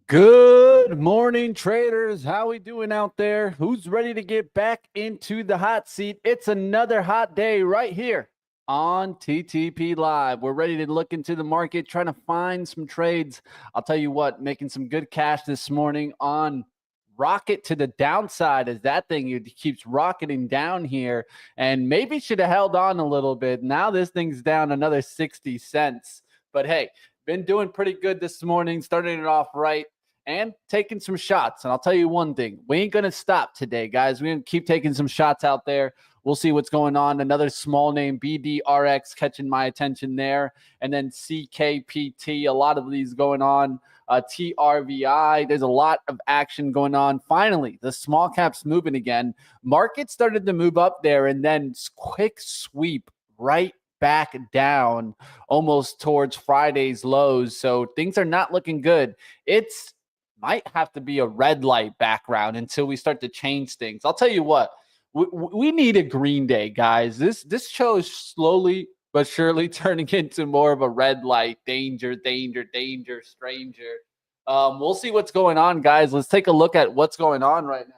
Good morning, traders. How we doing out there? Who's ready to get back into the hot seat? It's another hot day right here on TTP Live. We're ready to look into the market, trying to find some trades. I'll tell you what, making some good cash this morning on rocket to the downside as that thing it keeps rocketing down here, and maybe should have held on a little bit. Now this thing's down another 60 cents. But hey, been doing pretty good this morning, starting it off right and taking some shots. And I'll tell you one thing, we ain't going to stop today, guys. We're going to keep taking some shots out there. We'll see what's going on. Another small name, BDRX, catching my attention there. And then CKPT, a lot of these going on. TRVI, there's a lot of action going on. Finally, the small caps moving again. Market started to move up there and then quick sweep right back down almost towards Friday's lows. So things are not looking good. It's might have to be a red light background until we start to change things. I'll tell you what, we need a green day, guys. This show is slowly but surely turning into more of a red light. Danger, danger, danger, stranger. We'll see what's going on, guys. Let's take a look at what's going on right now.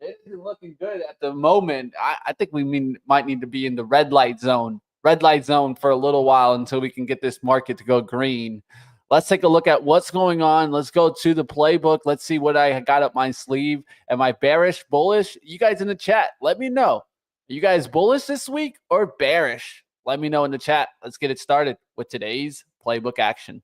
It's looking good at the moment. I think we might need to be in the red light zone for a little while until we can get this market to go green. Let's take a look at what's going on. Let's go to the playbook. Let's see what I got up my sleeve. Am I bearish, bullish? You guys in the chat, let me know. Are you guys bullish this week or bearish? Let me know in the chat. Let's get it started with today's playbook action.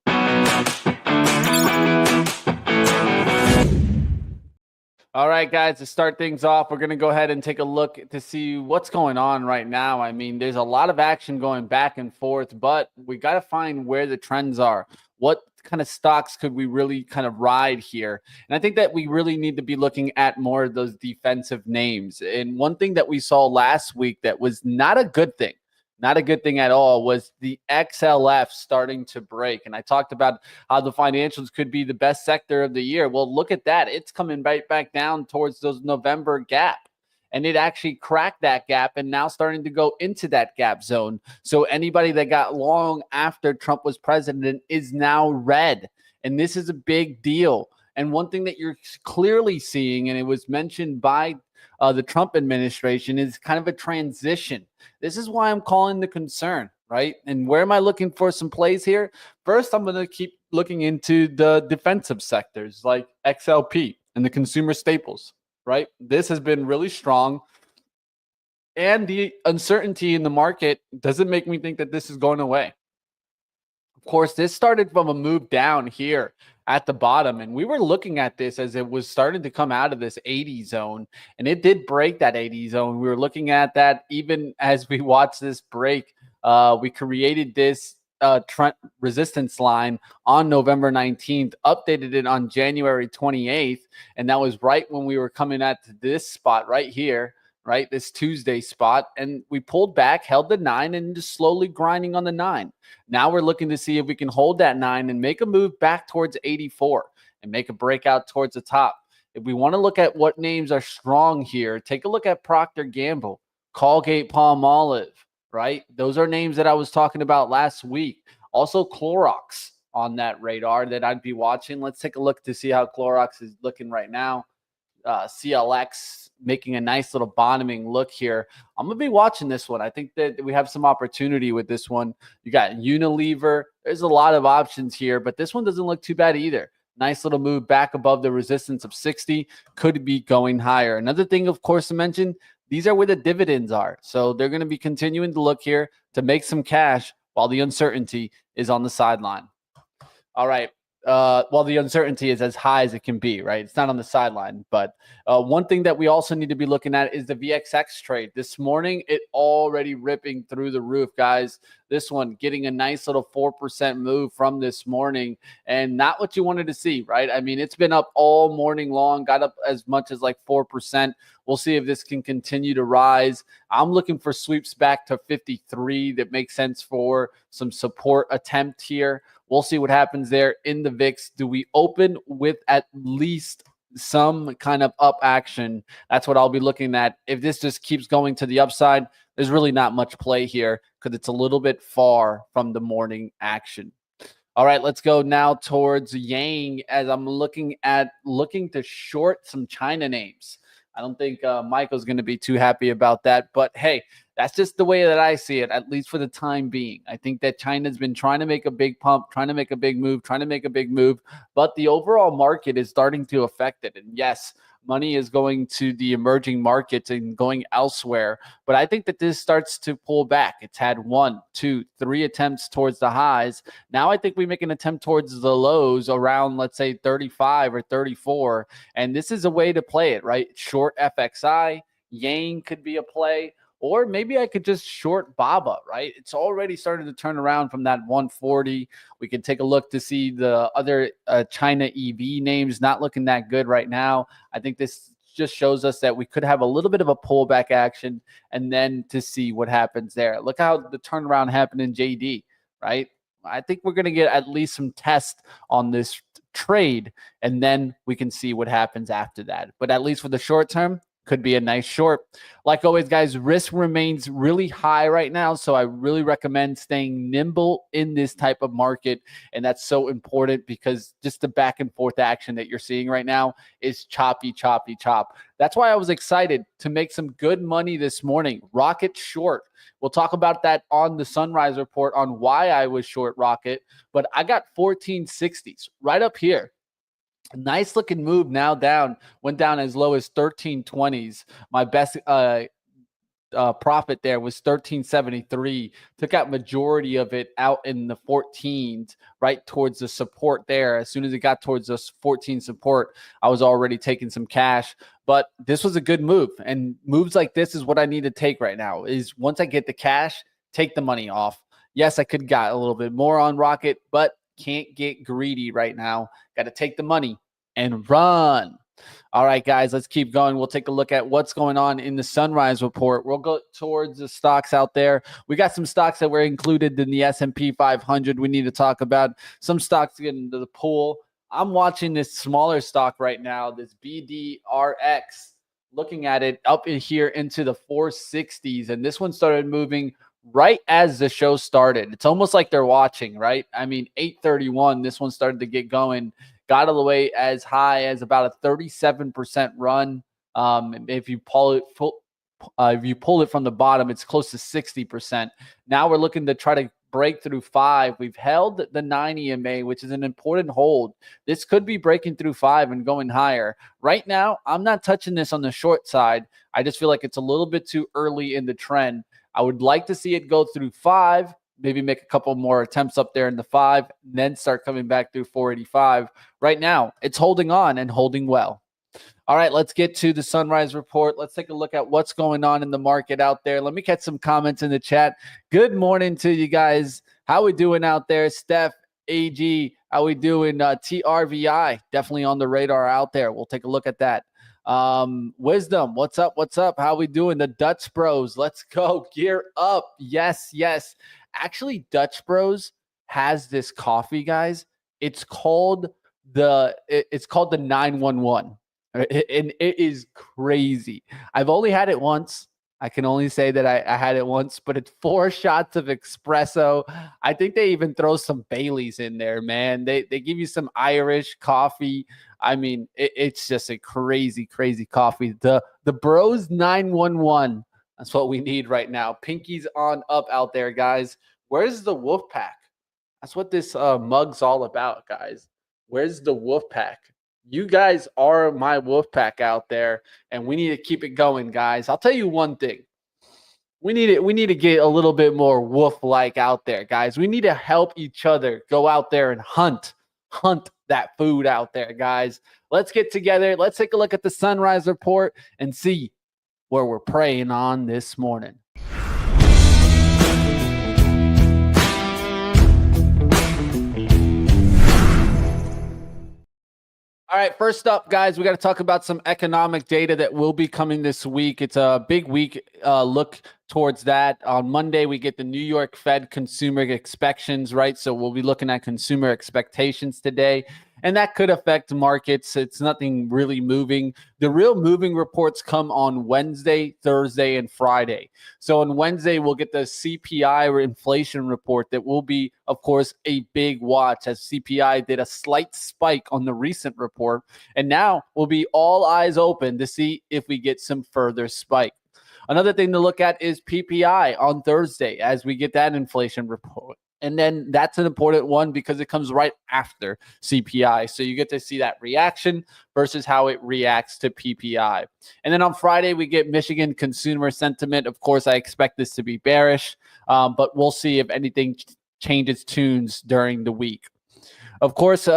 All right, guys, to start things off, we're going to go ahead and take a look to see what's going on right now. I mean, there's a lot of action going back and forth, but we got to find where the trends are. What kind of stocks could we really kind of ride here? And I think that we really need to be looking at more of those defensive names. And one thing that we saw last week that was not a good thing, not a good thing at all, was the XLF starting to break. And I talked about how the financials could be the best sector of the year. Well, look at that. It's coming right back down towards those November gap. And it actually cracked that gap and now starting to go into that gap zone. So anybody that got long after Trump was president is now red. And this is a big deal. And one thing that you're clearly seeing, and it was mentioned by the Trump administration, is kind of a transition. This is why I'm calling the concern, right? And where am I looking for some plays here? First, I'm going to keep looking into the defensive sectors like XLP and the consumer staples, right? This has been really strong. And the uncertainty in the market doesn't make me think that this is going away. Of course, this started from a move down here at the bottom, and we were looking at this as it was starting to come out of this 80 zone, and it did break that 80 zone. We were looking at that even as we watched this break. We created this trend resistance line on November 19th, updated it on January 28th, and that was right when we were coming at this spot right here, right? This Tuesday spot. And we pulled back, held the 9, and just slowly grinding on the 9. Now we're looking to see if we can hold that 9 and make a move back towards 84 and make a breakout towards the top. If we want to look at what names are strong here, take a look at Procter & Gamble, Colgate Palmolive, right? Those are names that I was talking about last week. Also Clorox on that radar that I'd be watching. Let's take a look to see how Clorox is looking right now. CLX making a nice little bottoming look here. I'm going to be watching this one. I think that we have some opportunity with this one. You got Unilever. There's a lot of options here, but this one doesn't look too bad either. Nice little move back above the resistance of 60. Could be going higher. Another thing, of course, to mention, these are where the dividends are. So they're going to be continuing to look here to make some cash while the uncertainty is on the sideline. All right. Well, the uncertainty is as high as it can be, right? It's not on the sideline. But one thing that we also need to be looking at is the VXX trade. This morning, it already ripping through the roof, guys. This one getting a nice little 4% move from this morning, and not what you wanted to see, right? I mean, it's been up all morning long, got up as much as like 4%. We'll see if this can continue to rise. I'm looking for sweeps back to 53 that makes sense for some support attempt here. We'll see what happens there in the VIX. Do we open with at least some kind of up action? That's what I'll be looking at. If this just keeps going to the upside, there's really not much play here because it's a little bit far from the morning action. All right, let's go now towards Yang as I'm looking to short some China names. I don't think Michael's going to be too happy about that, but hey, that's just the way that I see it, at least for the time being. I think that China's been trying to make a big pump, trying to make a big move, but the overall market is starting to affect it. And yes, money is going to the emerging markets and going elsewhere. But I think that this starts to pull back. It's had 1, 2, 3 attempts towards the highs. Now I think we make an attempt towards the lows around, let's say, 35 or 34. And this is a way to play it, right? Short FXI, Yang could be a play. Or maybe I could just short BABA, right? It's already started to turn around from that 140. We can take a look to see the other China EV names not looking that good right now. I think this just shows us that we could have a little bit of a pullback action and then to see what happens there. Look how the turnaround happened in JD, right? I think we're going to get at least some test on this trade, and then we can see what happens after that. But at least for the short term, could be a nice short. Like always, guys, risk remains really high right now, so I really recommend staying nimble in this type of market, and that's so important because just the back and forth action that you're seeing right now is choppy. That's why I was excited to make some good money this morning. Rocket short. We'll talk about that on the Sunrise report on why I was short Rocket, but I got 1460s right up here. Nice looking move now down, went down as low as 1320s. My best profit there was 1373. Took out majority of it out in the 14s, right towards the support there. As soon as it got towards this 14 support, I was already taking some cash. But this was a good move, and moves like this is what I need to take right now. Is once I get the cash, take the money off. Yes, I could have got a little bit more on Rocket, but can't get greedy right now. Got to take the money and run. All right, guys, let's keep going. We'll take a look at what's going on in the Sunrise report. We'll go towards the stocks out there. We got some stocks that were included in the S&P 500 we need to talk about. Some stocks to get into the pool. I'm watching this smaller stock right now, this BDRX, looking at it up in here into the 460s, and this one started moving right as the show started. It's almost like they're watching, right? I mean, 8:31, this one started to get going, got all the way as high as about a 37% run. If you pull it from the bottom, it's close to 60%. Now we're looking to try to break through 5. We've held the 9 EMA, which is an important hold. This could be breaking through 5 and going higher. Right now, I'm not touching this on the short side. I just feel like it's a little bit too early in the trend. I would like to see it go through 5, maybe make a couple more attempts up there in the 5, and then start coming back through 485. Right now, it's holding on and holding well. All right, let's get to the Sunrise report. Let's take a look at what's going on in the market out there. Let me catch some comments in the chat. Good morning to you guys. How we doing out there? Steph, AG, how we doing? TRVI, definitely on the radar out there. We'll take a look at that. Wisdom, what's up? How we doing? The Dutch Bros, let's go. Gear up. Yes. Actually, Dutch Bros has this coffee, guys. It's called the 911. And it is crazy. I've only had it once. I can only say that I had it once, but it's 4 shots of espresso. I think they even throw some Baileys in there, man. They give you some Irish coffee. I mean, it's just a crazy coffee. The Bros 911. That's what we need right now. Pinkies on up out there, guys. Where's the wolf pack? That's what this mug's all about, guys. Where's the wolf pack? You guys are my wolf pack out there, and we need to keep it going, guys. I'll tell you one thing. We need to get a little bit more wolf-like out there, guys. We need to help each other go out there and hunt that food out there, guys. Let's get together. Let's take a look at the Sunrise report and see where we're preying on this morning. All right, first up, guys, we got to talk about some economic data that will be coming this week. It's a big week. Look towards that. On Monday, we get the New York Fed consumer expectations, right? So we'll be looking at consumer expectations today. and that could affect markets. It's nothing really moving. The real moving reports come on Wednesday, Thursday, and Friday. So on Wednesday, we'll get the CPI or inflation report that will be, of course, a big watch, as CPI did a slight spike on the recent report. And now we'll be all eyes open to see if we get some further spike. Another thing to look at is PPI on Thursday as we get that inflation report. And then that's an important one because it comes right after CPI. So you get to see that reaction versus how it reacts to PPI. And then on Friday, we get Michigan consumer sentiment. Of course, I expect this to be bearish, but we'll see if anything changes tunes during the week. Of course,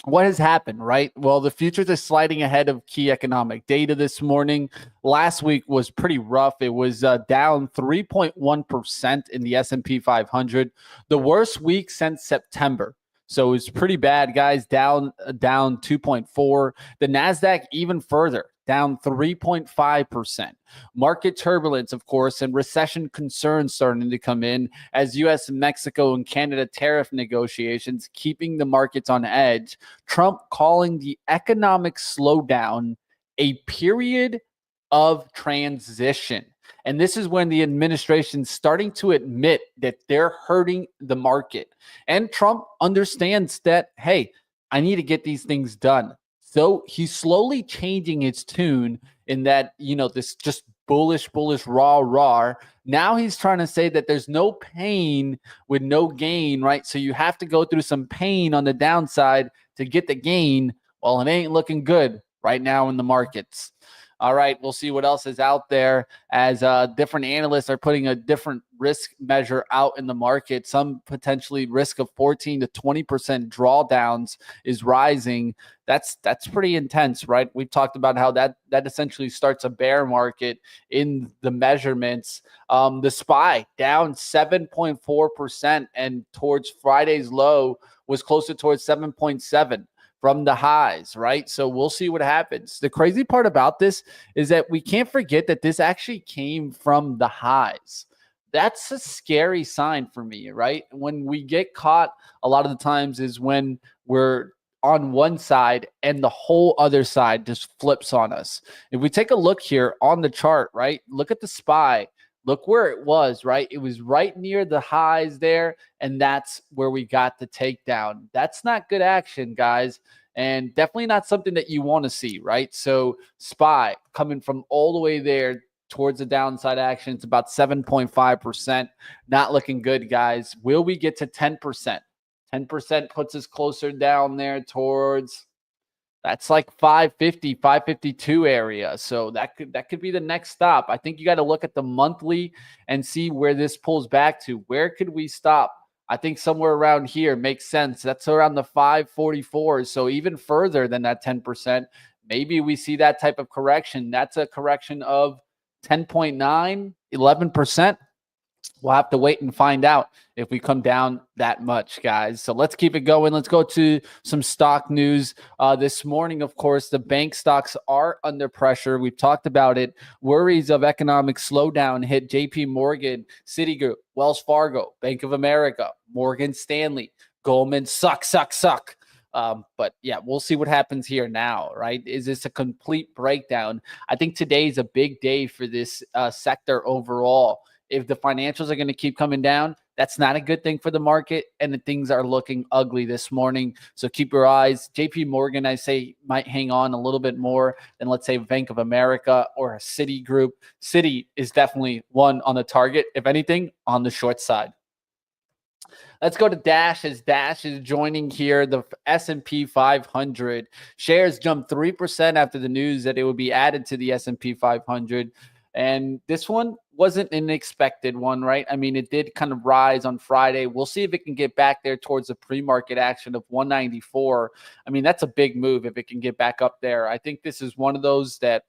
what has happened, right? Well, the futures are sliding ahead of key economic data this morning. Last week was pretty rough. It was down 3.1% in the S&P 500, the worst week since September. So it was pretty bad, guys. Down 2.4. The Nasdaq even further, down 3.5%. Market turbulence, of course, and recession concerns starting to come in as U.S., Mexico, and Canada tariff negotiations keeping the markets on edge. Trump calling the economic slowdown a period of transition. And this is when the administration's starting to admit that they're hurting the market. And Trump understands that, hey, I need to get these things done. So he's slowly changing its tune in that, this just bullish, rah. Now he's trying to say that there's no pain with no gain, right? So you have to go through some pain on the downside to get the gain. Well, it ain't looking good right now in the markets. All right, we'll see what else is out there as different analysts are putting a different risk measure out in the market. Some potentially risk of 14 to 20% drawdowns is rising. That's pretty intense, right? We've talked about how that essentially starts a bear market in the measurements. The SPY down 7.4%, and towards Friday's low was closer towards 7.7. from the highs, right? So we'll see what happens. The crazy part about this is that we can't forget that this actually came from the highs. That's a scary sign for me, right? When we get caught a lot of the times is when we're on one side and the whole other side just flips on us. If we take a look here on the chart, right? Look at the SPY. Look where it was, right? It was right near the highs there, and that's where we got the takedown. That's not good action, guys, and definitely not something that you want to see, right? So SPY coming from all the way there towards the downside action. It's about 7.5%. Not looking good, guys. Will we get to 10%? 10% puts us closer down there towards... that's like 550, 552 area. So that could be the next stop. I think you got to look at the monthly and see where this pulls back to. Where could we stop? I think somewhere around here makes sense. That's around the 544. So even further than that 10%, maybe we see that type of correction. That's a correction of 10.9, 11%. We'll have to wait and find out if we come down that much, guys. So let's keep it going. Let's go to some stock news. This morning, of course, the bank stocks are under pressure. We've talked about it. Worries of economic slowdown hit JP Morgan, Citigroup, Wells Fargo, Bank of America, Morgan Stanley, Goldman, suck. But yeah, we'll see what happens here now, right? Is this a complete breakdown? I think today is a big day for this sector overall. If the financials are going to keep coming down, that's not a good thing for the market, and the things are looking ugly this morning. So keep your eyes. JP Morgan, I say, might hang on a little bit more than, let's say, Bank of America or a Citigroup. Citi is definitely one on the target, if anything, on the short side. Let's go to Dash, as Dash is joining here. The S&P 500 shares jumped 3% after the news that it would be added to the S&P 500. And this one wasn't an expected one, right? I mean, it did kind of rise on Friday. We'll see if it can get back there towards the pre-market action of 194. I mean, that's a big move if it can get back up there. I think this is one of those that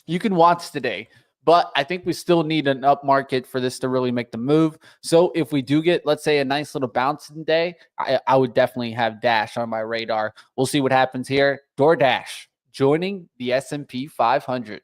you can watch today, but I think we still need an up market for this to really make the move. So if we do get, let's say, a nice little bouncing day, I would definitely have Dash on my radar. We'll see what happens here. DoorDash joining the S&P 500.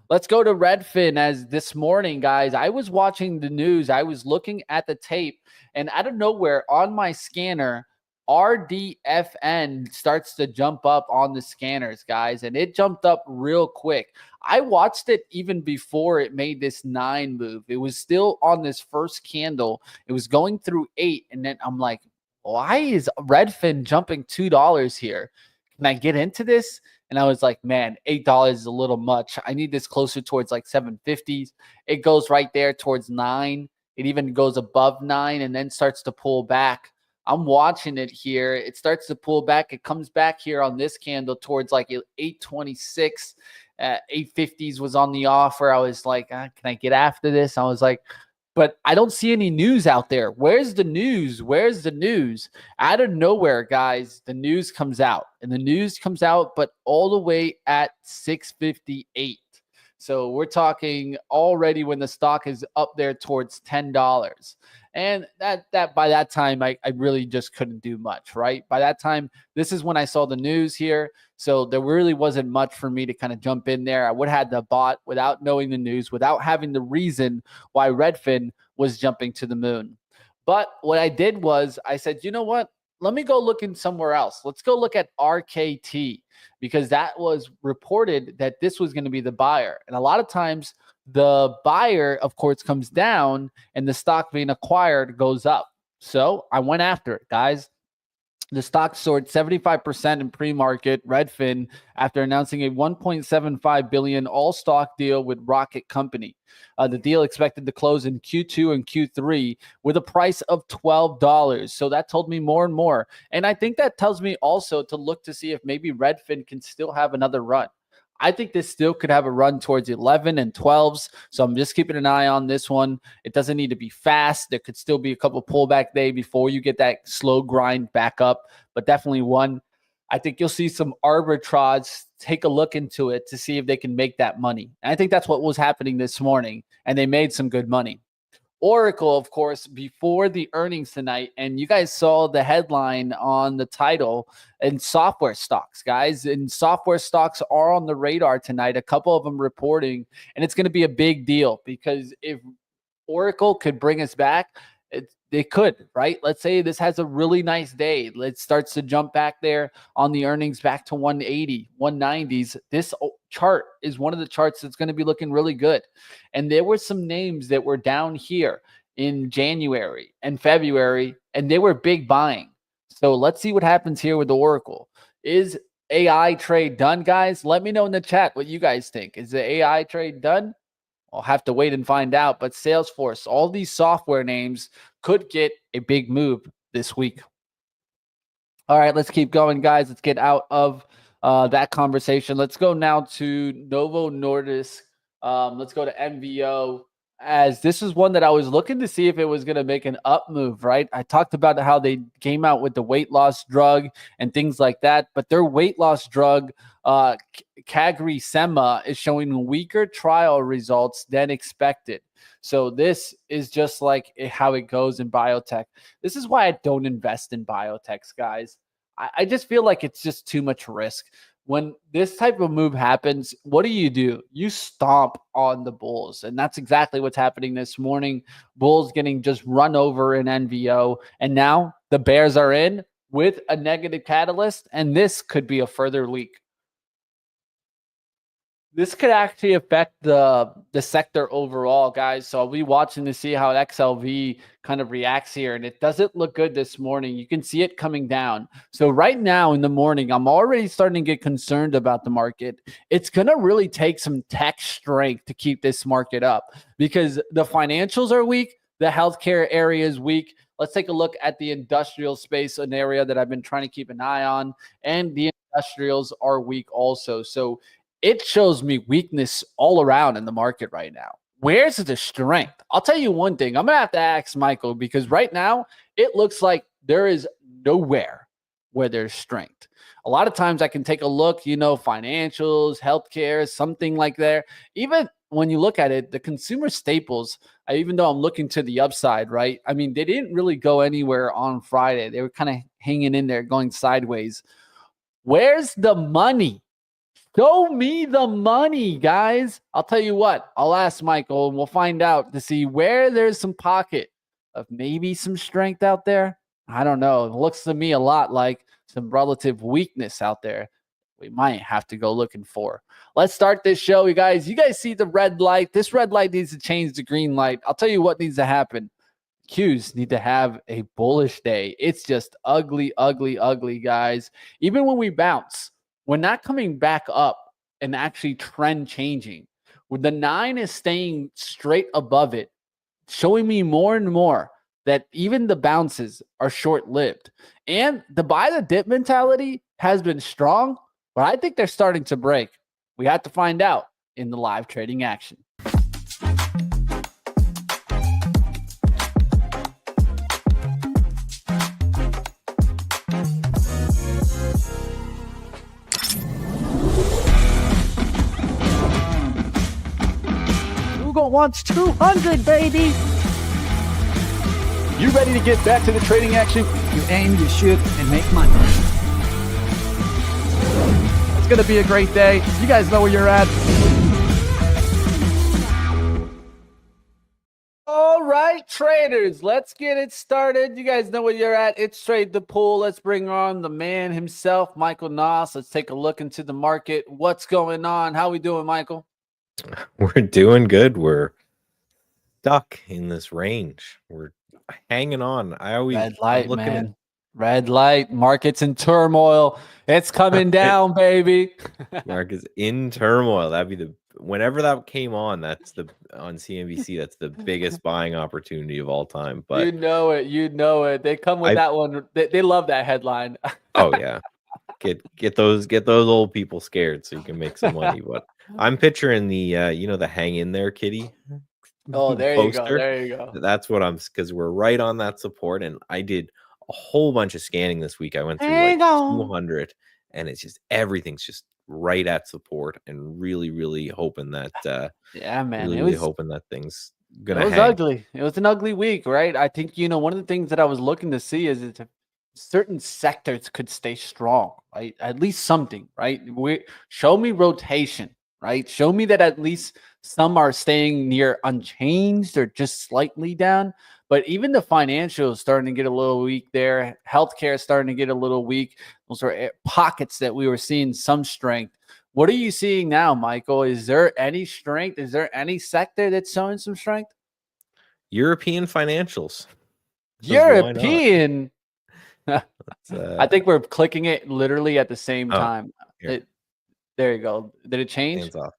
Let's go to Redfin, as this morning, guys, I was watching the news. I was looking at the tape, and out of nowhere on my scanner, RDFN starts to jump up on the scanners, guys, and it jumped up real quick. I watched it even before it made this 9 move. It was still on this first candle. It was going through 8, and then I'm like, why is Redfin jumping $2 here? Can I get into this? And I was like, man, $8 is a little much. I need this closer towards like 750s. It goes right there towards 9. It even goes above 9 and then starts to pull back. I'm watching it here. It starts to pull back. It comes back here on this candle towards like 826. 850s was on the offer. I was like, can I get after this? I was like, but I don't see any news out there. Where's the news? Where's the news? Out of nowhere, guys, the news comes out. And the news comes out, but all the way at 658. So we're talking already when the stock is up there towards $10. And that by that time, I really just couldn't do much, right? By that time, this is when I saw the news here. So there really wasn't much for me to kind of jump in there. I would have had the bot without knowing the news, without having the reason why Redfin was jumping to the moon. But what I did was I said, you know what? Let me go looking somewhere else. Let's go look at RKT, because that was reported that this was going to be the buyer. And a lot of times the buyer, of course, comes down and the stock being acquired goes up. So I went after it, guys. The stock soared 75% in pre-market Redfin after announcing a $1.75 billion all-stock deal with Rocket Company. The deal expected to close in Q2 and Q3 with a price of $12. So that told me more and more. And I think that tells me also to look to see if maybe Redfin can still have another run. I think this still could have a run towards 11 and 12s. So I'm just keeping an eye on this one. It doesn't need to be fast. There could still be a couple pullback day before you get that slow grind back up, but definitely one. I think you'll see some arbitrage. Take a look into it to see if they can make that money. And I think that's what was happening this morning, and they made some good money. Oracle, of course, before the earnings tonight, and you guys saw the headline on the title, and software stocks, guys, and software stocks are on the radar tonight. A couple of them reporting, and it's going to be a big deal because if Oracle could bring us back, they could, right? Let's say this has a really nice day. It starts to jump back there on the earnings back to 180, 190s. This chart is one of the charts that's going to be looking really good. And there were some names that were down here in January and February, and they were big buying. So let's see what happens here with the Oracle. Is AI trade done, guys? Let me know in the chat what you guys think. Is the AI trade done? I'll have to wait and find out. But Salesforce, all these software names could get a big move this week. All right, let's keep going, guys. Let's get out of that conversation. Let's go now to Novo Nordisk. Let's go to MVO, as this is one that I was looking to see if it was going to make an up move, right? I talked about how they came out with the weight loss drug and things like that, but their weight loss drug, CagriSema, is showing weaker trial results than expected. So this is just like how it goes in biotech. This is why I don't invest in biotechs, guys. I just feel like it's just too much risk. When this type of move happens, what do? You stomp on the bulls. And that's exactly what's happening this morning. Bulls getting just run over in NVO. And now the bears are in with a negative catalyst. And this could be a further leak. This could actually affect the sector overall, guys. So I'll be watching to see how XLV kind of reacts here. And it doesn't look good this morning. You can see it coming down. So right now in the morning, I'm already starting to get concerned about the market. It's going to really take some tech strength to keep this market up because the financials are weak. The healthcare area is weak. Let's take a look at the industrial space, an area that I've been trying to keep an eye on. And the industrials are weak also. So it shows me weakness all around in the market right now. Where's the strength? I'll tell you one thing. I'm going to have to ask Michael because right now it looks like there is nowhere where there's strength. A lot of times I can take a look, financials, healthcare, something like that. Even when you look at it, the consumer staples, even though I'm looking to the upside, right? I mean, they didn't really go anywhere on Friday. They were kind of hanging in there, going sideways. Where's the money? Show me the money, guys. I'll tell you what, I'll ask Michael and we'll find out to see where there's some pocket of maybe some strength out there. I don't know. It looks to me a lot like some relative weakness out there. We might have to go looking for. Let's start this show, you guys. You guys see the red light. This red light needs to change to green light. I'll tell you what needs to happen. Qs need to have a bullish day. It's just ugly, ugly, ugly, guys. Even when we bounce, we're not coming back up and actually trend changing. When the 9 is staying straight above it, showing me more and more that even the bounces are short-lived. And the buy the dip mentality has been strong, but I think they're starting to break. We have to find out in the live trading action. Hugo wants 200, baby. You ready to get back to the trading action? You aim, you shoot, and make money. It's going to be a great day. You guys know where you're at. All right, traders, let's get it started. You guys know where you're at. It's Trade the Pool. Let's bring on the man himself, Michael Noss. Let's take a look into the market. What's going on? How we doing, Michael? We're doing good. We're stuck in this range. We're hanging on. Red light, man. Red light. Market's in turmoil. It's coming down, baby. Market's in turmoil. That'd be whenever that came on. That's on CNBC. That's the biggest buying opportunity of all time. But you know it. They come with that one. They love that headline. Oh yeah, get those old people scared so you can make some money. But I'm picturing the the hang in there kitty. Oh, there you go. There you go. That's what because we're right on that support, and I did a whole bunch of scanning this week. I went through like 200, and it's just everything's just right at support, and really hoping that yeah, man, really hoping that thing's gonna it was hang. ugly. It was an ugly week, right? I think one of the things that I was looking to see is if certain sectors could stay strong, right? At least something, right? Show me rotation, right? Show me that at least some are staying near unchanged or just slightly down. But even the financials starting to get a little weak there. Healthcare starting to get a little weak. Those are pockets that we were seeing some strength. What are you seeing now, Michael? Is there any strength? Is there any sector that's showing some strength? European financials. European. I think we're clicking it literally at the same time. There you go. Did it change? Hands off.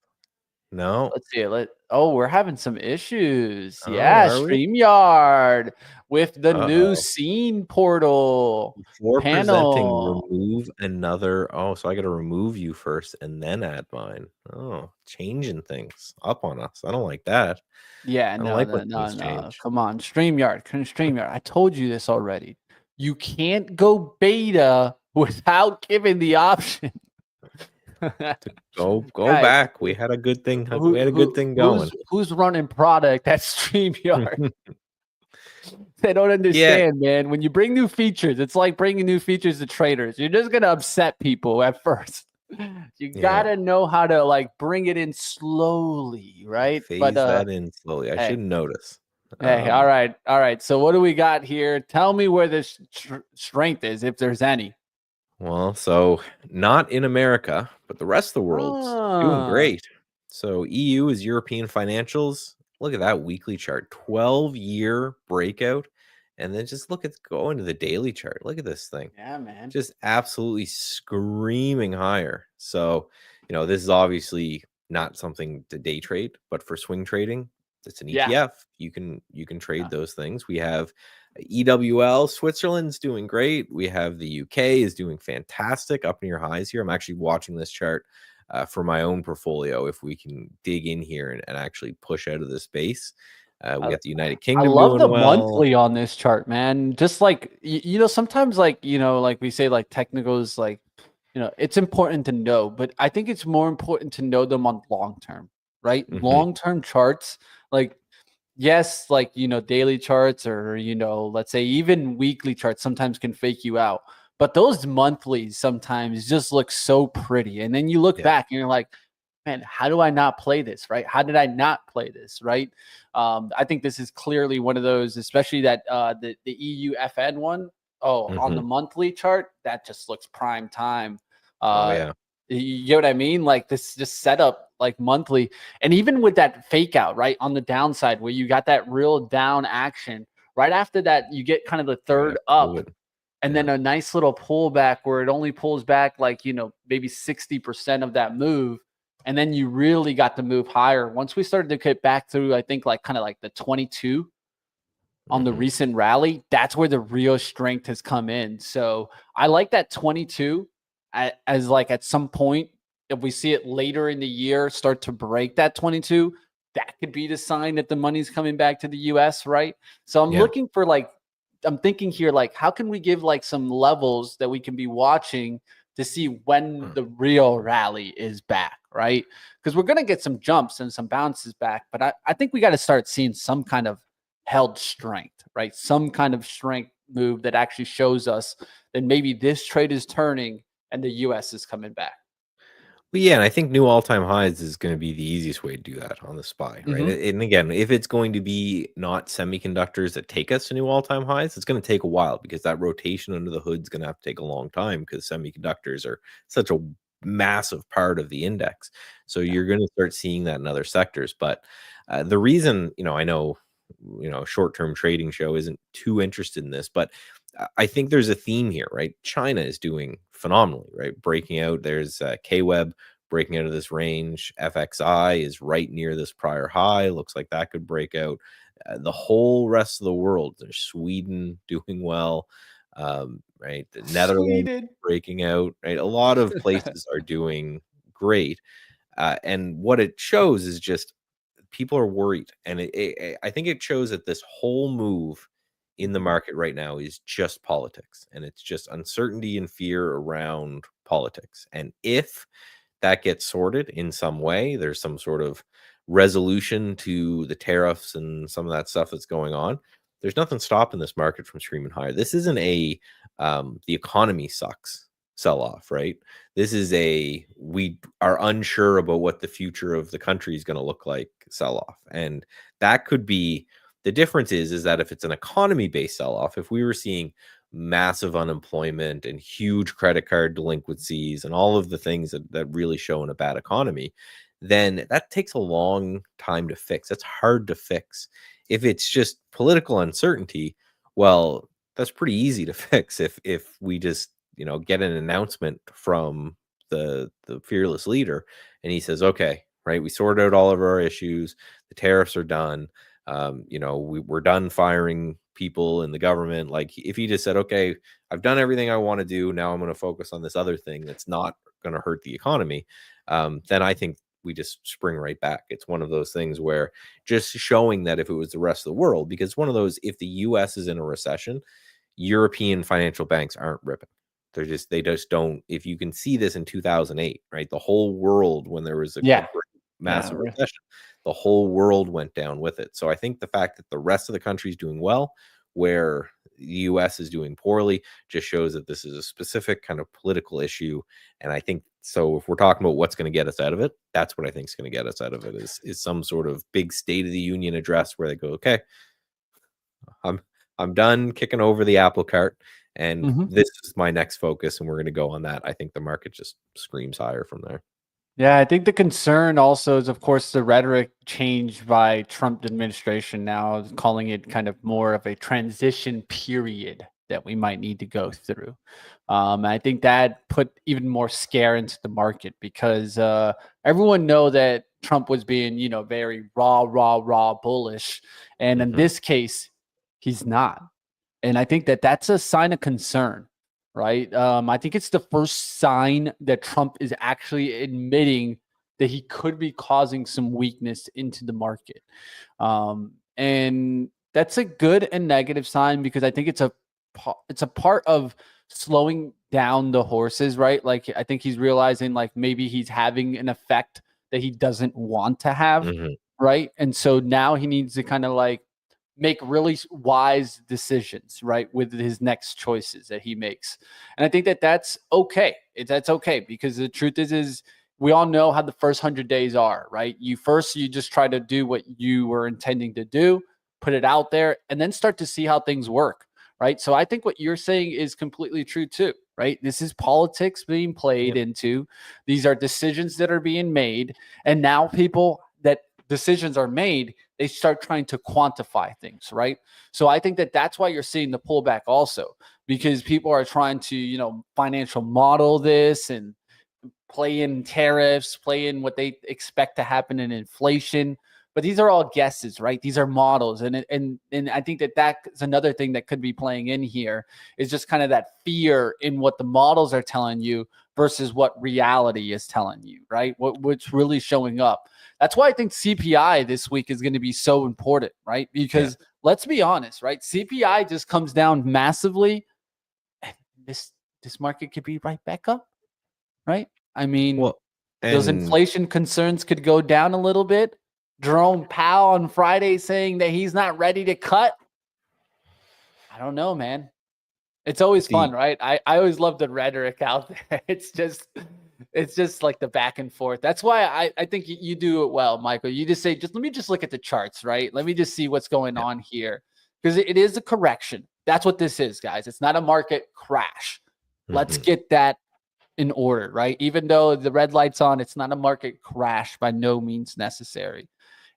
No. Let's see it. We're having some issues. Yeah, StreamYard with the new scene portal. Before presenting, remove another. Oh, so I got to remove you first and then add mine. Oh, changing things up on us. I don't like that. Yeah, no. Come on, StreamYard. I told you this already. You can't go beta without giving the option. Go guys, back. We had a good thing. We had a good thing going. Who's running product at StreamYard? They don't understand, man. When you bring new features, it's like bringing new features to traders. You're just gonna upset people at first. You gotta know how to bring it in slowly, right? Phase that in slowly. I should notice. Hey, all right. So what do we got here? Tell me where this strength is, if there's any. Well, so not in America, but the rest of the world's doing great. So EU is European financials. Look at that weekly chart, 12-year breakout. And then just go into the daily chart. Look at this thing. Yeah, man. Just absolutely screaming higher. So, this is obviously not something to day trade, but for swing trading, it's an ETF. You can trade those things. We have EWL. Switzerland's doing great. We have the UK is doing fantastic, up near highs here. I'm actually watching this chart for my own portfolio. If we can dig in here and actually push out of this base, we got the United Kingdom. I love the monthly on this chart, man. Just sometimes we say technicals, it's important to know, but I think it's more important to know them on long term, right? Mm-hmm. Long-term charts, yes, daily charts or, let's say even weekly charts sometimes can fake you out. But those monthlies sometimes just look so pretty. And then you look back and you're like, man, how do I not play this, right? How did I not play this, right? I think this is clearly one of those, especially that the EU FN one. on the Mhm. monthly chart, that just looks prime time. Oh, Uh, yeah. you get what I mean? Like this just setup like monthly, and even with that fake out right on the downside where you got that real down action. Right after that, you get kind of the Oh, yeah. third up, Fluid. and Yeah. then a nice little pullback where it only pulls back like, maybe 60% of that move. And then you really got to move higher. Once we started to get back through, I think like kind of like the 22 on the Mhm. recent rally, that's where the real strength has come in. So I like that 22 as like at some point, if we see it later in the year start to break that 22, that could be the sign that the money's coming back to the US, right? So I'm Yeah. looking for like, I'm thinking here, like, how can we give like some levels that we can be watching to see when Mm. the real rally is back, right? Because we're going to get some jumps and some bounces back, but I think we got to start seeing some kind of held strength, right? Some kind of strength move that actually shows us that maybe this trade is turning and the US is coming back. But yeah, and I think new all-time highs is gonna be the easiest way to do that on the SPY, right? Hmm. And again, if it's going to be not semiconductors that take us to new all-time highs, it's gonna take a while because that rotation under the hood is gonna have to take a long time because semiconductors are such a massive part of the index. So Yeah. you're gonna start seeing that in other sectors. But the reason, I know, short-term trading show isn't too interested in this, but I think there's a theme here, right? China is doing phenomenally, right? Breaking out. There's KWeb breaking out of this range. FXI is right near this prior high. Looks like that could break out. The whole rest of the world, there's Sweden doing well, right? The Netherlands Sweden. breaking out, right? A lot of places are doing great. And what it shows is just people are worried, and I think it shows that this whole move in the Mhm. market right now is just politics, and it's just uncertainty and fear around politics. And if that gets sorted in some way, there's some sort of resolution to the tariffs and some of that stuff that's going on. There's nothing stopping this market from screaming higher. This isn't a the economy sucks sell off, right? This is a we are unsure about what the future of the country is going to look like sell off. And that could be the difference is that if it's an economy based sell off, if we were seeing massive unemployment and huge credit card delinquencies and all of the things that really show in a bad economy, then that takes a long time to fix. That's hard to fix. If it's just political uncertainty, well, that's pretty easy to fix if we just get an announcement from the fearless leader, and he says, okay, right, we sorted out all of our issues, the tariffs are done, we're done firing people in the government. Like if he just said, okay, I've done everything I want to do, now I'm going to focus on this other thing that's not going to hurt the economy, then I think we just spring right back. It's one of those things where just showing that if it was the rest of the world, because one of those, if the US is in a recession, European financial banks aren't ripping. They just don't. If you can see this in 2008, right? The whole world, when there was a Yeah. great Yeah. massive recession, the whole world went down with it. So I think the fact that the rest of the country is doing well, where the US is doing poorly, just shows that this is a specific kind of political issue. And I think so. If we're talking about what's going to get us out of it, that's what I think is going to get us out of it is some sort of big State of the Union address where they go, okay, I'm I'm done kicking over the apple cart, and Mhm. this is my next focus, and we're going to go on that. I think the market just screams higher from there. Yeah, I think the concern also is, of course, the rhetoric changed by Trump administration now, calling it kind of more of a transition period that we might need to go through. I think that put even more scare into the market because everyone know that Trump was being, very raw bullish, and in Mhm. this case, he's not. And I think that that's a sign of concern, right? I think it's the first sign that Trump is actually admitting that he could be causing some weakness into the market. And that's a good and negative sign because I think it's a part of slowing down the horses, right? Like I think he's realizing like maybe he's having an effect that he doesn't want to have, Mhm. right? And so now he needs to kind of like make really wise decisions, right, with his next choices that he makes. And I think that that's okay. That's okay because the truth is we all know how the first 100 days are, right? You just try to do what you were intending to do, put it out there, and then start to see how things work, right? So I think what you're saying is completely true too, right? This is politics being played into. These are decisions that are being made. And now people that decisions are made, they start trying to quantify things, right? So I think that that's why you're seeing the pullback also, because people are trying to, financial model this and play in tariffs, play in what they expect to happen in inflation. But these are all guesses, right? These are models, and I think that that's another thing that could be playing in here is just kind of that fear in what the models are telling you versus what reality is telling you, right? What's really showing up. That's why I think CPI this week is going to be so important, right? Because let's be honest, right? CPI just comes down massively, and this market could be right back up, right? I mean, Well, those and inflation concerns could go down a little bit. Jerome Powell on Friday saying that he's not ready to cut. I don't know, man. It's always fun, the right? I always love the rhetoric out there. It's just like the back and forth. That's why I think you do it well, Michael. You just say, let me just look at the charts, right? Let me just see what's going on here. Because it is a correction. That's what this is, guys. It's not a market crash. Let's get that in order, right? Even though the red light's on, it's not a market crash, by no means necessary.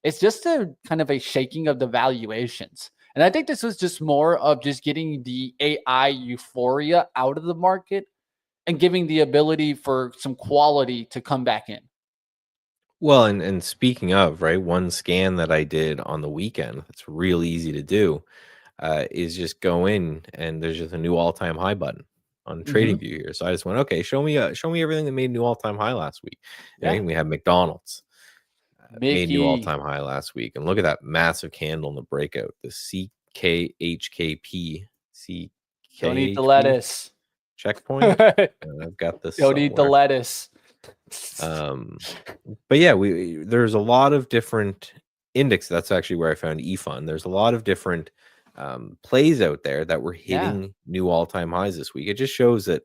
It's just a kind of a shaking of the valuations. And I think this was just more of just getting the AI euphoria out of the market and giving the ability for some quality to come back in. Well, and speaking of, right, one scan that I did on the weekend that's real easy to do is just go in and there's just a new all-time high button on Mhm. TradingView here. So I just went, okay, show me everything that made new all-time high last week. Yeah. Right? We have McDonald's made new Mickey, all-time high last week, and look at that massive candle in the breakout. The don't eat the CKHKP lettuce. checkpoint. I've got this Don't eat the somewhere. lettuce. Um, but yeah, there's a lot of different index. That's actually where I found eFund. There's a lot of different plays out there that were Yeah, hitting new all-time highs this week. It just shows that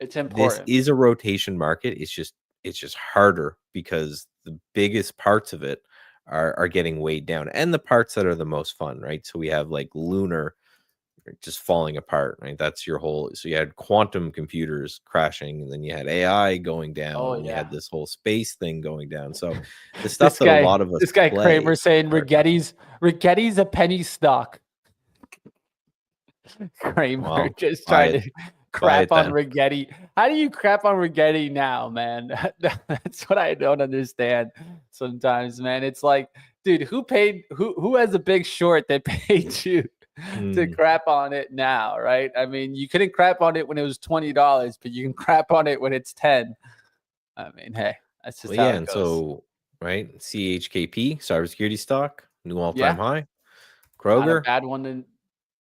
it's this important. is a rotation market. It's just harder because the biggest parts of it are getting weighed down, and the parts that are the most fun, right? So we have like lunar just falling apart, right? That's your whole. So you had quantum computers crashing, and then you had AI going down, Oh and you had yeah. this whole space thing going down. So the This stuff that a guy, lot of us this guy play Kramer saying are Rigetti's a penny stock. Kramer well, just buy trying it, to buy crap it on then. Rigetti. How do you crap on Rigetti now, man? That's what I don't understand sometimes, man. It's like, dude, who has a big short that paid you to Mm. crap on it now, right? I mean, you couldn't crap on it when it was $20, but you can crap on it when it's 10. I mean, hey, that's just Well, how yeah, it and goes. so right, CHKP cybersecurity stock new all-time Yeah. high. Not a Kroger bad one. In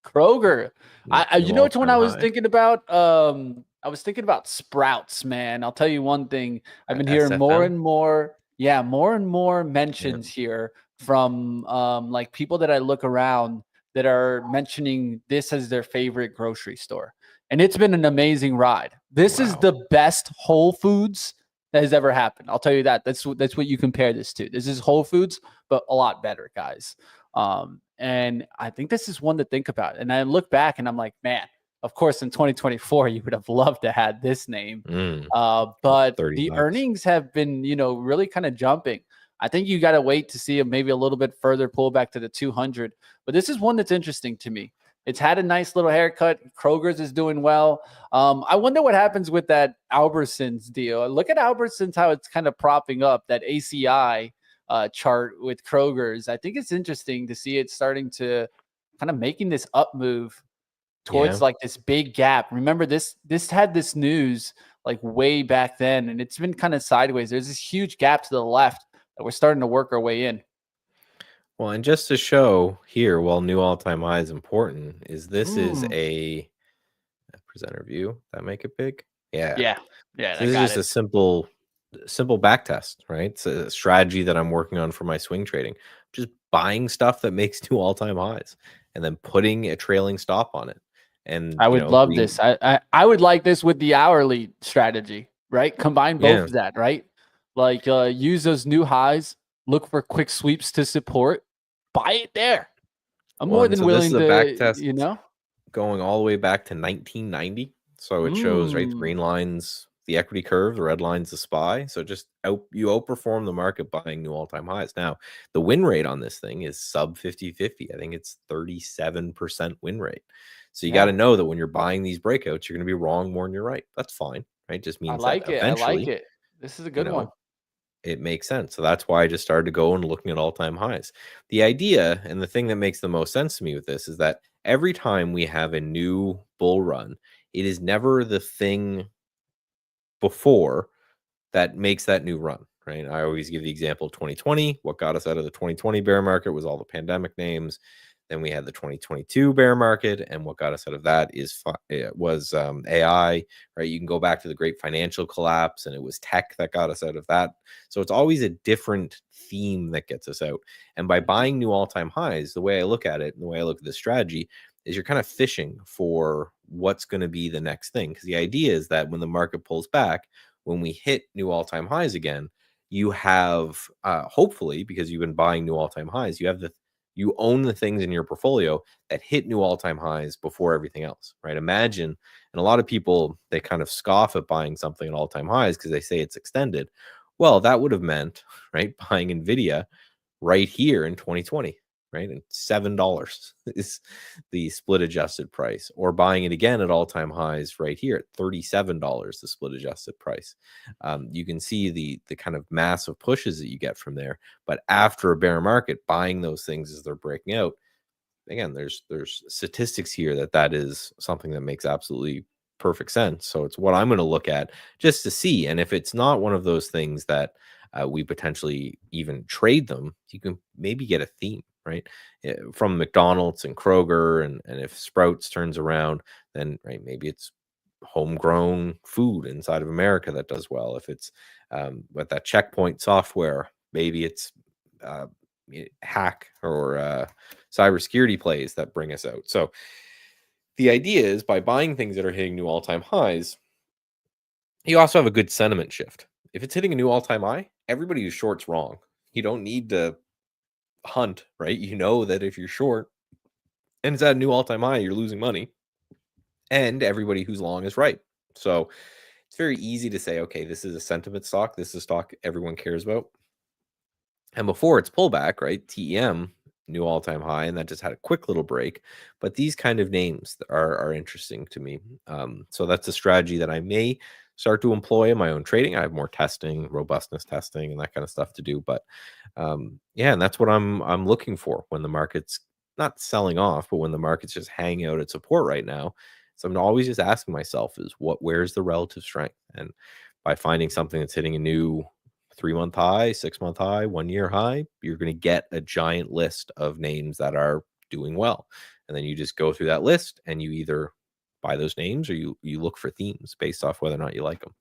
Kroger. new You know which one all-time I was high. thinking about? I was thinking about Sprouts, man. I'll tell you one thing. I've been hearing more SFM. and more, yeah, more and more Yeah. mentions here from like people that I look around that are mentioning this as their favorite grocery store. And it's been an amazing ride. This is Wow. the best Whole Foods that has ever happened. I'll tell you that. That's what you compare this to. This is Whole Foods, but a lot better, guys. And I think this is one to think about. And I look back and I'm like, man, of course, in 2024, you would have loved to have this name. Mm, But the $30. earnings have been, really kind of jumping. I think you got to wait to see maybe a little bit further pull back to the 200. But this is one that's interesting to me. It's had a nice little haircut. Kroger's is doing well. I wonder what happens with that Albertsons deal. Look at Albertsons, how it's kind of propping up that ACI chart with Kroger's. I think it's interesting to see it starting to kind of making this up move Yeah. towards like this big gap. Remember this had this news like way back then, and it's been kind of sideways. There's this huge gap to the left that we're starting to work our way in. Well, and just to show here, while new all-time high is important, is this is Mm. a presenter view. That make it big? Yeah. Yeah, yeah, So I this is got just it. a simple back test, right? It's a strategy that I'm working on for my swing trading. Just buying stuff that makes new all-time highs and then putting a trailing stop on it. And I would love this. I would like this with the hourly strategy, right? Combine both yeah. of that, right? Like use those new highs, look for quick sweeps to support, buy it there. I'm Well, more and than so this is willing a back to, test going all the way back to 1990. So it shows, right, the green line's the equity curve, the red line's the SPY. So just you outperform the market buying new all-time highs. Now, the win rate on this thing is sub 50-50. I think it's 37% win rate. So you got to know that when you're buying these breakouts, you're going to be wrong more than you're right. That's fine, right? Just I means that like it. I like eventually, it. This is a you good one. know, it makes sense. So that's why I just started to go and looking at all-time highs. The idea and the thing that makes the most sense to me with this is that every time we have a new bull run, it is never the thing before that makes that new run, right? I always give the example of 2020. What got us out of the 2020 bear market was all the pandemic names. Then we had the 2022 bear market, and what got us out of that was AI, right? You can go back to the great financial collapse, and it was tech that got us out of that. So it's always a different theme that gets us out. And by buying new all-time highs, the way I look at it, and the way I look at the strategy, is you're kind of fishing for what's going to be the next thing. Because the idea is that when the market pulls back, when we hit new all-time highs again, you have hopefully, because you've been buying new all-time highs, you own the things in your portfolio that hit new all-time highs before everything else, right? Imagine, and a lot of people, they kind of scoff at buying something at all-time highs because they say it's extended. Well, that would have meant, right, buying Nvidia right here in 2020, right? And $7 is the split adjusted price, or buying it again at all-time highs right here at $37, the split adjusted price. You can see the kind of massive pushes that you get from there. But after a bear market, buying those things as they're breaking out, again, there's statistics here that is something that makes absolutely perfect sense. So it's what I'm going to look at just to see. And if it's not one of those things that we potentially even trade them, you can maybe get a theme, right? From McDonald's and Kroger, and if Sprouts turns around, then right, maybe it's homegrown food inside of America that does well. If it's with that Checkpoint software, maybe it's hack or cybersecurity plays that bring us out. So the idea is by buying things that are hitting new all-time highs, you also have a good sentiment shift. If it's hitting a new all-time high, everybody who's short's wrong. You don't need to hunt, right? You know that if you're short and it's at a new all-time high, you're losing money. And everybody who's long is right. So it's very easy to say, okay, this is a sentiment stock. This is a stock everyone cares about. And before its pullback, right, TEM, new all-time high, and that just had a quick little break. But these kind of names are interesting to me. So that's a strategy that I may start to employ in my own trading. I have more testing, robustness testing, and that kind of stuff to do. But yeah, and that's what I'm looking for when the market's not selling off, but when the market's just hanging out at support right now. So I'm always just asking myself is where's the relative strength? And by finding something that's hitting a new 3-month high, 6-month high, 1-year high, you're going to get a giant list of names that are doing well. And then you just go through that list and you either buy those names or you look for themes based off whether or not you like them.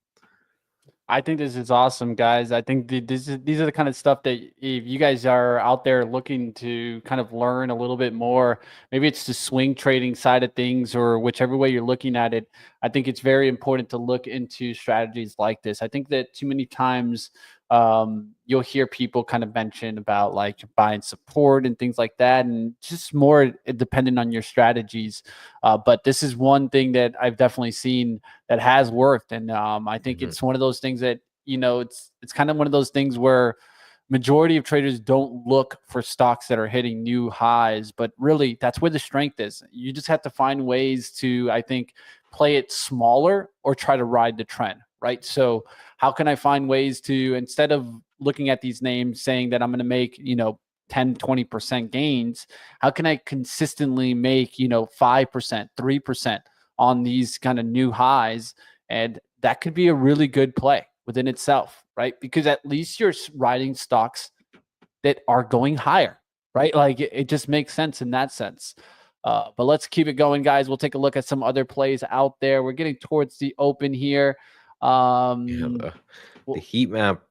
I think this is awesome, guys. I think these are the kind of stuff that if you guys are out there looking to kind of learn a little bit more, maybe it's the swing trading side of things or whichever way you're looking at it. I think it's very important to look into strategies like this. I think that too many times you'll hear people kind of mention about like buying support and things like that, and just more dependent on your strategies. But this is one thing that I've definitely seen that has worked, and I think it's one of those things that it's kind of one of those things where majority of traders don't look for stocks that are hitting new highs, but really that's where the strength is. You just have to find ways to, I think, play it smaller or try to ride the trend, right? So how can I find ways to, instead of looking at these names saying that I'm going to make 10 20% gains, how can I consistently make 5% 3% on these kind of new highs? And that could be a really good play within itself, right? Because at least you're riding stocks that are going higher, right? Like it just makes sense in that sense. But let's keep it going, guys. We'll take a look at some other plays out there. We're getting towards the open here. Yeah, the heat map.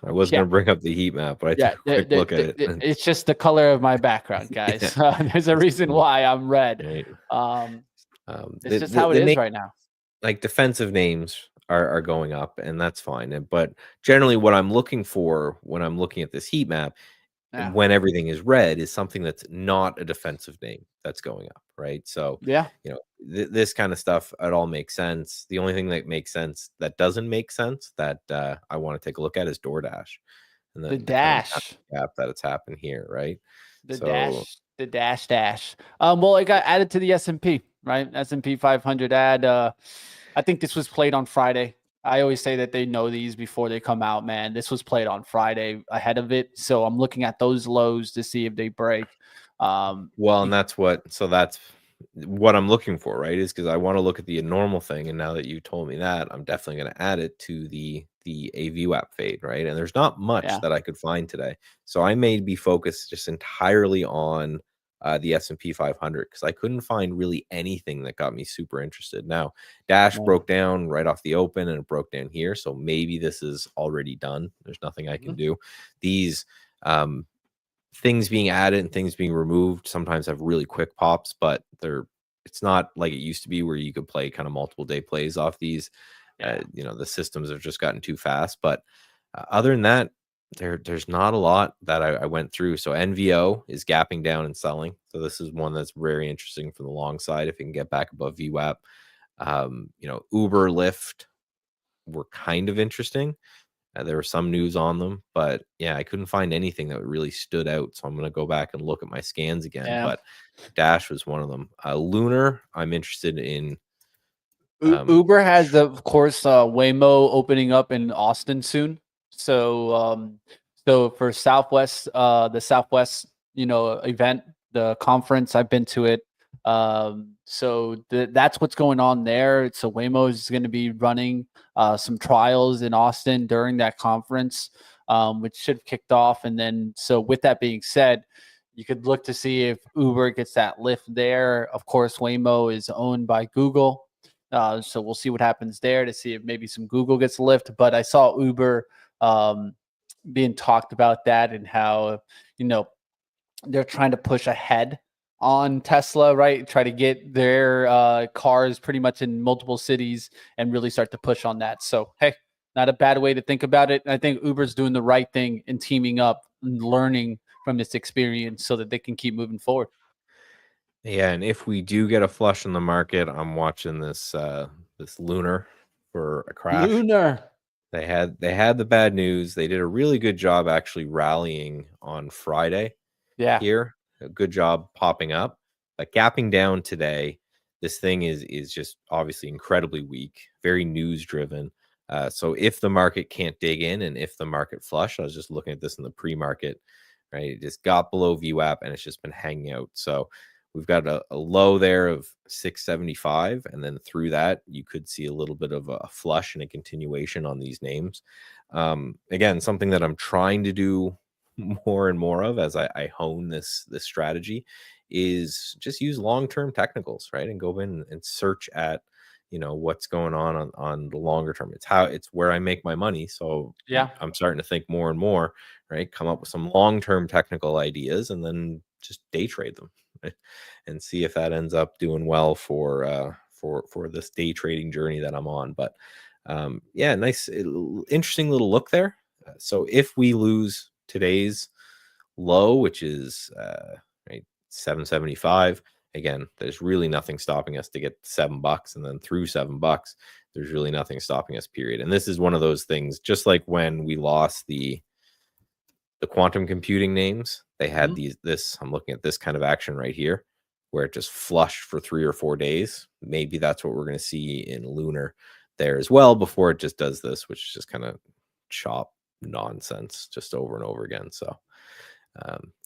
I was going to bring up the heat map, but I took a quick look at it. It's just the color of my background, guys. There's a reason why I'm red. Right. It's just how it is right now. Like defensive names are going up, and that's fine. But generally, what I'm looking for when I'm looking at this heat map Yeah. when everything is red is something that's not a defensive name that's going up, right? So, Yeah. you know, this kind of stuff, it all makes sense. The only thing that makes sense that doesn't make sense that I want to take a look at is DoorDash and The the kind of dash. gap that it's happened here, right? The So, dash. The dash dash. Well, it got added to the S&P, right? S&P 500 ad. I think this was played on Friday. I always say that they know these before they come out, man. This was played on Friday ahead of it. So I'm looking at those lows to see if they break. well, You- and that's what I'm looking for, right? Is because I want to look at the normal thing, and now that you told me that, I'm definitely going to add it to the AVWAP fade, right? And there's not much yeah. that I could find today, so I may be focused just entirely on the S&P 500 because I couldn't find really anything that got me super interested. Now, Dash No. broke down right off the open, and it broke down here, so maybe this is already done. There's nothing I can Mhm. do. These things being added and things being removed sometimes have really quick pops, but it's not like it used to be where you could play kind of multiple day plays off these. Yeah. You know, the systems have just gotten too fast. But other than that, there's not a lot that I went through. So NVO is gapping down and selling. So this is one that's very interesting from the long side if it can get back above VWAP. You know, Uber, Lyft were kind of interesting. There was some news on them, but yeah, I couldn't find anything that really stood out. So I'm going to go back and look at my scans again. Yeah. But Dash was one of them. Lunar, I'm interested in. Um, Uber has, of course, Waymo opening up in Austin soon. So, so for Southwest, the Southwest, event, the conference, I've been to it. So that's what's going on there. So Waymo is going to be running some trials in Austin during that conference, which should have kicked off. And then, so with that being said, you could look to see if Uber gets that lift there. Of course, Waymo is owned by Google. So we'll see what happens there to see if maybe some Google gets a lift. But I saw Uber um, being talked about that and how, you know, they're trying to push ahead on Tesla, right? Try to get their cars pretty much in multiple cities and really start to push on that. So, hey, not a bad way to think about it. I think Uber's doing the right thing in teaming up and learning from this experience so that they can keep moving forward. yeah, and if we do get a flush in the market, I'm watching this Lunar for a crash. Lunar. They had the bad news. They did a really good job actually rallying on Friday Yeah. here. A good job popping up, but gapping down today. This thing is just obviously incredibly weak, very news driven. So if the market can't dig in and if the market flush, I was just looking at this in the pre-market, right? It just got below VWAP and it's just been hanging out. So we've got a low there of 675, and then through that you could see a little bit of a flush and a continuation on these names. Again, something that I'm trying to do more and more of as I hone this strategy is just use long-term technicals, right? And go in and search at, what's going on the longer term. It's where I make my money. So Yeah. I'm starting to think more and more, right? Come up with some long-term technical ideas and then just day trade them, right? And see if that ends up doing well for this day trading journey that I'm on. But yeah, nice, interesting little look there. So if we lose today's low, which is right 775, again, there's really nothing stopping us to get $7, and then through $7, there's really nothing stopping us. Period. And this is one of those things, just like when we lost the quantum computing names, they had Mhm. I'm looking at this kind of action right here where it just flushed for 3 or 4 days. Maybe that's what we're going to see in Lunar there as well before it just does this, which is just kind of chop nonsense just over and over again. So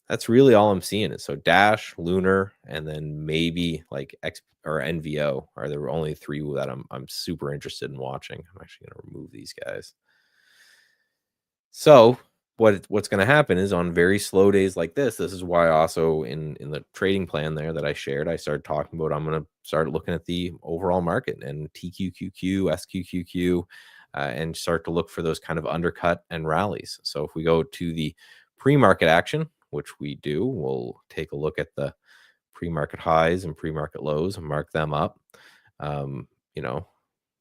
that's really all I'm seeing. Is so Dash, Lunar, and then maybe like X or NVO are the only three that I'm super interested in watching. I'm actually going to remove these guys. So what's going to happen is on very slow days like this is why also in the trading plan there that I shared, I started talking about I'm going to start looking at the overall market and TQQQ, SQQQ, and start to look for those kind of undercut and rallies. So if we go to the pre-market action, which we do, we'll take a look at the pre-market highs and pre-market lows and mark them up. Um, you know,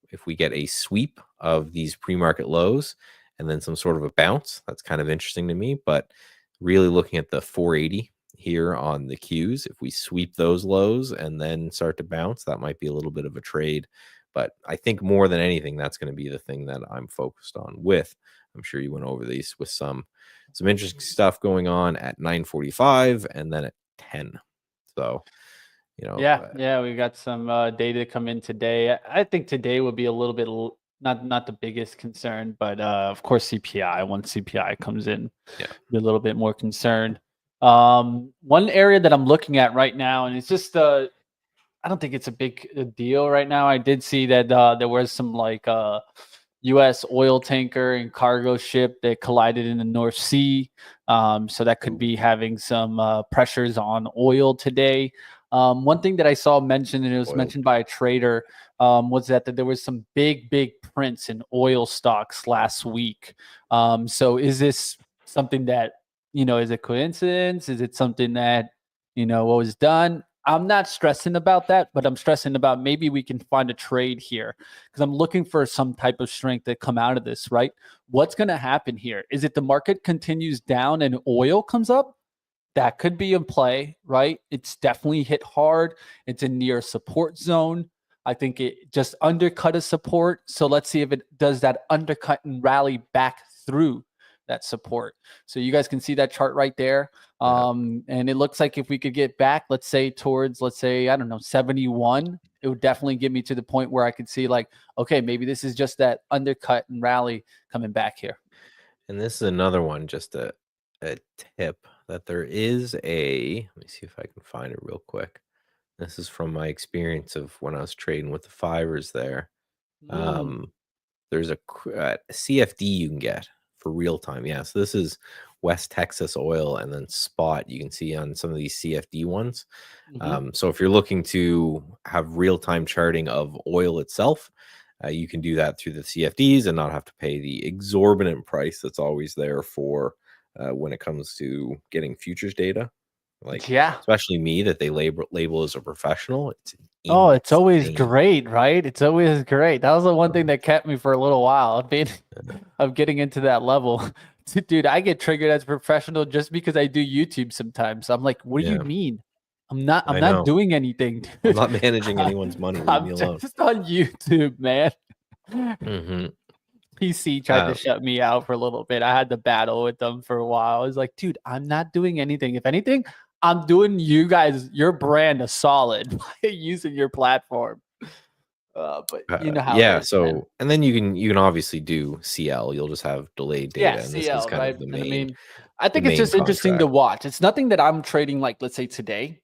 if we get a sweep of these pre-market lows and then some sort of a bounce, that's kind of interesting to me. But really looking at the 480 here on the Qs. If we sweep those lows and then start to bounce, that might be a little bit of a trade. But I think more than anything, that's going to be the thing that I'm focused on with. I'm sure you went over these with some interesting stuff going on at 9:45 and then at 10. So, Yeah, we got some data come in today. I think today will be a little bit not the biggest concern, but of course CPI. Once CPI comes in, be a little bit more concerned. One area that I'm looking at right now, and it's just I don't think it's a big deal right now. I did see that there was some like U.S. oil tanker and cargo ship that collided in the North Sea. So that could be having some pressures on oil today. One thing that I saw mentioned, and it was mentioned by a trader, was that there was some big prints in oil stocks last week. So is this something that, is it coincidence? Is it something that, what was done? I'm not stressing about that, but I'm stressing about maybe we can find a trade here because I'm looking for some type of strength that come out of this, right? What's going to happen here? Is it the market continues down and oil comes up? That could be in play, right? It's definitely hit hard. It's in near support zone. I think it just undercut a support. So let's see if it does that undercut and rally back through that support. So you guys can see that chart right there. And it looks like if we could get back, let's say towards, I don't know, 71, it would definitely get me to the point where I could see like, okay, maybe this is just that undercut and rally coming back here. And this is another one, just a tip that there is let me see if I can find it real quick. This is from my experience of when I was trading with the fivers there. There's a CFD you can get for real time. Yeah, so this is West Texas oil and then spot. You can see on some of these CFD ones. So if you're looking to have real time charting of oil itself, you can do that through the CFDs and not have to pay the exorbitant price that's always there for when it comes to getting futures data. Like, especially me, that they label as a professional. It's always great, right? It's always great. That was the one thing that kept me for a little while of getting into that level. Dude, I get triggered as a professional just because I do YouTube sometimes. I'm like, what do you mean? I'm not doing anything. Dude. I'm not managing anyone's money. Leave me alone. Just on YouTube, man. PC tried to shut me out for a little bit. I had to battle with them for a while. I was like, dude, I'm not doing anything. If anything, I'm doing you guys, your brand, a solid by using your platform. But you know how it is, so man. And then you can obviously do CL. You'll just have delayed data, and CL, this is kind right? of the And main. I think it's just interesting to watch. It's nothing that I'm trading like, let's say today.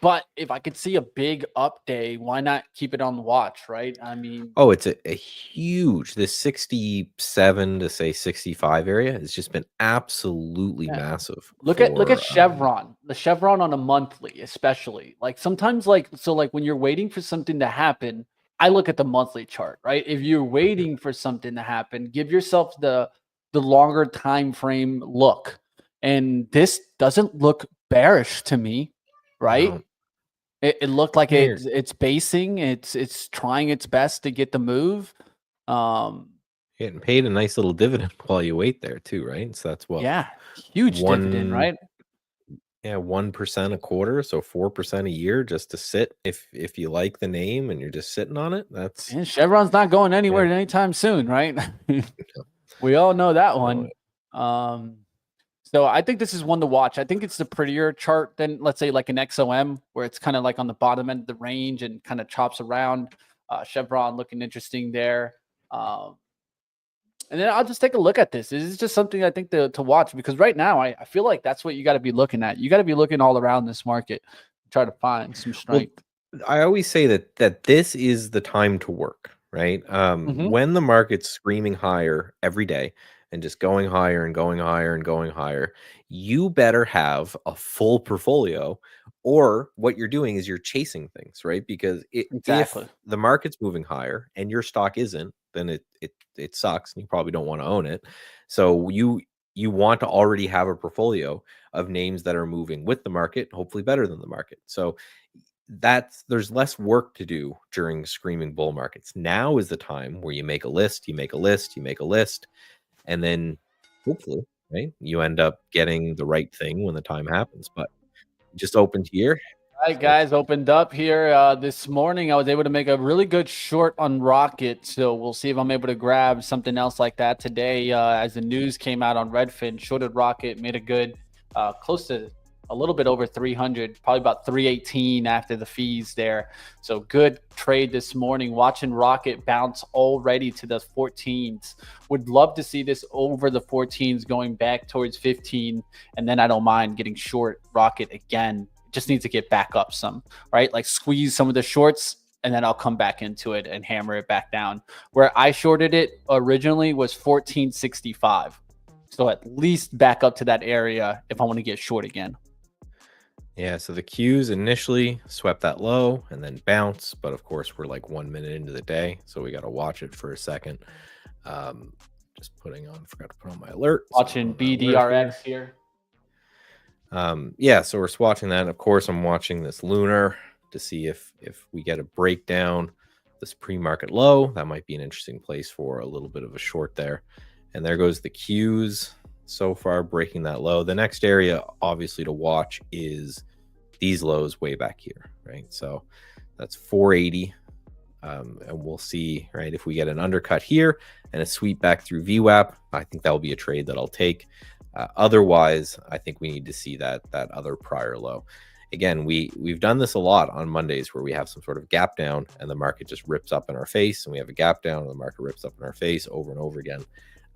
But if I could see a big up day, why not keep it on the watch, right? I mean, it's a huge, this 67 to say 65 area has just been absolutely massive. Look at Chevron, the Chevron on a monthly, especially. Like sometimes like when you're waiting for something to happen, I look at the monthly chart, right? If you're waiting for something to happen, give yourself the longer time frame look. And this doesn't look bearish to me, right? No. It looked like it's basing, it's trying its best to get the move. Getting paid a nice little dividend while you wait there too, right? So that's what. Yeah, huge dividend, right? Yeah, 1% a quarter, so 4% a year just to sit. If you like the name and you're just sitting on it, that's. And Chevron's not going anywhere anytime soon, right? We all know that one. So I think this is one to watch. I think it's the prettier chart than, let's say, like an XOM, where it's kind of like on the bottom end of the range and kind of chops around. Chevron looking interesting there. And then I'll just take a look at this. This is just something I think to watch, because right now I feel like that's what you got to be looking at. You got to be looking all around this market, try to find some strength. Well, I always say that this is the time to work, right? When the market's screaming higher every day and just going higher and going higher and going higher, you better have a full portfolio, or what you're doing is you're chasing things, right? Because if the market's moving higher and your stock isn't, then it sucks and you probably don't want to own it. So you want to already have a portfolio of names that are moving with the market, hopefully better than the market. So there's less work to do during screaming bull markets. Now is the time where you make a list, and then hopefully right? You end up getting the right thing when the time happens. But just opened here. All right, So guys, opened up here this morning. I was able to make a really good short on Rocket, so we'll see if I'm able to grab something else like that today. As the news came out on Redfin, shorted Rocket, made a good close to a little bit over 300, probably about 318 after the fees there. So good trade this morning. Watching Rocket bounce already to the 14s. Would love to see this over the 14s going back towards 15, and then I don't mind getting short Rocket again. Just needs to get back up some, right? Like squeeze some of the shorts, and then I'll come back into it and hammer it back down. Where I shorted it originally was 1465. So at least back up to that area if I want to get short again. yeah, so the Qs initially swept that low and then bounce, but of course we're like 1 minute into the day, so we got to watch it for a second. Just putting on, forgot to put on my alert. Watching BDRX here. Yeah, so we're swatching that. Of course, I'm watching this lunar to see if we get a breakdown this pre-market low. That might be an interesting place for a little bit of a short there. And there goes the Qs so far breaking that low. The next area obviously to watch is these lows way back here, right? So that's 480. And we'll see, right, if we get an undercut here and a sweep back through VWAP, I think that will be a trade that I'll take. Otherwise, I think we need to see that other prior low. Again, we've done this a lot on Mondays where we have some sort of gap down and the market just rips up in our face, and we have a gap down and the market rips up in our face over and over again.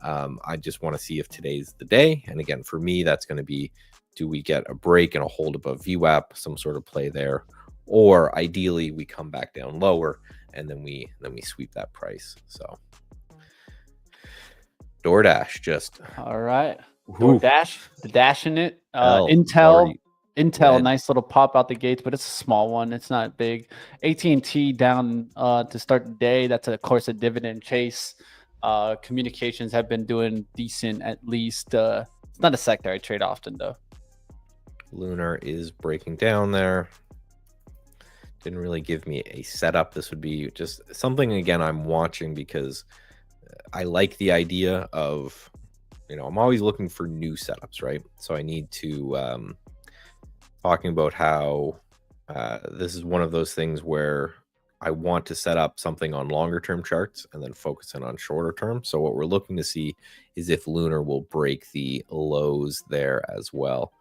I just want to see if today's the day. And again, for me, that's going to be, do we get a break and a hold above VWAP, some sort of play there, or ideally we come back down lower and then we sweep that price. So DoorDash just all right. DoorDash, the dashing it. Intel, red. nice little pop out the gates, but it's a small one. It's not big. AT&T down to start the day. That's of course a dividend chase. Communications have been doing decent at least. It's not a sector I trade often though. Lunar is breaking down there. Didn't really give me a setup. This would be just something, again, I'm watching because I like the idea of, I'm always looking for new setups, right? So I need to, talking about how this is one of those things where I want to set up something on longer term charts and then focus in on shorter term. So what we're looking to see is if Lunar will break the lows there as well.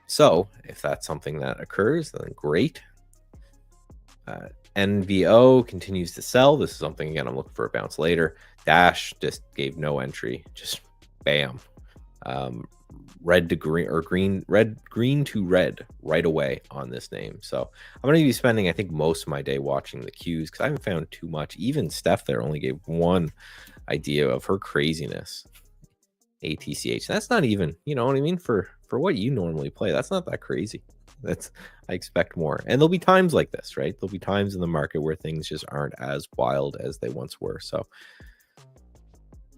So if that's something that occurs, then great. NVO continues to sell. This is something, again, I'm looking for a bounce later. Dash just gave no entry, just bam. Red to green, or green to red right away on this name. So I'm going to be spending, I think, most of my day watching the Qs because I haven't found too much. Even Steph there only gave one idea of her craziness. ATCH. That's not even, you know what I mean? For what you normally play, that's not that crazy. I expect more. And there'll be times like this, right? There'll be times in the market where things just aren't as wild as they once were. So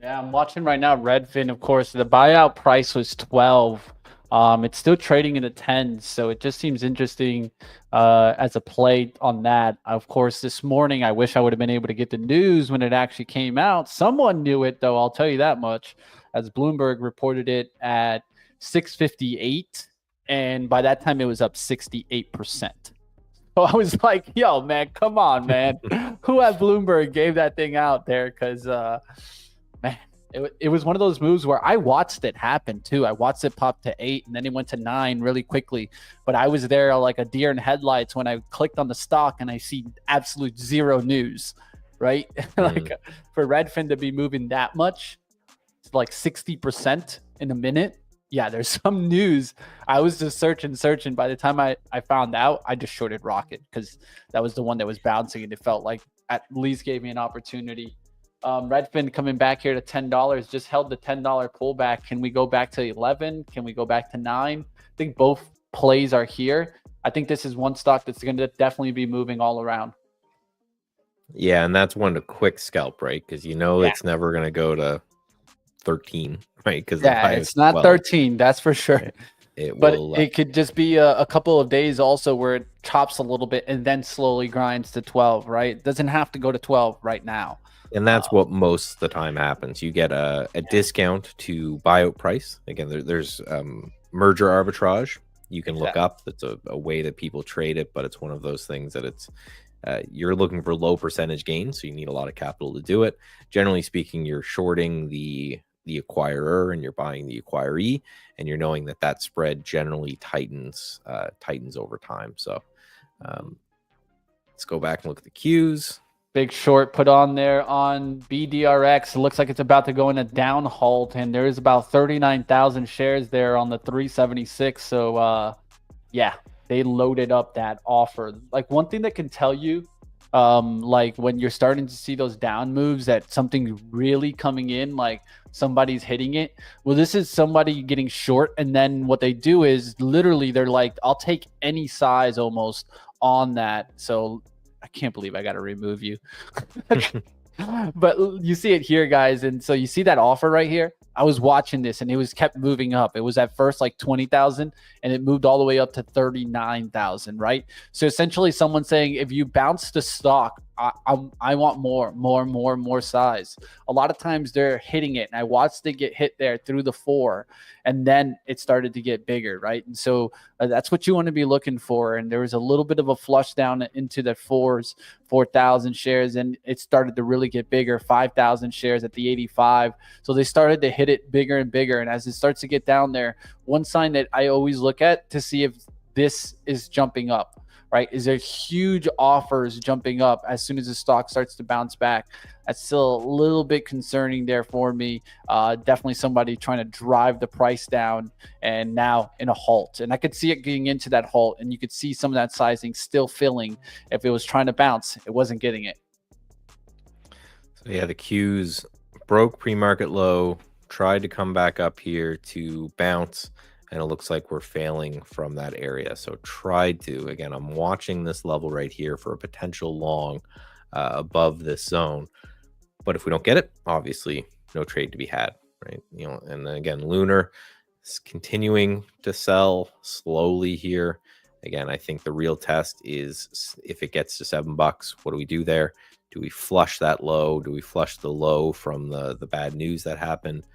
yeah, I'm watching right now Redfin. Of course, the buyout price was 12. It's still trading in the 10s, so it just seems interesting as a play on that. Of course, this morning, I wish I would have been able to get the news when it actually came out. Someone knew it, though, I'll tell you that much, as Bloomberg reported it at 658, and by that time, it was up 68%. So I was like, yo, man, come on, man. Who at Bloomberg gave that thing out there? Because, man, it was one of those moves where I watched it happen too. I watched it pop to 8 and then it went to 9 really quickly. But I was there like a deer in headlights when I clicked on the stock and I see absolute zero news, right? Like for Redfin to be moving that much, it's like 60% in a minute. Yeah, there's some news. I was just searching. By the time I found out, I just shorted Rocket because that was the one that was bouncing and it felt like at least gave me an opportunity. Redfin coming back here to $10, just held the $10 pullback. Can we go back to 11? Can we go back to 9? I think both plays are here. I think this is one stock that's going to definitely be moving all around. Yeah, and that's one to quick scalp, right? Because it's never going to go to 13, right? Because it's not 13, that's for sure. It could just be a couple of days also where it chops a little bit and then slowly grinds to 12, right? It doesn't have to go to 12 right now. And that's what most of the time happens. You get a discount to buyout price. Again, there's merger arbitrage. You can look up. That's a way that people trade it, but it's one of those things that it's you're looking for low percentage gains, so you need a lot of capital to do it. Generally speaking, you're shorting the acquirer and you're buying the acquiree, and you're knowing that that spread generally tightens over time. So let's go back and look at the Qs. Big short put on there on BDRX. It looks like it's about to go in a down halt, and there is about 39,000 shares there on the 376. So yeah, they loaded up that offer. Like, one thing that can tell you, like when you're starting to see those down moves, that something's really coming in, like somebody's hitting it. Well, this is somebody getting short, and then what they do is literally they're like, I'll take any size almost on that. So I can't believe I got to remove you. But you see it here, guys. And so you see that offer right here. I was watching this and it was kept moving up. It was at first like 20,000 and it moved all the way up to 39,000, right? So essentially someone saying, if you bounce the stock, I want more size. A lot of times they're hitting it, and I watched it get hit there through the 4, and then it started to get bigger, right? And so that's what you want to be looking for. And there was a little bit of a flush down into the 4,000 shares, and it started to really get bigger, 5,000 shares at the 85. So they started to hit it bigger and bigger. And as it starts to get down there, one sign that I always look at to see if this is jumping up, right? Is there huge offers jumping up as soon as the stock starts to bounce back? That's still a little bit concerning there for me. Definitely somebody trying to drive the price down, and now in a halt. And I could see it getting into that halt, and you could see some of that sizing still filling. If it was trying to bounce, it wasn't getting it. So yeah, the Qs broke pre-market low, tried to come back up here to bounce, and it looks like we're failing from that area. So tried to, again, I'm watching this level right here for a potential long above this zone. But if we don't get it, obviously no trade to be had, right? You know, and then again, Lunar is continuing to sell slowly here. Again, I think the real test is if it gets to $7, what do we do there? Do we flush that low? Do we flush the low from the bad news that happened?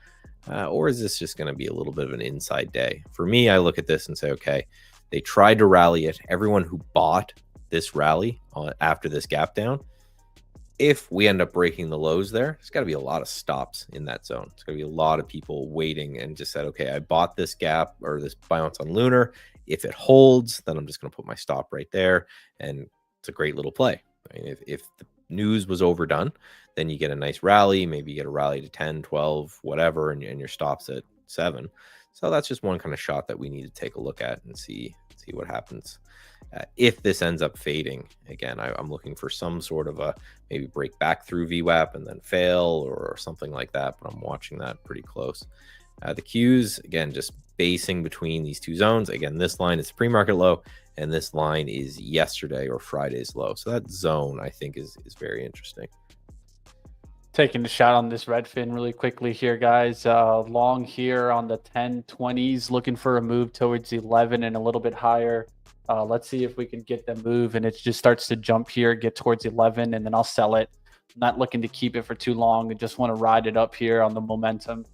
Or is this just going to be a little bit of an inside day? For me, I look at this and say, okay, they tried to rally it. Everyone who bought this rally after this gap down, if we end up breaking the lows there, there's got to be a lot of stops in that zone. It's going to be a lot of people waiting and just said, okay, I bought this gap or this bounce on Lunar. If it holds, then I'm just going to put my stop right there. And it's a great little play. I mean, if the news was overdone, then you get a nice rally. Maybe you get a rally to 10, 12, whatever, and your stop's at 7. So that's just one kind of shot that we need to take a look at and see what happens. If this ends up fading, again, I'm looking for some sort of a maybe break back through VWAP and then fail or something like that, but I'm watching that pretty close. The Qs, again, just basing between these two zones. Again, this line is pre-market low, and this line is yesterday or Friday's low. So that zone, I think, is very interesting. Taking a shot on this Redfin really quickly here, guys. Long here on the 10-20s, looking for a move towards 11 and a little bit higher. Let's see if we can get the move, and it just starts to jump here, get towards 11, and then I'll sell it. Not looking to keep it for too long. I just want to ride it up here on the momentum.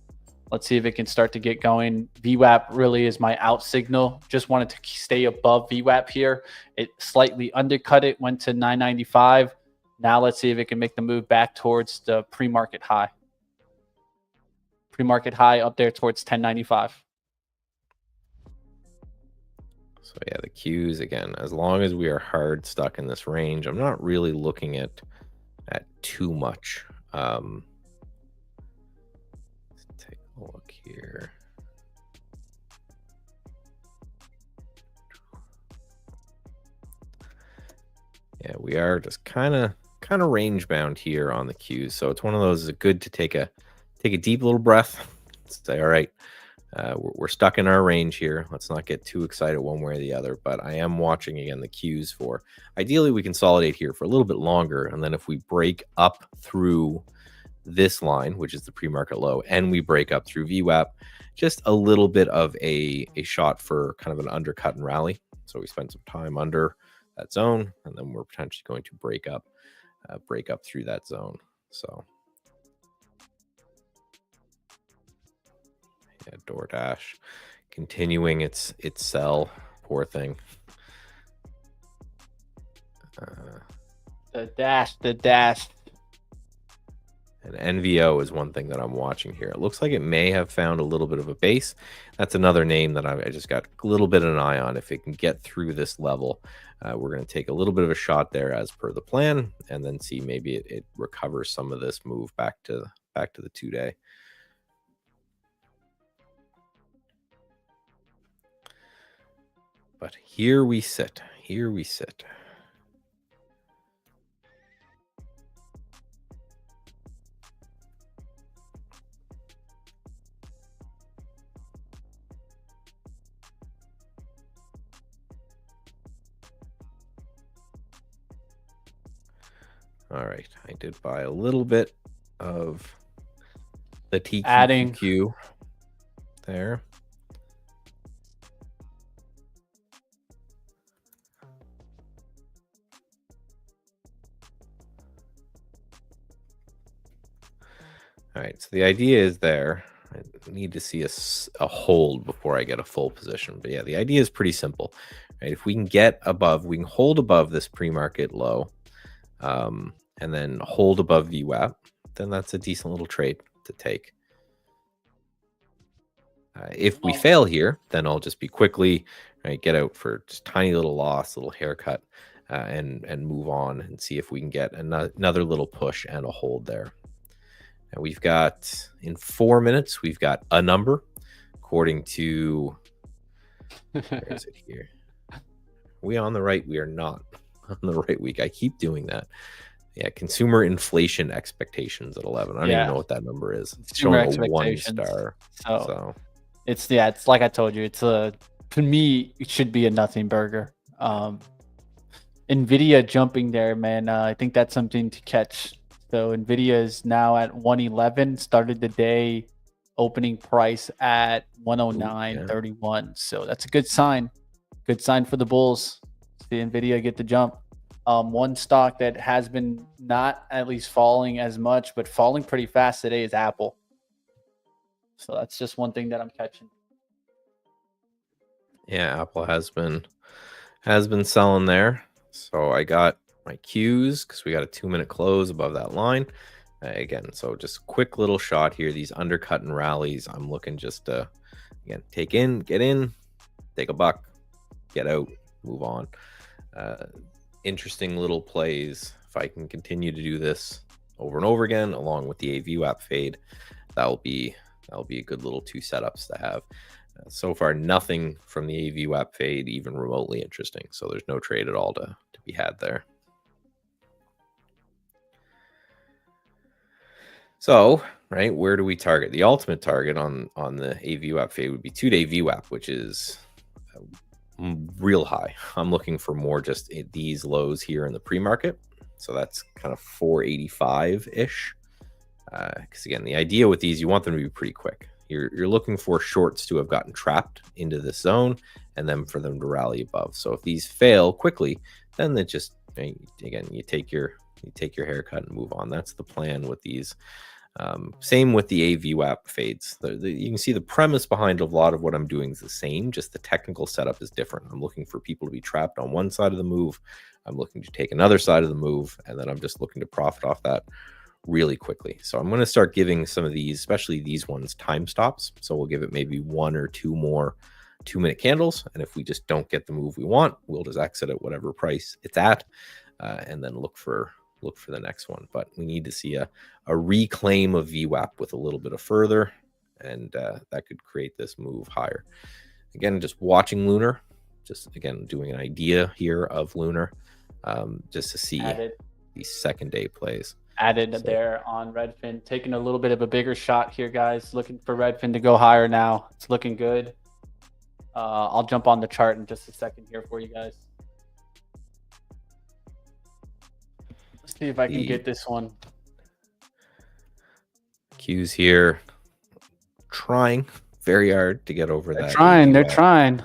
Let's see if it can start to get going. VWAP really is my out signal. Just wanted to stay above VWAP here. It slightly undercut it, went to 995. Now let's see if it can make the move back towards the pre-market high. Pre-market high up there towards 1095. So yeah, the Qs, again, as long as we are hard stuck in this range, I'm not really looking at too much. Let's take a look here. Yeah, we are just kind of range bound here on the Qs. So it's one of those, is it good to take a deep little breath, say, all right, we're stuck in our range here. Let's not get too excited one way or the other. But I am watching again the Qs for, ideally we consolidate here for a little bit longer, and then if we break up through this line, which is the pre-market low, and we break up through VWAP, just a little bit of a shot for kind of an undercut and rally. So we spend some time under that zone, and then we're potentially going to break up through that zone. So yeah, DoorDash continuing its sell. Poor thing. The dash. And NVO is one thing that I'm watching here. It looks like it may have found a little bit of a base. That's another name that I just got a little bit of an eye on. If it can get through this level, we're going to take a little bit of a shot there as per the plan, and then see maybe it recovers some of this move back to the 2-day. But here we sit. Here we sit. All right, I did buy a little bit of the TQQQ there. All right, so the idea is there. I need to see a hold before I get a full position. But yeah, the idea is pretty simple. Right? If we can get above, we can hold above this pre-market low, and then hold above VWAP, then that's a decent little trade to take. If we fail here, then I'll just be quickly, right, get out for just tiny little loss, little haircut, and move on and see if we can get another little push and a hold there. And we've got, in 4 minutes, we've got a number according to, where is it here? Are we on the right? We are not on the right week. I keep doing that. Yeah, consumer inflation expectations at 11. I don't even know what that number is. It's showing a 1 star. So it's like I told you, to me, it should be a nothing burger. Nvidia jumping there, man. I think that's something to catch. So Nvidia is now at 111, started the day opening price at 109.31. So that's a good sign. Good sign for the bulls. See Nvidia get the jump. One stock that has been not at least falling as much, but falling pretty fast today is Apple. So that's just one thing that I'm catching. Yeah, Apple has been selling there. So I got my Qs because we got a 2-minute close above that line. Again, so just quick little shot here. These undercut and rallies, I'm looking just to, again, take in, get in, take a buck, get out, move on. Interesting little plays. If I can continue to do this over and over again, along with the VWAP fade, that'll be a good little 2 setups to have. So far, nothing from the VWAP fade even remotely interesting. So there's no trade at all to be had there. So, right, where do we target? The ultimate target on the VWAP fade would be 2-day VWAP, which is real high. I'm looking for more just these lows here in the pre-market. So that's kind of 485-ish. Because again, the idea with these, you want them to be pretty quick. You're looking for shorts to have gotten trapped into this zone and then for them to rally above. So if these fail quickly, then it just, again, you take your haircut and move on. That's the plan with these. Same with the VWAP fades. You can see the premise behind a lot of what I'm doing is the same, just the technical setup is different. I'm looking for people to be trapped on one side of the move. I'm looking to take another side of the move, and then I'm just looking to profit off that really quickly. So I'm going to start giving some of these, especially these ones, time stops. So we'll give it maybe 1 or 2 more 2-minute candles. And if we just don't get the move we want, we'll just exit at whatever price it's at, and then look for the next one. But we need to see a reclaim of VWAP with a little bit of further, and that could create this move higher. Again, just watching Lunar, just again doing an idea here of Lunar, just to see these 2nd-day plays. Added there on Redfin, taking a little bit of a bigger shot here, guys. Looking for Redfin to go higher now. It's looking good. I'll jump on the chart in just a second here for you guys. Let's see if I can get this one. Q's here, trying very hard to get over that. They're trying.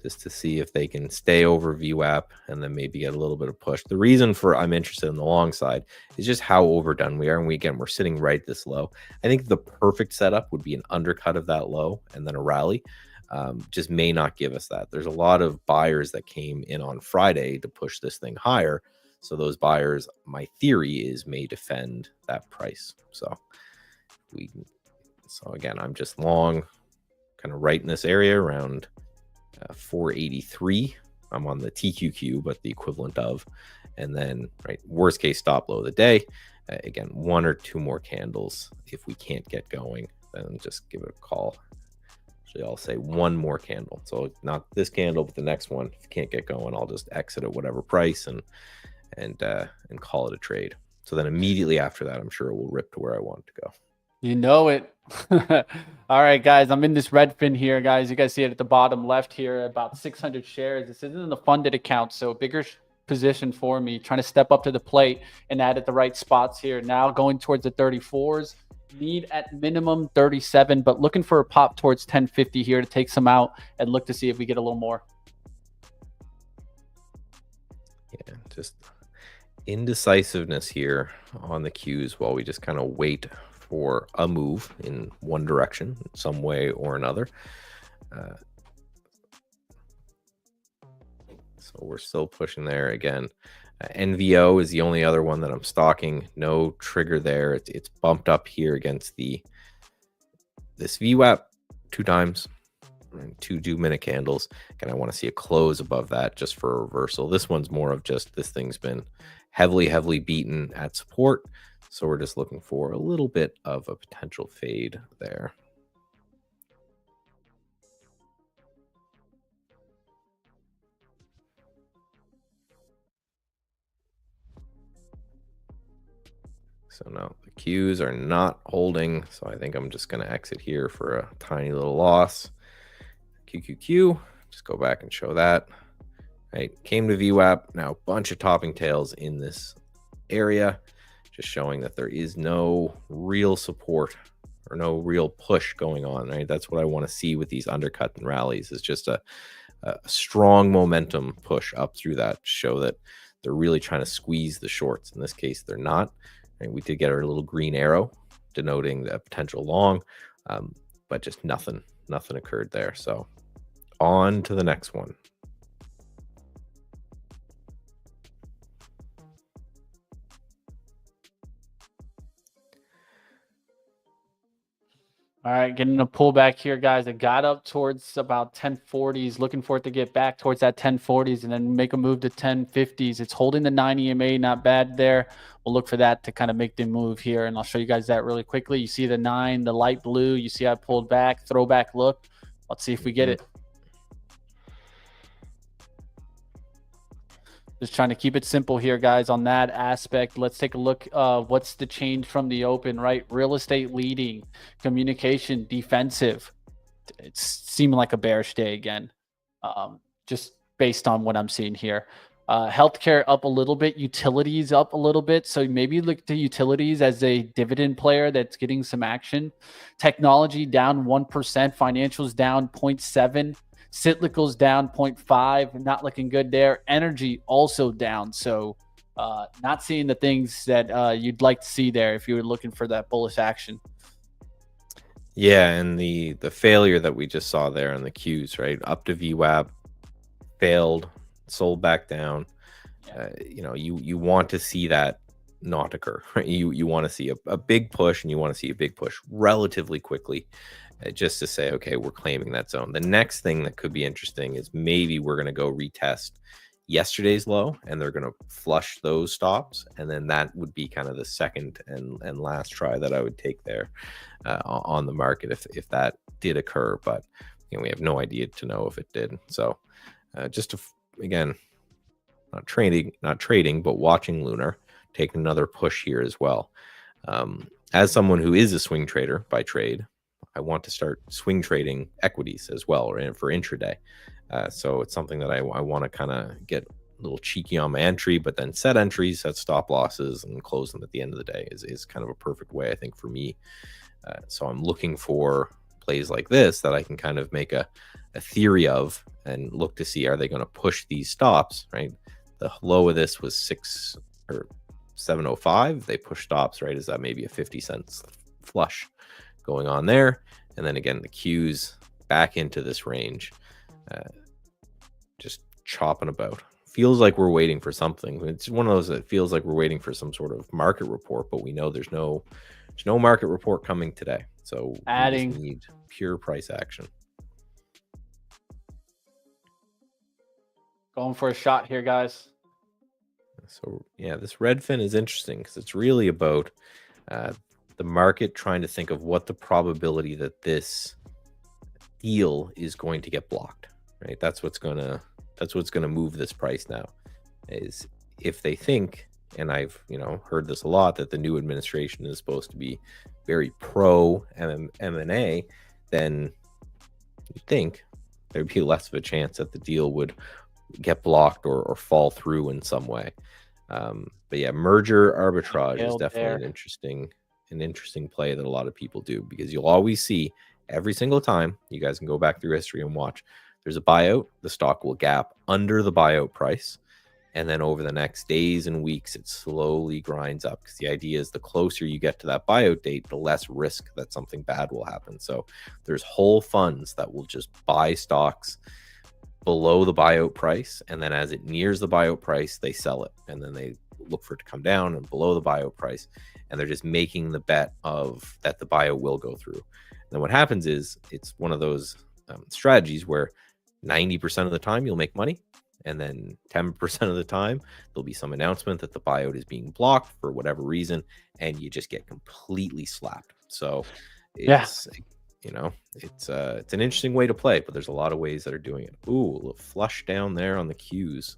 just to see if they can stay over VWAP and then maybe get a little bit of push. The reason for I'm interested in the long side is just how overdone we are. And we're sitting right this low. I think the perfect setup would be an undercut of that low and then a rally. Just may not give us that. There's a lot of buyers that came in on Friday to push this thing higher. So those buyers, my theory is, may defend that price. So again, I'm just long, kind of right in this area around 483. I'm on the TQQ, but the equivalent of, and then worst case stop low of the day. Again, 1 or 2 more candles. If we can't get going, then just give it a call. Actually, I'll say 1 more candle. So not this candle, but the next one. If you can't get going, I'll just exit at whatever price and call it a trade. So then immediately after that, I'm sure it will rip to where I want it to go. You know it. All right, guys, I'm in this Redfin here, guys. You guys see it at the bottom left here, about 600 shares. This isn't a funded account, so bigger position for me, trying to step up to the plate and add at the right spots here. Now going towards the 34s, need at minimum 37, but looking for a pop towards 1050 here to take some out and look to see if we get a little more. Yeah, just indecisiveness here on the cues while we just kind of wait for a move in one direction, some way or another. So we're still pushing there again. NVO is the only other one that I'm stalking. No trigger there. It's bumped up here against this VWAP 2 times, 2 2-minute candles, and I want to see a close above that just for a reversal. This one's more of just this thing's been heavily beaten at support. So we're just looking for a little bit of a potential fade there. So now the Qs are not holding. So I think I'm just going to exit here for a tiny little loss. QQQ, just go back and show that. Right, came to VWAP. Now a bunch of topping tails in this area, just showing that there is no real support or no real push going on. Right, that's what I want to see with these undercut and rallies, is just a strong momentum push up through that to show that they're really trying to squeeze the shorts. In this case, they're not. And we did get our little green arrow denoting the potential long, but just nothing occurred there. So on to the next one. All right, getting a pullback here, guys. It got up towards about 1040s, looking for it to get back towards that 1040s and then make a move to 1050s. It's holding the 9 EMA, not bad there. We'll look for that to kind of make the move here, and I'll show you guys that really quickly. You see the 9, the light blue. You see I pulled back, throwback look. Let's see if we get it. Just trying to keep it simple here, guys, on that aspect. Let's take a look. What's the change from the open, right? Real estate leading, communication defensive. It's seeming like a bearish day again, just based on what I'm seeing here. Healthcare up a little bit, utilities up a little bit. So maybe look to utilities as a dividend player that's getting some action. Technology down 1%, financials down 0.7%. Cyclicals down 0.5, not looking good there. Energy also down. So not seeing the things that you'd like to see there if you were looking for that bullish action. Yeah, and the failure that we just saw there on the Qs, right? Up to VWAP, failed, sold back down. Yeah. You want to see that not occur, right? You want to see a big push, and you want to see a big push relatively quickly. Just to say, okay, we're claiming that zone. The next thing that could be interesting is maybe we're going to go retest yesterday's low, and they're going to flush those stops, and then that would be kind of the second and last try that I would take there on the market if that did occur. But we have no idea to know if it did. So just to, again, not trading, but watching Lunar, taking another push here as well. As someone who is a swing trader by trade, I want to start swing trading equities as well, or for intraday. So it's something that I want to kind of get a little cheeky on my entry, but then set entries, set stop losses, and close them at the end of the day is kind of a perfect way, I think, for me. So I'm looking for plays like this that I can kind of make a theory of and look to see, are they going to push these stops, right? The low of this was 6 or 705. They push stops, right? Is that maybe a 50 cents flush going on there? And then again, the Qs back into this range, just chopping about. Feels like we're waiting for something. It's one of those that feels like we're waiting for some sort of market report, but we know there's no market report coming today. So we just need pure price action. Going for a shot here, guys. So yeah, this Redfin is interesting because it's really about the market trying to think of what the probability that this deal is going to get blocked, right? That's what's gonna move this price now. Is if they think, and I've heard this a lot, that the new administration is supposed to be very pro M&A, then you think there'd be less of a chance that the deal would get blocked or fall through in some way. But yeah, merger arbitrage is definitely an interesting play that a lot of people do, because you'll always see every single time, you guys can go back through history and watch, there's a buyout, the stock will gap under the buyout price. And then over the next days and weeks, it slowly grinds up, because the idea is the closer you get to that buyout date, the less risk that something bad will happen. So there's whole funds that will just buy stocks below the buyout price, and then as it nears the buyout price, they sell it, and then they look for it to come down and below the buyout price, and they're just making the bet of that the buyout will go through. And then what happens is it's one of those strategies where 90% of the time you'll make money, and then 10% of the time there'll be some announcement that the buyout is being blocked for whatever reason, and you just get completely slapped. So it's it's an interesting way to play, but there's a lot of ways that are doing it. Ooh, a little flush down there on the Qs,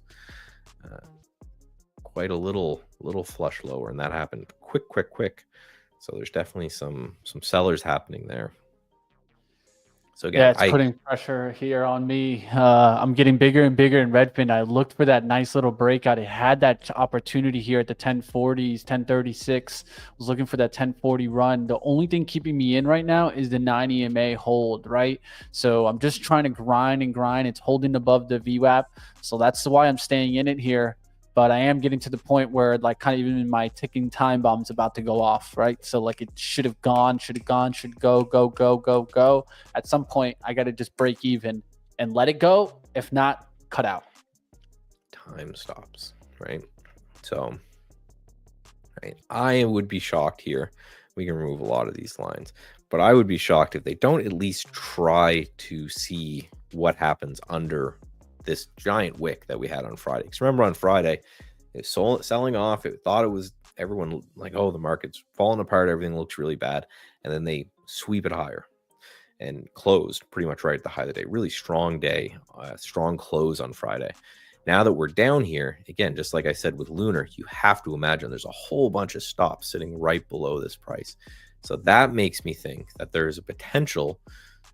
quite a little flush lower, and that happened quick. So there's definitely some sellers happening there. So again, yeah, it's putting pressure here on me. I'm getting bigger and bigger in Redfin. I looked for that nice little breakout. It had that opportunity here at the 1040s, 1036. I was looking for that 1040 run. The only thing keeping me in right now is the 9 EMA hold, right? So I'm just trying to grind and grind. It's holding above the VWAP. So that's why I'm staying in it here. But I am getting to the point where, like, kind of even my ticking time bomb's about to go off, right? So like it should go. At some point, I got to just break even and let it go. If not, cut out. Time stops, right? So, right, I would be shocked here. We can remove a lot of these lines, but I would be shocked if they don't at least try to see what happens under this giant wick that we had on Friday. Because remember, on Friday, it was selling off. It thought it was everyone like, oh, the market's falling apart. Everything looks really bad. And then they sweep it higher and closed pretty much right at the high of the day. Really strong day, strong close on Friday. Now that we're down here, again, just like I said with Lunar, you have to imagine there's a whole bunch of stops sitting right below this price. So that makes me think that there's a potential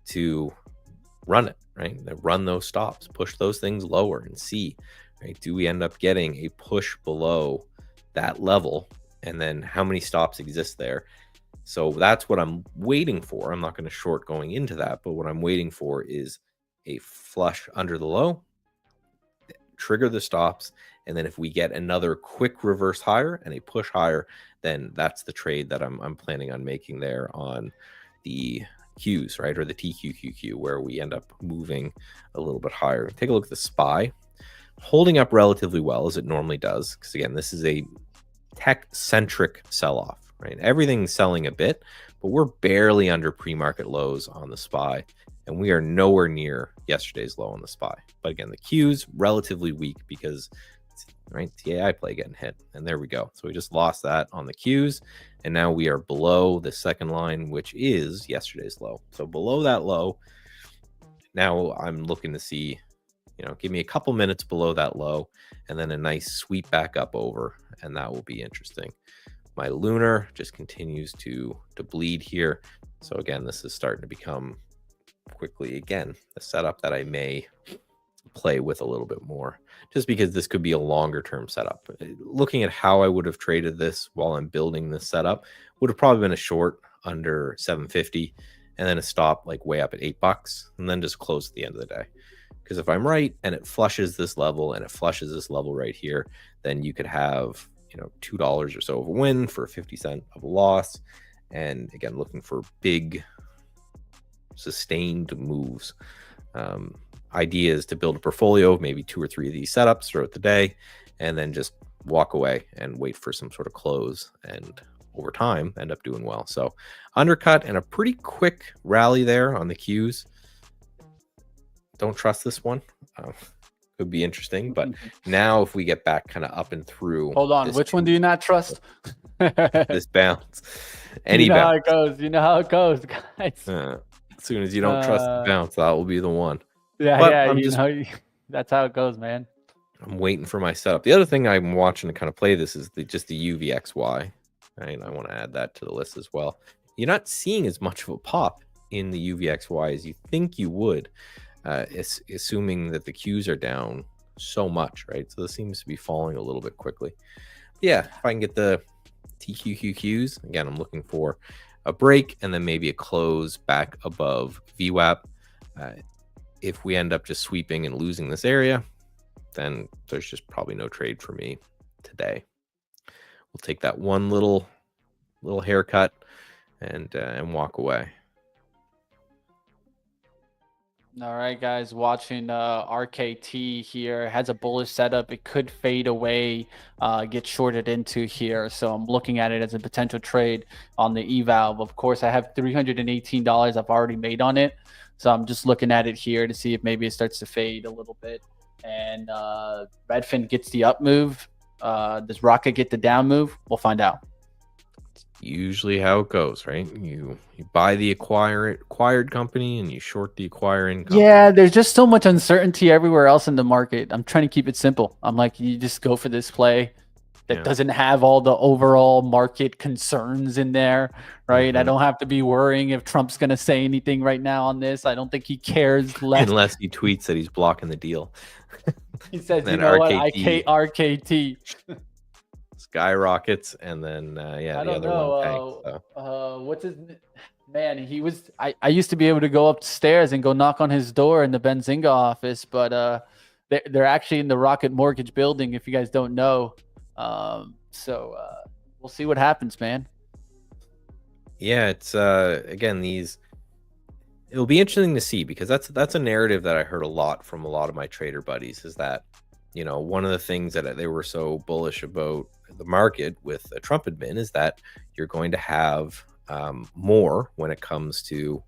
to run it, right? Run those stops, push those things lower and see, right? Do we end up getting a push below that level? And then how many stops exist there? So that's what I'm waiting for. I'm not going to short going into that, but what I'm waiting for is a flush under the low, trigger the stops. And then if we get another quick reverse higher and a push higher, then that's the trade that I'm planning on making there on the Qs, right? Or the TQQQ, where we end up moving a little bit higher. Take a look at the SPY, holding up relatively well as it normally does. Because again, this is a tech-centric sell-off, right? Everything's selling a bit, but we're barely under pre-market lows on the SPY, and we are nowhere near yesterday's low on the SPY. But again, the Qs relatively weak because, right, the AI play getting hit, and there we go. So we just lost that on the Qs, and now we are below the second line, which is yesterday's low. So below that low, now I'm looking to see, give me a couple minutes below that low, and then a nice sweep back up over, and that will be interesting. My Lunar just continues to bleed here. So again, this is starting to become quickly, again, a setup that I may play with a little bit more, just because this could be a longer term setup. Looking at how I would have traded this while I'm building this setup, would have probably been a short under 750, and then a stop like way up at $8, and then just close at the end of the day. Because if I'm right and it flushes this level and it flushes this level right here, then you could have, you know, $2 or so of a win for 50 cents of a loss. And again, looking for big sustained moves. Idea is to build a portfolio of maybe 2 or 3 of these setups throughout the day, and then just walk away and wait for some sort of close, and over time end up doing well. So undercut and a pretty quick rally there on the Qs. Don't trust this one. Could be interesting, but now if we get back kind of up and through, hold on, which one do you not trust? This bounce, any you know bounce. how it goes. You know how it goes, guys. As soon as you don't trust the bounce, that will be the one. Yeah, but yeah, that's how it goes, man. I'm waiting for my setup. The other thing I'm watching to kind of play this is just the UVXY. Right? I want to add that to the list as well. You're not seeing as much of a pop in the UVXY as you think you would, assuming that the Qs are down so much, right? So this seems to be falling a little bit quickly. Yeah, if I can get the TQQQs, again, I'm looking for a break and then maybe a close back above VWAP. If we end up just sweeping and losing this area, then there's just probably no trade for me today. We'll take that one little haircut and walk away. All right, guys, watching RKT here has a bullish setup. It could fade away, get shorted into here. So I'm looking at it as a potential trade on the eval. Of course, I have $318 I've already made on it. So I'm just looking at it here to see if maybe it starts to fade a little bit. And Redfin gets the up move. Does Rocket get the down move? We'll find out. Usually how it goes, right? You buy the acquired company and you short the acquiring company. Yeah, there's just so much uncertainty everywhere else in the market. I'm trying to keep it simple. I'm like, you just go for this play that doesn't have all the overall market concerns in there, right? I don't have to be worrying if Trump's going to say anything right now on this. I don't think he cares. Unless he tweets that he's blocking the deal. He says, you know what, I hate RKT. Skyrockets, and then the other one tanks. So. What's his man? He was. I used to be able to go upstairs and go knock on his door in the Benzinga office, but they're actually in the Rocket Mortgage building. If you guys don't know, so we'll see what happens, man. Yeah, it's again it'll be interesting to see, because that's a narrative that I heard a lot from a lot of my trader buddies, is that, you know, one of the things that they were so bullish about the market with a Trump admin is that you're going to have more when it comes to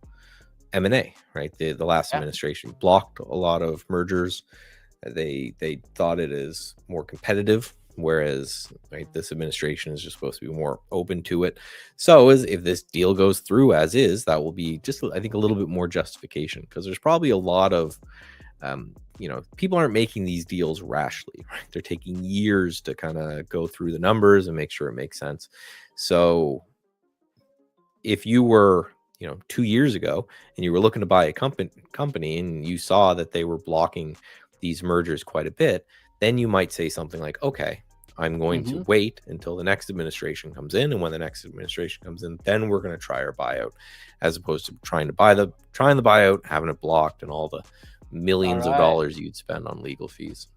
M&A, right? The last administration blocked a lot of mergers. They thought it is more competitive, whereas this administration is just supposed to be more open to it. So if this deal goes through as is, that will be just, I think, a little bit more justification, because there's probably a lot of people aren't making these deals rashly, right? They're taking years to kind of go through the numbers and make sure it makes sense. So if you were, 2 years ago and you were looking to buy a company and you saw that they were blocking these mergers quite a bit, then you might say something like, okay, I'm going to wait until the next administration comes in. And when the next administration comes in, then we're going to try our buyout, as opposed to trying the buyout, having it blocked, and all the millions of dollars you'd spend on legal fees.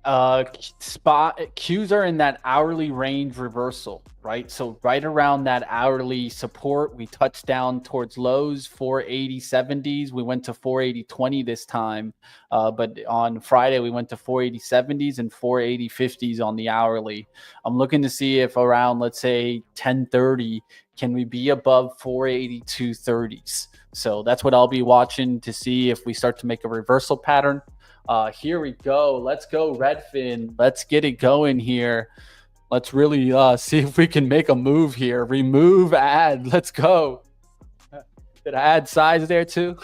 Qs are in that hourly range reversal, right? So right around that hourly support, we touched down towards lows, 480.70s. We went to 480.20 this time, but on Friday we went to 480.70s and 480.50s on the hourly. I'm looking to see if around, let's say, 10:30, can we be above 482.30s? So that's what I'll be watching to see if we start to make a reversal pattern. Here we go. Let's go, Redfin. Let's get it going here. Let's really see if we can make a move here. Remove ad. Let's go. Did I add size there too?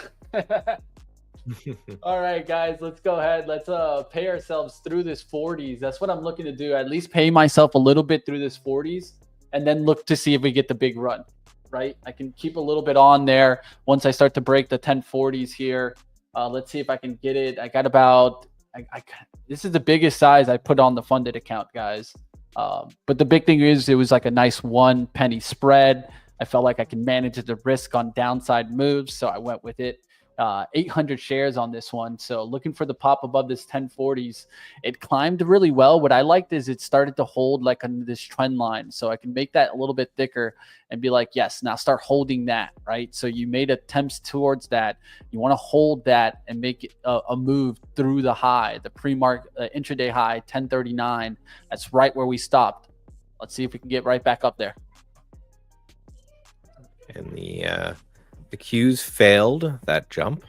All right, guys, let's go ahead. Let's pay ourselves through this 40s. That's what I'm looking to do. At least pay myself a little bit through this 40s, and then look to see if we get the big run, right? I can keep a little bit on there once I start to break the 1040s here. Let's see if I can get it. I got about, this is the biggest size I put on the funded account, guys. But the big thing is it was like a nice 1 penny spread. I felt like I can manage the risk on downside moves, so I went with it. 800 shares on this one. So looking for the pop above this 1040s. It climbed really well. What I liked is it started to hold like on this trend line. So I can make that a little bit thicker and be like, yes, now start holding that, right? So you made attempts towards that. You want to hold that and make it a move through the high, the pre-market intraday high, 1039. That's right where we stopped. Let's see if we can get right back up there. And the Qs failed that jump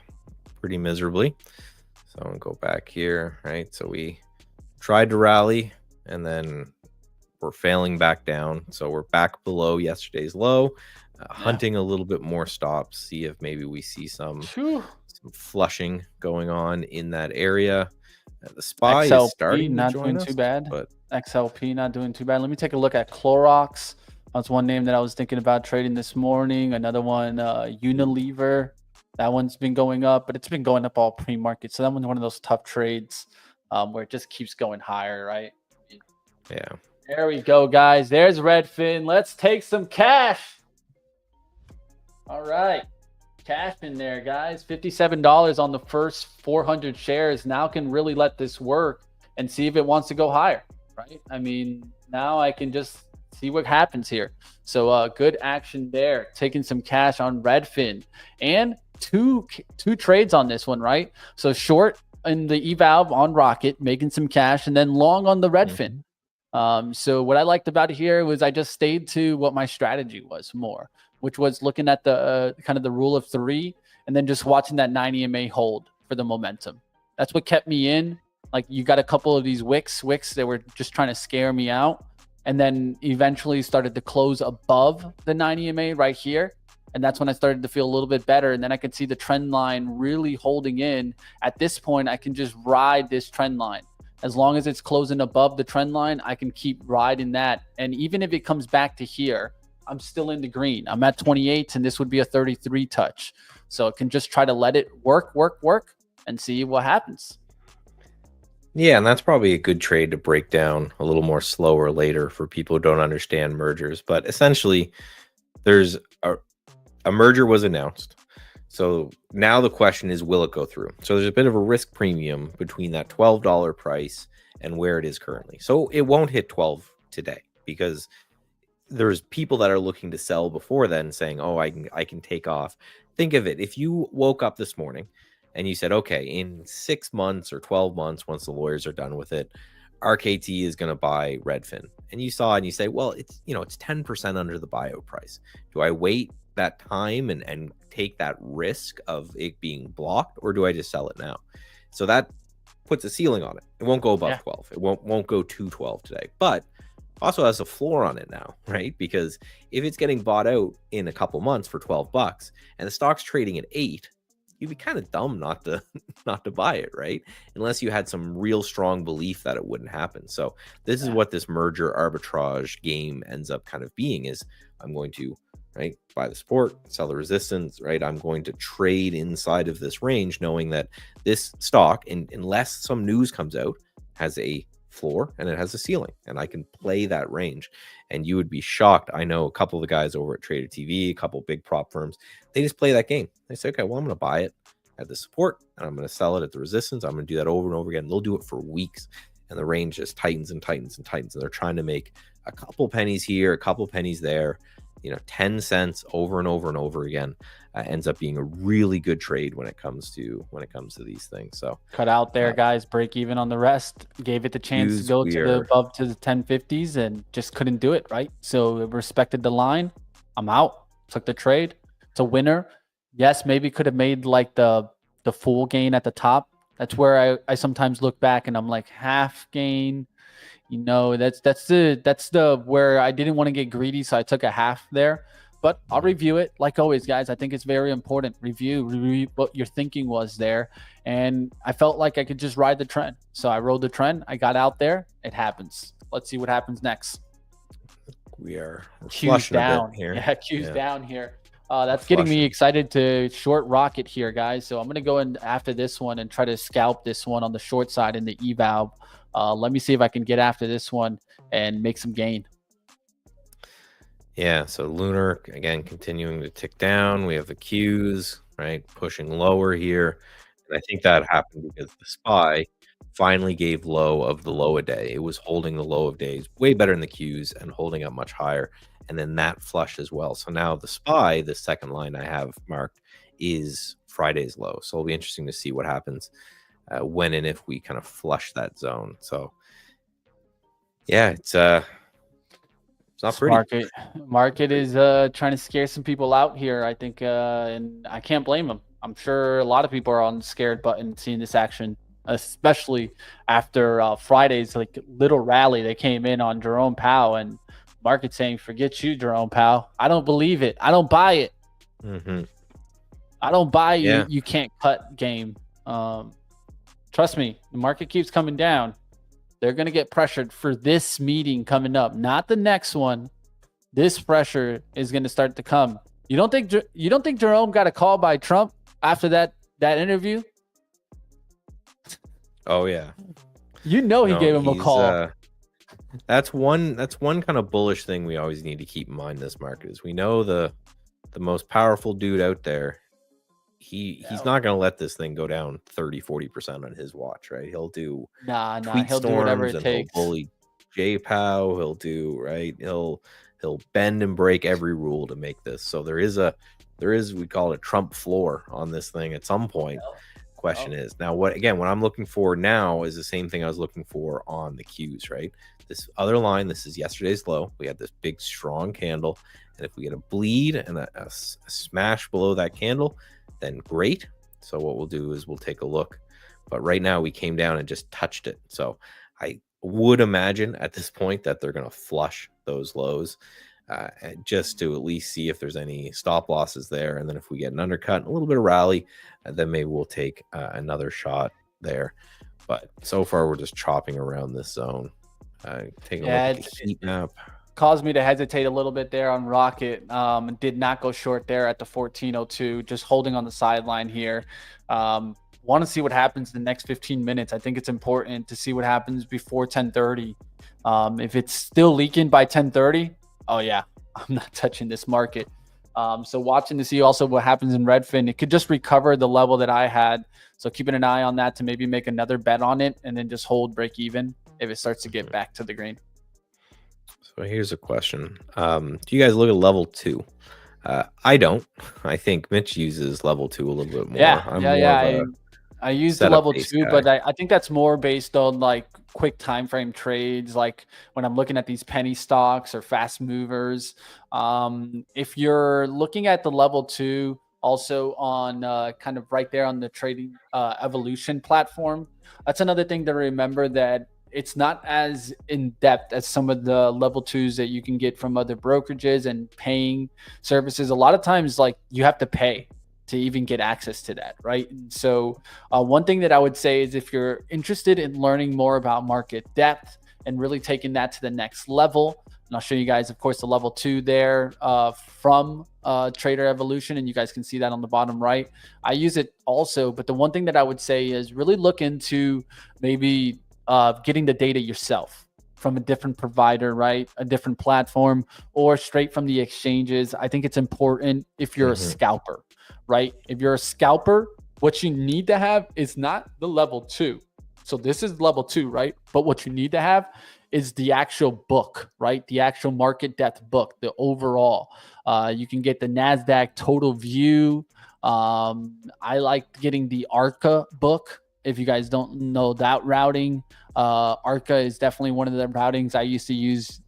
pretty miserably. So I'm gonna go back here, right? So we tried to rally and then we're failing back down. So we're back below yesterday's low, hunting a little bit more stops, see if maybe we see some flushing going on in that area. The SPY XLP is starting not to join doing us, too bad. but XLP not doing too bad. Let me take a look at Clorox. That's one name that I was thinking about trading this morning. Another one, Unilever. That one's been going up, but it's been going up all pre-market. So that one's one of those tough trades where it just keeps going higher, right? yeah. There we go, guys. There's Redfin. Let's take some cash. All right. Cash in there, guys. $57 on the first 400 shares. Now can really let this work and see if it wants to go higher, right? I mean, now I can just see what happens here. So good action there. Taking some cash on Redfin and two trades on this one, right? So short in the eval on Rocket, making some cash, and then long on the Redfin. So what I liked about it here was I just stayed to what my strategy was more, which was looking at the kind of the rule of three and then just watching that 9 EMA hold for the momentum. That's what kept me in. Like you got a couple of these wicks that were just trying to scare me out. And then eventually started to close above the 9 EMA right here. And that's when I started to feel a little bit better. And then I could see the trend line really holding in. At this point, I can just ride this trend line. As long as it's closing above the trend line, I can keep riding that. And even if it comes back to here, I'm still in the green. I'm at 28, and this would be a 33 touch. So I can just try to let it work, and see what happens. Yeah, and that's probably a good trade to break down a little more slower later for people who don't understand mergers. But essentially, there's a merger was announced. So now the question is, will it go through? So there's a bit of a risk premium between that $12 price and where it is currently. So it won't hit 12 today because there's people that are looking to sell before then saying, oh, I can take off. Think of it. If you woke up this morning and you said, okay, in 6 months or 12 months, once the lawyers are done with it, RKT is going to buy Redfin. And you saw it and you say, well, it's 10% under the buyout price. Do I wait that time and take that risk of it being blocked, or do I just sell it now? So that puts a ceiling on it. It won't go above 12. It won't go to 12 today, but also has a floor on it now, right? Because if it's getting bought out in a couple months for $12 and the stock's trading at 8, you'd be kind of dumb not to buy it, right? Unless you had some real strong belief that it wouldn't happen. So this is what this merger arbitrage game ends up kind of being, is I'm going to buy the support, sell the resistance, right? I'm going to trade inside of this range, knowing that this stock, unless some news comes out, has a floor and it has a ceiling, and I can play that range. And you would be shocked. I know a couple of the guys over at Traded TV, a couple of big prop firms, they just play that game. They say, okay, well, I'm going to buy it at the support and I'm going to sell it at the resistance. I'm going to do that over and over again. They'll do it for weeks, and the range just tightens and tightens and tightens. And they're trying to make a couple pennies here, a couple pennies there. 10 cents over and over and over again ends up being a really good trade when it comes to these things. So cut out there, guys. Break even on the rest. Gave it the chance to go to the above to the 1050s and just couldn't do it, right? So it respected the line. I'm out. Took the trade. It's a winner. Yes, maybe could have made like the full gain at the top. That's where I sometimes look back and I'm like, half gain. That's the where I didn't want to get greedy, so I took a half there. But I'll review it like always, guys. I think it's very important. Review what your thinking was there, and I felt like I could just ride the trend. So I rode the trend. I got out there. It happens. Let's see what happens next. We're Q's down here. Yeah, Q's down here. That's getting me excited to short Rocket here, guys. So I'm gonna go in after this one and try to scalp this one on the short side in the eval. Let me see if I can get after this one and make some gain. Yeah, so lunar again continuing to tick down. We have the Qs, right, pushing lower here. And I think that happened because the SPY finally gave low of the low a day. It was holding the low of days way better than the Qs and holding up much higher. And then that flushed as well. So now the SPY, the second line I have marked, is Friday's low. So it'll be interesting to see what happens when and if we kind of flush that zone. So yeah, it's not pretty. Market is trying to scare some people out here, I think, and I can't blame them. I'm sure a lot of people are on the scared button seeing this action, especially after Friday's like little rally. They came in on Jerome Powell, and market saying, "Forget you, Jerome Powell. I don't believe it. I don't buy it. I don't buy you. You can't cut game. Trust me, the market keeps coming down. They're going to get pressured for this meeting coming up, not the next one. This pressure is going to start to come. You don't think Jerome got a call by Trump after that interview? Oh yeah. He gave him a call. That's one kind of bullish thing we always need to keep in mind in this market is we know the most powerful dude out there. He's not going to let this thing go down 30-40% on his watch, right? He'll do tweet he'll storms do whatever it and takes. he'll bully J Pow. He'll do right. He'll bend and break every rule to make this. So there is we call it a Trump floor on this thing at some point. Question is now what I'm looking for now is the same thing I was looking for on the Qs, right? This other line, this is yesterday's low. We had this big strong candle, and if we get a bleed and a smash below that candle, then great. So what we'll do is we'll take a look, but right now we came down and just touched it. So I would imagine at this point that they're going to flush those lows just to at least see if there's any stop losses there. And then if we get an undercut, a little bit of rally, then maybe we'll take another shot there. But so far we're just chopping around this zone. Taking a look at the heat map. Caused me to hesitate a little bit there on Rocket. Did not go short there at the 1402, just holding on the sideline here. Want to see what happens in the next 15 minutes. I think it's important to see what happens before 10:30. If it's still leaking by 10:30, oh yeah, I'm not touching this market. So watching to see also what happens in Redfin. It could just recover the level that I had. So keeping an eye on that to maybe make another bet on it and then just hold break even if it starts to get back to the green. So here's a question. Do you guys look at level 2? I don't. I think Mitch uses level 2 a little bit more. I use the level 2, but I think that's more based on like quick time frame trades, like when I'm looking at these penny stocks or fast movers. If you're looking at the level 2 also on kind of right there on the trading evolution platform, that's another thing to remember, that it's not as in depth as some of the level 2s that you can get from other brokerages and paying services. A lot of times, like, you have to pay to even get access to that, right? And so one thing that I would say is if you're interested in learning more about market depth and really taking that to the next level, and I'll show you guys, of course, the level 2 there from Trader Evolution, and you guys can see that on the bottom right. I use it also, but the one thing that I would say is really look into maybe getting the data yourself from a different provider, right? A different platform, or straight from the exchanges. I think it's important if you're a scalper, right? If you're a scalper, what you need to have is not the level 2. So this is level 2, right? But what you need to have is the actual book, right? The actual market depth book, the overall. You can get the NASDAQ total view. I like getting the ARCA book. If you guys don't know that routing, ARCA is definitely one of the routings I used to use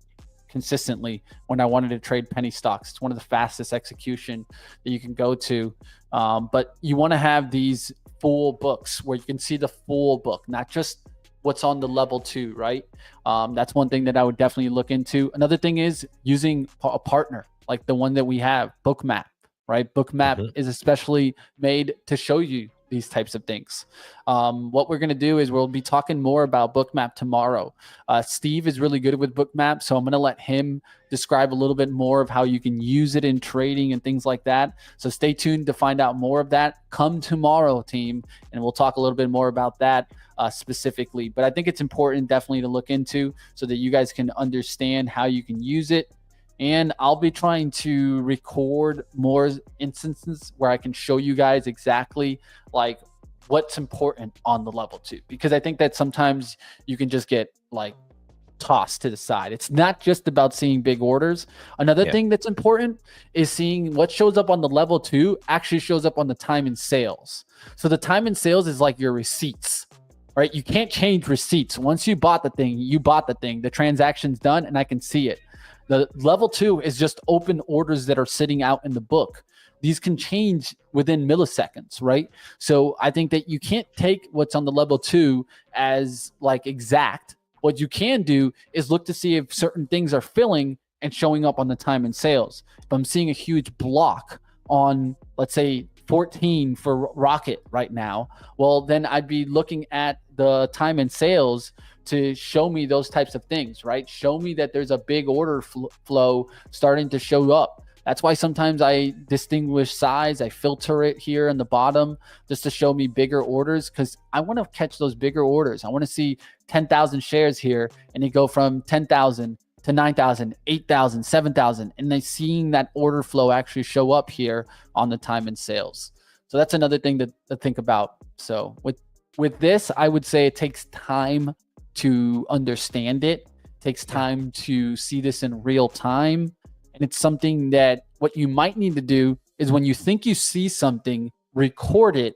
consistently when I wanted to trade penny stocks. It's one of the fastest execution that you can go to. But you want to have these full books where you can see the full book, not just what's on the level 2, right? That's one thing that I would definitely look into. Another thing is using a partner like the one that we have, Bookmap, right? Bookmap is especially made to show you these types of things. What we're going to do is we'll be talking more about Bookmap tomorrow. Steve is really good with Bookmap, so I'm going to let him describe a little bit more of how you can use it in trading and things like that. So stay tuned to find out more of that. Come tomorrow, team, and we'll talk a little bit more about that specifically. But I think it's important definitely to look into so that you guys can understand how you can use it And I'll be trying to record more instances where I can show you guys exactly like what's important on the level 2, because I think that sometimes you can just get like tossed to the side. It's not just about seeing big orders. Another thing that's important is seeing what shows up on the level 2 actually shows up on the time and sales. So the time and sales is like your receipts, right? You can't change receipts. Once you bought the thing, you bought the thing. The transaction's done and I can see it. The level 2 is just open orders that are sitting out in the book. These can change within milliseconds, right? So I think that you can't take what's on the level 2 as like exact. What you can do is look to see if certain things are filling and showing up on the time and sales. If I'm seeing a huge block on, let's say, 14 for Rocket right now, well, then I'd be looking at the time and sales to show me those types of things, right? Show me that there's a big order flow starting to show up. That's why sometimes I distinguish size. I filter it here in the bottom just to show me bigger orders, because I want to catch those bigger orders. I want to see 10,000 shares here and they go from 10,000 to 9,000, 8,000, 7,000. And then seeing that order flow actually show up here on the time and sales. So that's another thing to think about. So with this, I would say it takes time to understand it. It takes time to see this in real time. And it's something that what you might need to do is when you think you see something, record it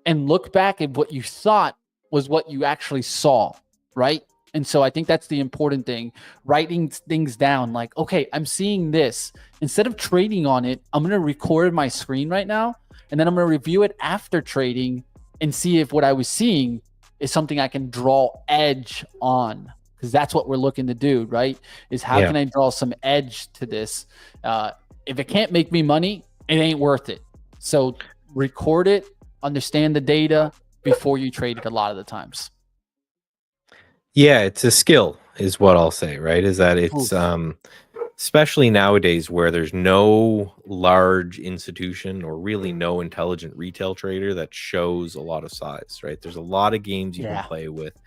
and look back at what you thought was what you actually saw, right? And so I think that's the important thing, writing things down like, okay, I'm seeing this. Instead of trading on it, I'm going to record my screen right now, and then I'm going to review it after trading and see if what I was seeing is something I can draw edge on. Because that's what we're looking to do, right? Is how can I draw some edge to this? If it can't make me money, it ain't worth it. So record it, understand the data before you trade it a lot of the times. Yeah, it's a skill is what I'll say, right? Is that it's especially nowadays where there's no large institution or really no intelligent retail trader that shows a lot of size, right? There's a lot of games you can play with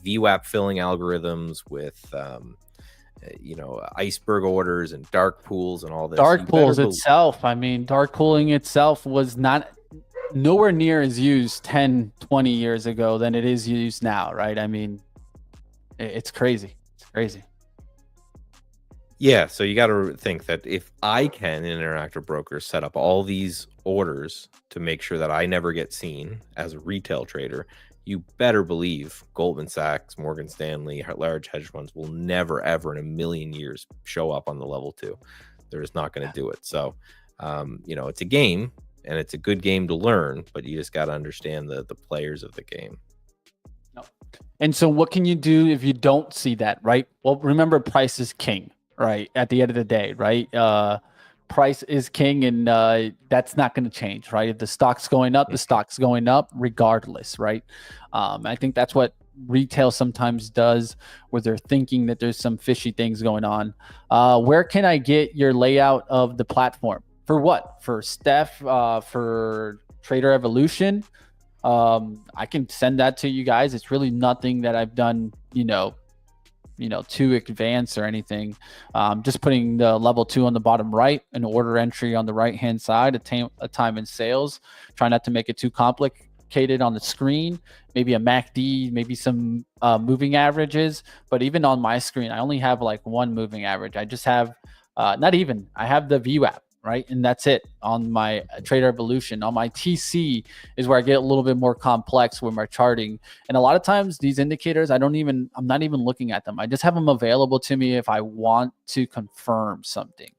VWAP filling algorithms, with iceberg orders and dark pools and all this. Dark pools itself, I mean, dark pooling itself was nowhere near as used 10, 20 years ago than it is used now, right? I mean, it's crazy. It's crazy. Yeah, so you got to think that if I can, an interactive broker, set up all these orders to make sure that I never get seen as a retail trader, you better believe Goldman Sachs, Morgan Stanley, large hedge funds will never, ever in a million years show up on the level 2. They're just not going to do it. So, it's a game, and it's a good game to learn, but you just got to understand the players of the game. And so what can you do if you don't see that, right? Well, remember, price is king, right? At the end of the day, right? Price is king, and that's not going to change, right? If the stock's going up, the stock's going up regardless, right? I think that's what retail sometimes does, where they're thinking that there's some fishy things going on. Where can I get your layout of the platform? For what? For Steph, for Trader Evolution? I can send that to you guys. It's really nothing that I've done, too advanced or anything. Just putting the level 2 on the bottom right, an order entry on the right hand side, a time and sales. Try not to make it too complicated on the screen. Maybe a MACD, maybe some moving averages. But even on my screen, I only have like one moving average. I just have I have the VWAP. Right. And that's it on my Trader Evolution. On my TC is where I get a little bit more complex with my charting. And a lot of times these indicators, I'm not even looking at them. I just have them available to me if I want to confirm something,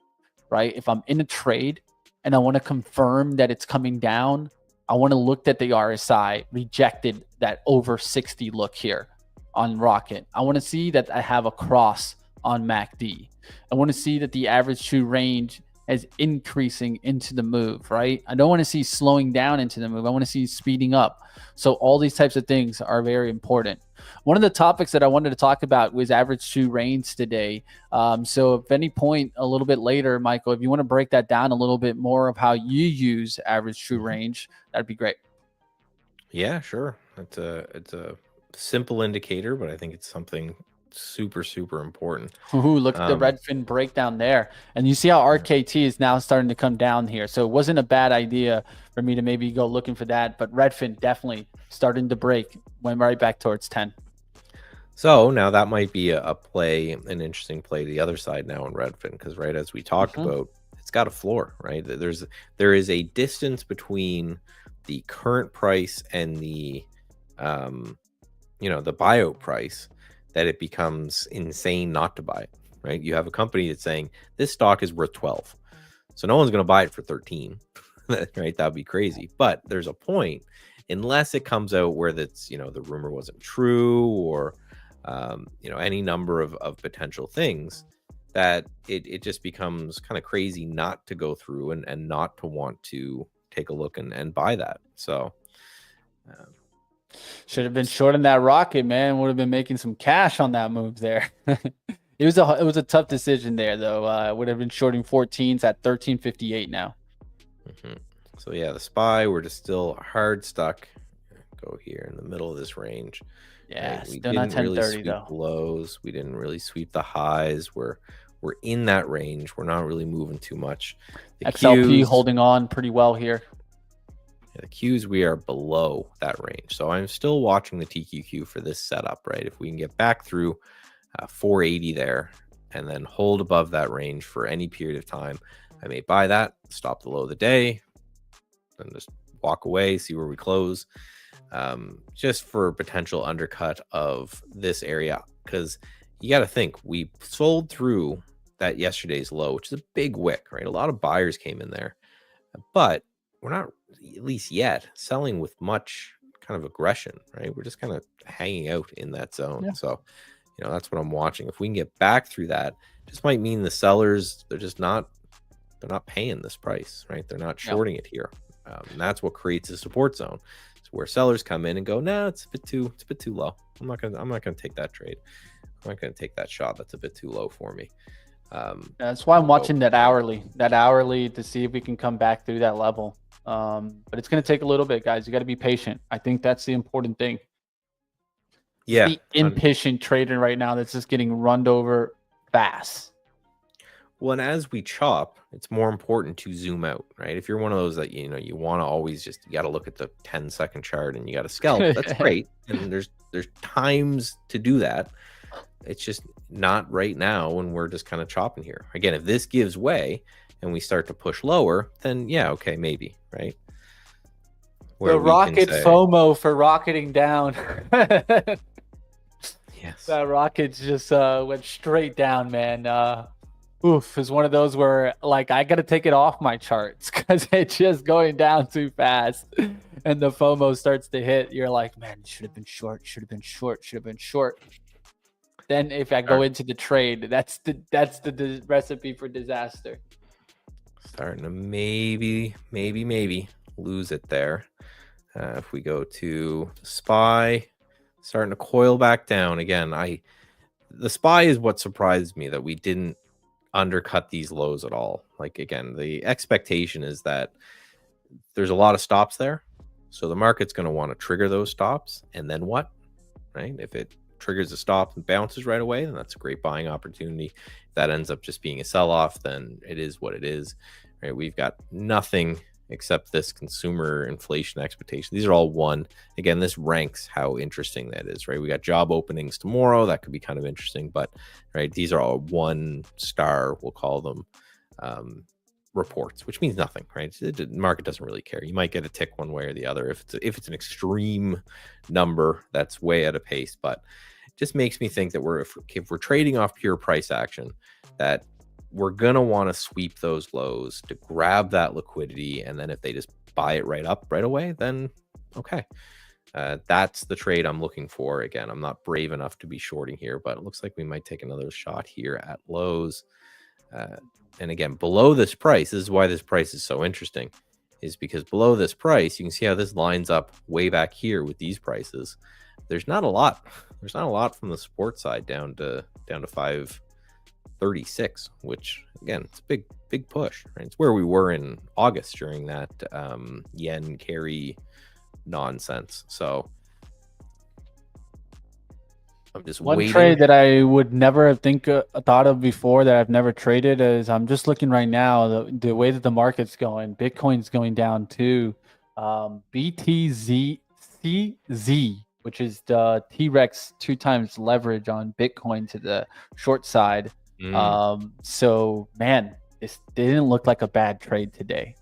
right? If I'm in a trade and I want to confirm that it's coming down, I want to look at the RSI rejected that over 60 look here on Rocket. I want to see that I have a cross on MACD. I want to see that the average true range as increasing into the move, right? I don't want to see slowing down into the move. I want to see speeding up. So all these types of things are very important. One of the topics that I wanted to talk about was average true range today. So if any point a little bit later, Michael, if you want to break that down a little bit more of how you use average true range, that'd be great. Yeah, sure. It's a simple indicator, but I think it's something super, super important. Ooh, look at the Redfin breakdown there. And you see how RKT is now starting to come down here. So it wasn't a bad idea for me to maybe go looking for that. But Redfin definitely starting to break, went right back towards 10. So now that might be an interesting play to the other side now in Redfin, because right as we talked about, it's got a floor, right? There is a distance between the current price and the the buyout price that it becomes insane not to buy it, right? You have a company that's saying this stock is worth 12, so no one's going to buy it for 13, right? That'd be crazy. But there's a point, unless it comes out where that's the rumor wasn't true, or any number of potential things, that it just becomes kind of crazy not to go through and not to want to take a look and buy that. So should have been shorting that rocket, man. Would have been making some cash on that move there. It was a tough decision there, though. Would have been shorting 14s at 13.58 now. So yeah, the SPY, we're just still hard stuck. Go here in the middle of this range. Yeah, right? We still not didn't really 10.30 sweep though. the lows. We didn't really sweep the highs. We're in that range. We're not really moving too much. The XLP Qs, holding on pretty well here. the Qs, we are below that range. So I'm still watching the TQQ for this setup, right? If we can get back through 480 there and then hold above that range for any period of time, I may buy that, stop the low of the day, and just walk away, see where we close, just for potential undercut of this area. Because you got to think, we sold through that yesterday's low, which is a big wick, right? A lot of buyers came in there, but we're not, at least yet, selling with much kind of aggression, right? We're just kind of hanging out in that zone. Yeah. So that's what I'm watching. If we can get back through that, just might mean the sellers, they're not paying this price, right? They're not shorting it here. And that's what creates a support zone. It's where sellers come in and go, nah, it's a bit too low. I'm not gonna take that trade. I'm not gonna take that shot. That's a bit too low for me. That's why I'm watching that hourly to see if we can come back through that level. But it's going to take a little bit, guys. You got to be patient. I think that's the important thing. Yeah, the impatient trader right now that's just getting run over fast. Well, and as we chop, it's more important to zoom out, right? If you're one of those that you want to always you got to look at the 10-second chart and you got to scalp, that's great. And there's times to do that. It's just not right now when we're just kind of chopping here. Again, if this gives way and we start to push lower, then yeah, okay, maybe, right? Where the rocket FOMO for rocketing down. Yes. That rocket just went straight down, man. Oof, is one of those where like I got to take it off my charts because it's just going down too fast. And the FOMO starts to hit. You're like, man, should have been short, should have been short, should have been short. Then if I go into the trade, that's the recipe for disaster. Starting to maybe lose it there. If we go to SPY, starting to coil back down again. The SPY is what surprised me, that we didn't undercut these lows at all. Like, again, the expectation is that there's a lot of stops there, so the market's going to want to trigger those stops, and then what, right? If it triggers a stop and bounces right away, then that's a great buying opportunity. If that ends up just being a sell-off, then it is what it is, right? We've got nothing except this consumer inflation expectation. These are all one. Again, this ranks how interesting that is, right? We got job openings tomorrow. That could be kind of interesting, but right, these are all 1 star, we'll call them, reports, which means nothing, right? The market doesn't really care. You might get a tick one way or the other if it's an extreme number that's way out of pace, but it just makes me think that if we're trading off pure price action, that we're gonna want to sweep those lows to grab that liquidity, and then if they just buy it right up right away, then okay, that's the trade I'm looking for. Again, I'm not brave enough to be shorting here, but it looks like we might take another shot here at lows. And again, below this price, this is why this price is so interesting, is because below this price, you can see how this lines up way back here with these prices. There's not a lot. There's not a lot from the support side down to 536, which again, it's a big push, right? It's where we were in August during that yen carry nonsense. So I'm just One waiting. trade that I would never have thought of before that I've never traded is I'm just looking right now, the way that the market's going. Bitcoin's going down too. BTZCZ, which is the T-Rex 2 times leverage on Bitcoin to the short side. So man, it didn't look like a bad trade today.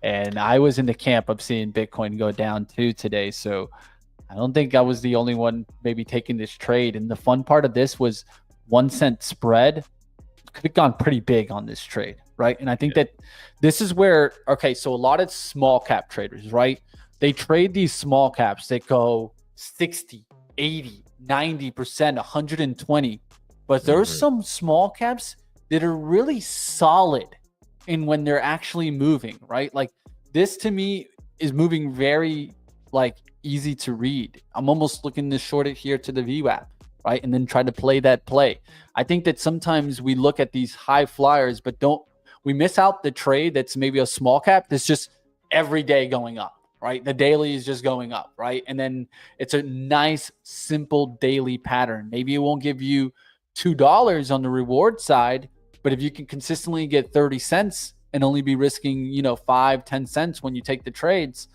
And I was in the camp of seeing Bitcoin go down too today. So I don't think I was the only one maybe taking this trade. And the fun part of this was 1 cent spread could have gone pretty big on this trade, right? And I think that this is where, okay, so a lot of small cap traders, right? They trade these small caps that go 60, 80, 90%, 120. But there's some small caps that are really solid in when they're actually moving, right? Like this to me is moving very like easy to read. I'm almost looking to short it here to the VWAP, right? And then try to play that play. I think that sometimes we look at these high flyers, but we miss out the trade that's maybe a small cap that's just every day going up, right? The daily is just going up, right? And then it's a nice, simple daily pattern. Maybe it won't give you $2 on the reward side, but if you can consistently get 30 cents and only be risking, 5-10 cents when you take the trades,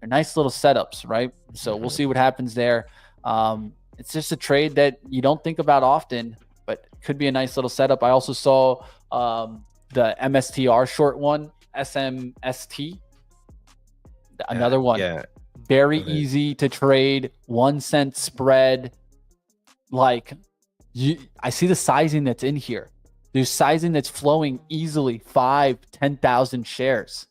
they're nice little setups, right? So we'll see what happens there. It's just a trade that you don't think about often, but could be a nice little setup. I also saw the MSTR short one, SMST, another one. Yeah. Very easy to trade, 1 cent spread. Like I see the sizing that's in here. There's sizing that's flowing easily, 5,000-10,000 shares.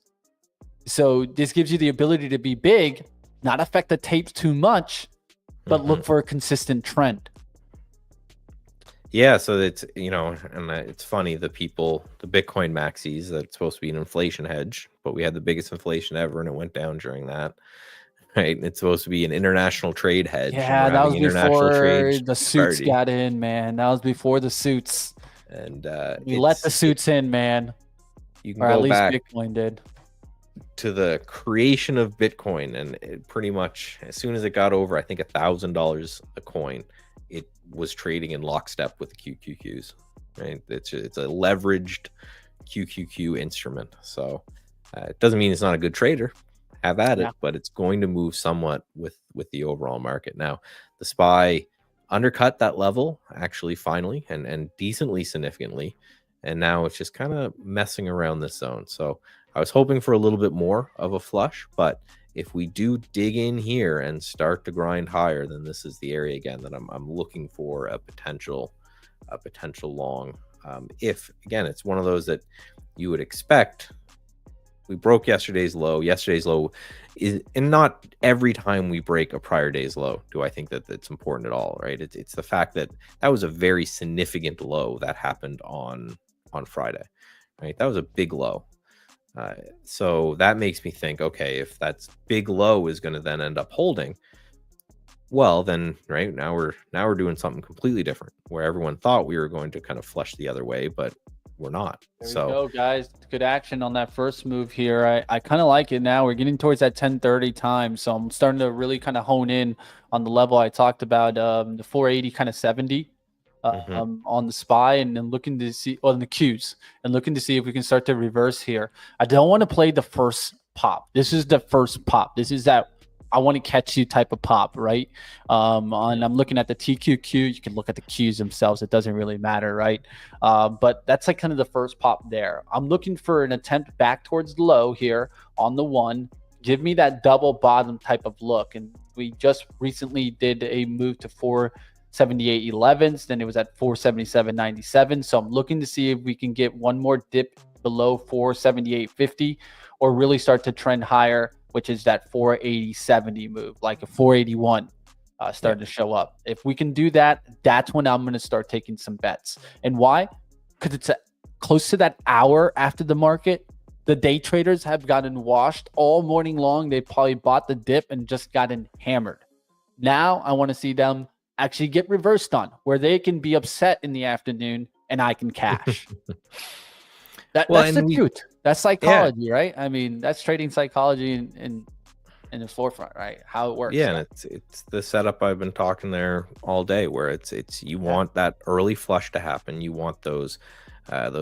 So this gives you the ability to be big, not affect the tapes too much, but look for a consistent trend. Yeah, so it's, and it's funny, the Bitcoin maxis, that's supposed to be an inflation hedge, but we had the biggest inflation ever and it went down during that. Right? It's supposed to be an international trade hedge. Yeah, that was before the suits got in, man. That was before the suits. And we let the suits in, man. You can or go at least back Bitcoin did. To the creation of Bitcoin, and it pretty much, as soon as it got over, I think $1,000 a coin, it was trading in lockstep with the QQQs. Right? It's a leveraged QQQ instrument. So it doesn't mean it's not a good trader. Have at it, but it's going to move somewhat with the overall market. Now, the SPY undercut that level actually finally and decently significantly, and now it's just kind of messing around this zone. So I was hoping for a little bit more of a flush, but if we do dig in here and start to grind higher, then this is the area again that I'm looking for a potential long. If again, it's one of those that you would expect. We broke yesterday's low. Yesterday's low is, and not every time we break a prior day's low do I think that it's important at all, right? It's the fact that that was a very significant low that happened on Friday, right? That was a big low. So that makes me think, okay, if that's big low is going to then end up holding, well, then right now we're doing something completely different where everyone thought we were going to kind of flush the other way, but we're not. There so we go, guys. Good action on that first move here. I kind of like it now. We're getting towards that 10:30 time, so I'm starting to really kind of hone in on the level I talked about, the 480 kind of 70 on the SPY, and then looking to see on the Qs and looking to see if we can start to reverse here. I don't want to play the first pop. This is the first pop. This is that I want to catch you type of pop, right? And I'm looking at the TQQ. You can look at the Qs themselves. It doesn't really matter, right? But that's like kind of the first pop there. I'm looking for an attempt back towards the low here on the 1. Give me that double bottom type of look. And we just recently did a move to 478.11s. Then it was at 477.97. So I'm looking to see if we can get one more dip below 478.50 or really start to trend higher, which is that 480.70 move, like a 481 starting to show up. If we can do that, that's when I'm going to start taking some bets. And why? Because it's close to that hour after the market. The day traders have gotten washed all morning long. They probably bought the dip and just gotten hammered. Now I want to see them actually get reversed on, where they can be upset in the afternoon and I can cash. That's the truth. That's psychology, right? I mean, that's trading psychology, and in the forefront, right? How it works. Yeah, and it's the setup I've been talking there all day, where it's you want that early flush to happen. You want those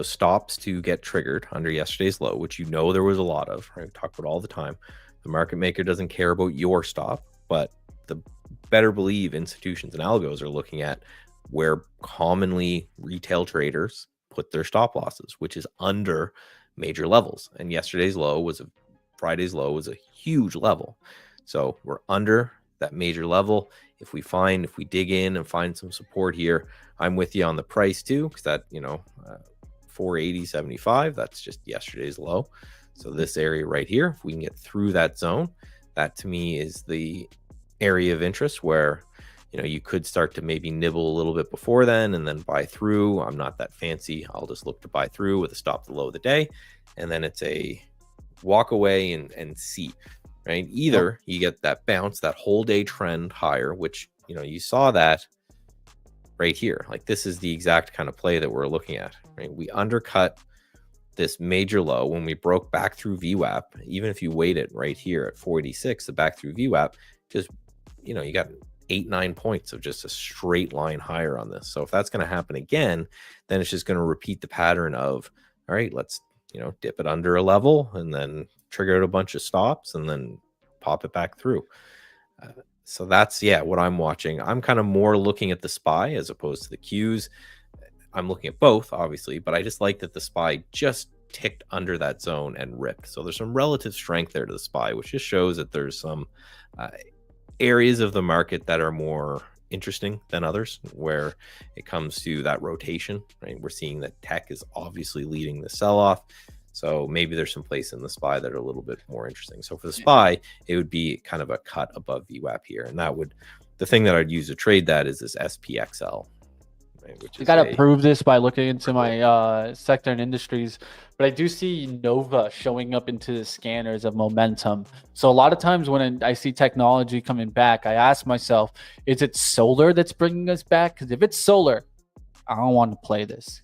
stops to get triggered under yesterday's low, which you know there was a lot of. Right? We talk about all the time. The market maker doesn't care about your stop, but the better believe institutions and algos are looking at where commonly retail traders put their stop losses, which is under major levels. And Friday's low was a huge level. So we're under that major level. If we dig in and find some support here, I'm with you on the price too, because that, 480.75, that's just yesterday's low. So this area right here, if we can get through that zone, that to me is the area of interest where, you could start to maybe nibble a little bit before then and then buy through. I'm not that fancy. I'll just look to buy through with a stop the low of the day. And then it's a walk away and see, right? Either you get that bounce, that whole day trend higher, which, you saw that right here. Like this is the exact kind of play that we're looking at, right? We undercut this major low when we broke back through VWAP. Even if you weight it right here at 486, the back through VWAP, just, you got 8-9 points of just a straight line higher on this. So if that's going to happen again, then it's just going to repeat the pattern of, all right, let's, dip it under a level and then trigger a bunch of stops and then pop it back through. So that's, what I'm watching. I'm kind of more looking at the SPY as opposed to the Qs. I'm looking at both, obviously, but I just like that the SPY just ticked under that zone and ripped. So there's some relative strength there to the SPY, which just shows that there's some areas of the market that are more interesting than others where it comes to that rotation, right? We're seeing that tech is obviously leading the sell-off. So maybe there's some place in the SPY that are a little bit more interesting. So for the SPY, it would be kind of a cut above VWAP here. And the thing that I'd use to trade that is this SPXL. Right, which I gotta prove this by looking into my sector and industries, but I do see Nova showing up into the scanners of momentum. So a lot of times when I see technology coming back, I ask myself, is it solar that's bringing us back? Because if it's solar, I don't want to play this.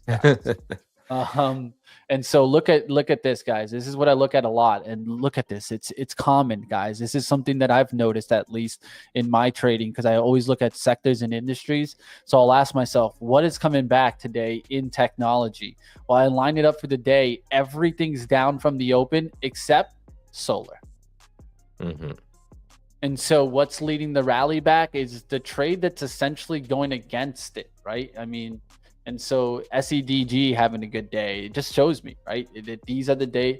And so look at this, guys. This is what I look at a lot. And look at this. It's common, guys. This is something that I've noticed, at least in my trading, because I always look at sectors and industries. So I'll ask myself, what is coming back today in technology? Well, I line it up for the day. Everything's down from the open except solar. Mm-hmm. And so what's leading the rally back is the trade that's essentially going against it, right? I mean, and so SEDG having a good day, it just shows me, right? These are the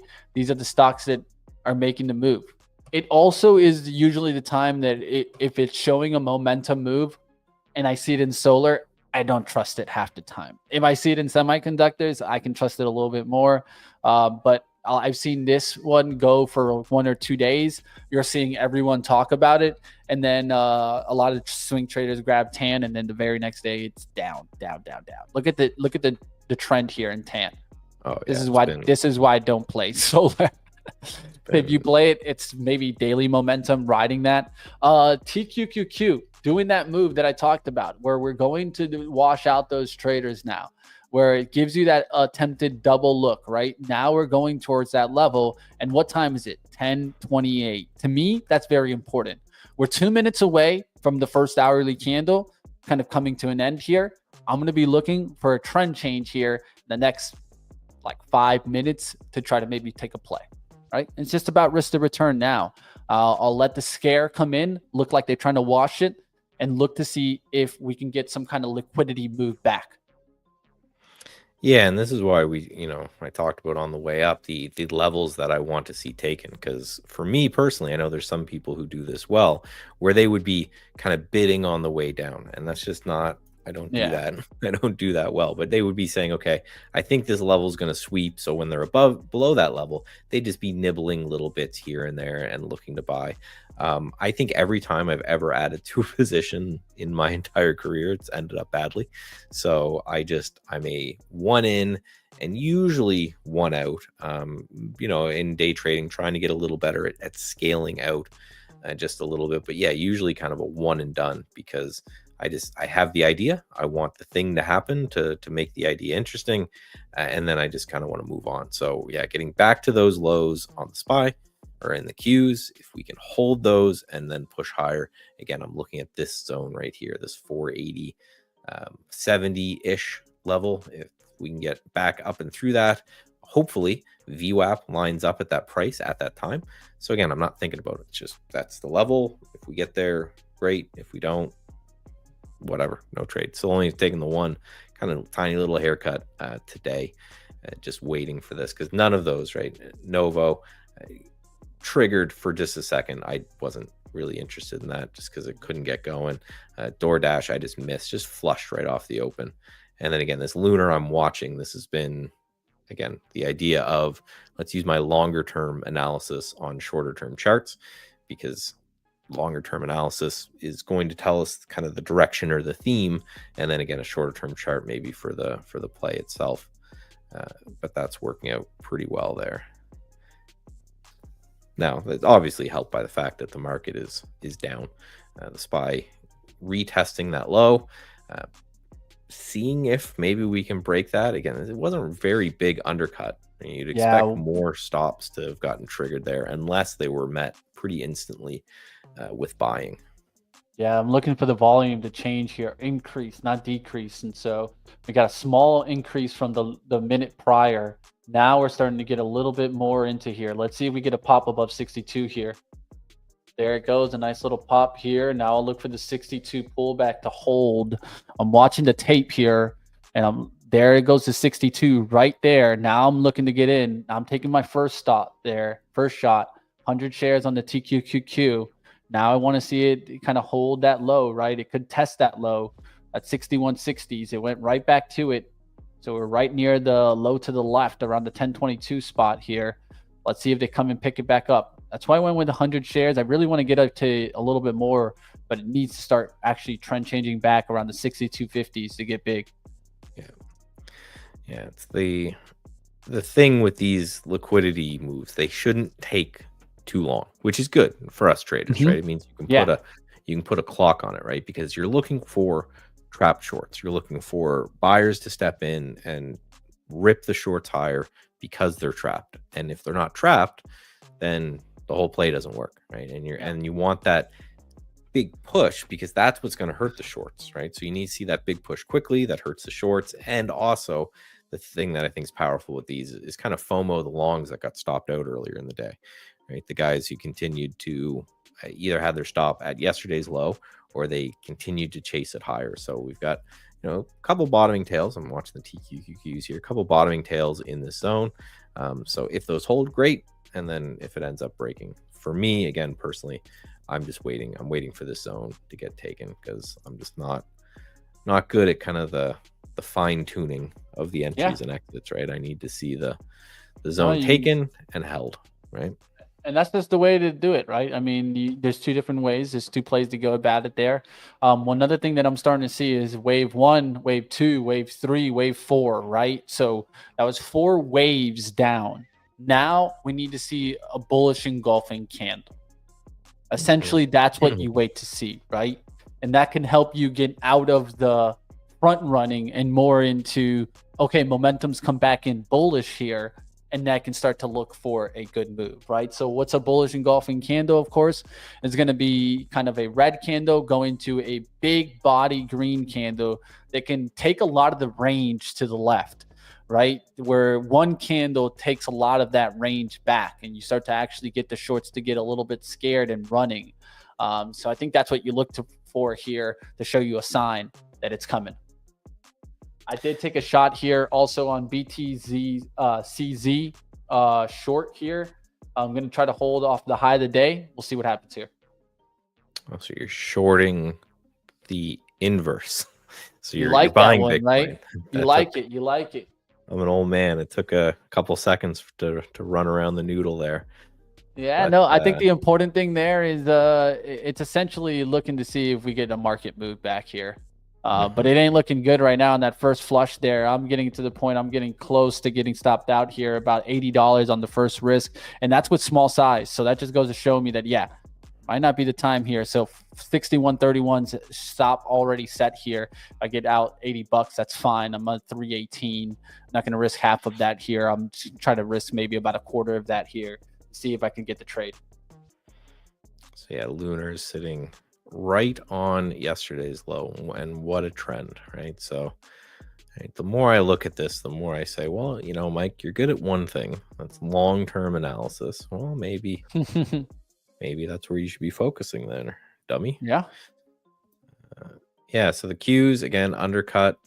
stocks that are making the move. It also is usually the time that if it's showing a momentum move and I see it in solar, I don't trust it half the time. If I see it in semiconductors, I can trust it a little bit more. But I've seen this one go for 1 or 2 days. You're seeing everyone talk about it. And then a lot of swing traders grab TAN, and then the very next day it's down. Look at the trend here in TAN. Oh, yeah, this is why I don't play solar. If you play it, it's maybe daily momentum riding that. TQQQ doing that move that I talked about, where we're going to wash out those traders now, where it gives you that attempted double look, right? Now we're going towards that level. And what time is it? 10:28. To me, that's very important. We're 2 minutes away from the first hourly candle kind of coming to an end here. I'm going to be looking for a trend change here the next 5 minutes to try to maybe take a play, right? It's just about risk to return now. I'll let the scare come in, look like they're trying to wash it, and look to see if we can get some kind of liquidity move back. Yeah, and this is why I talked about on the way up the levels that I want to see taken. Because for me personally, I know there's some people who do this well, where they would be kind of bidding on the way down, and that's just not. I don't do that. I don't do that well. But they would be saying, okay, I think this level is going to sweep. So when they're below that level, they'd just be nibbling little bits here and there and looking to buy. I think every time I've ever added to a position in my entire career, it's ended up badly. So I'm a 1 in and usually 1 out, in day trading, trying to get a little better at scaling out just a little bit. But yeah, usually kind of a 1 and done, because I have the idea. I want the thing to happen to make the idea interesting. And then I just kind of want to move on. So yeah, getting back to those lows on the SPY, are in the queues. If we can hold those and then push higher, again, I'm looking at this zone right here, this 480, 70-ish level. If we can get back up and through that, hopefully VWAP lines up at that price at that time. So again, I'm not thinking about it. It's just that's the level. If we get there, great. If we don't, whatever, no trade. So only taking the one kind of tiny little haircut today, just waiting for this, because none of those, right? Novo triggered for just a second. I wasn't really interested in that just because it couldn't get going. DoorDash, I just missed, just flushed right off the open. And then again, this Lunar I'm watching, this has been, again, the idea of let's use my longer term analysis on shorter term charts, because longer term analysis is going to tell us kind of the direction or the theme, and then again a shorter term chart maybe for the play itself. But that's working out pretty well there. Now that's obviously helped by the fact that the market is down. The SPY retesting that low, seeing if maybe we can break that. Again, it wasn't a very big undercut. I mean, you'd expect more stops to have gotten triggered there unless they were met pretty instantly with buying. Yeah, I'm looking for the volume to change here, increase, not decrease. And so we got a small increase from the minute prior. Now we're starting to get a little bit more into here. Let's see if we get a pop above 62 here. There it goes, a nice little pop here. Now I'll look for the 62 pullback to hold. I'm watching the tape here, and there it goes to 62 right there. Now I'm looking to get in. I'm taking my first stop there, first shot, 100 shares on the TQQQ. Now I want to see it kind of hold that low, right? It could test that low at 6160s. It went right back to it. So we're right near the low to the left around the 1022 spot here. Let's see if they come and pick it back up. That's why I went with 100 shares. I really want to get up to a little bit more, but it needs to start actually trend changing back around the 6250s to get big. Yeah, it's the thing with these liquidity moves. They shouldn't take too long, which is good for us traders, right? It means you can put a clock on it, right? Because you're looking for trapped shorts. You're looking for buyers to step in and rip the shorts higher because they're trapped. And if they're not trapped, then the whole play doesn't work, right? And you want that big push, because that's what's going to hurt the shorts, right? So you need to see that big push quickly. That hurts the shorts. And also the thing that I think is powerful with these is kind of FOMO the longs that got stopped out earlier in the day, right? The guys who continued to either had their stop at yesterday's low or they continued to chase it higher. So we've got, a couple bottoming tails. I'm watching the TQQQs here, a couple bottoming tails in this zone. So if those hold, great. And then if it ends up breaking, for me, again, personally, I'm just waiting. I'm waiting for this zone to get taken, because I'm just not good at kind of the fine tuning of the entries and exits, right? I need to see the zone taken and held, right? And that's just the way to do it, right? I mean, there's two different ways. There's two plays to go about it there. One other thing that I'm starting to see is wave 1, wave 2, wave 3, wave 4, right? So that was 4 waves down. Now we need to see a bullish engulfing candle. Essentially, that's what you wait to see, right? And that can help you get out of the front running and more into, okay, momentum's come back in bullish here. And that can start to look for a good move, right? So what's a bullish engulfing candle, of course, is going to be kind of a red candle going to a big body green candle that can take a lot of the range to the left, right? Where one candle takes a lot of that range back, and you start to actually get the shorts to get a little bit scared and running. So I think that's what you look for here to show you a sign that it's coming. I did take a shot here also on BTZ CZ short here. I'm going to try to hold off the high of the day. We'll see what happens here. Oh, so you're shorting the inverse. So you're like buying that one, Bitcoin, right? You like it. You like it. I'm an old man. It took a couple seconds to run around the noodle there. Yeah, no, I think the important thing there is it's essentially looking to see if we get a market move back here. But it ain't looking good right now on that first flush there. I'm getting to the point, I'm getting close to getting stopped out here, about $80 on the first risk. And that's with small size. So that just goes to show me that, might not be the time here. So 61.31's stop already set here. If I get out $80, that's fine. I'm at 318. I'm not going to risk half of that here. I'm trying to risk maybe about a quarter of that here. see if I can get the trade. So yeah, Lunar is sitting right on yesterday's low, and what a trend, right? So right, the more I look at this, the more I say, well, you know, Mike, you're good at one thing. That's long-term analysis. Well, maybe that's where you should be focusing then, dummy. Yeah. Yeah, so the Qs, again, undercut.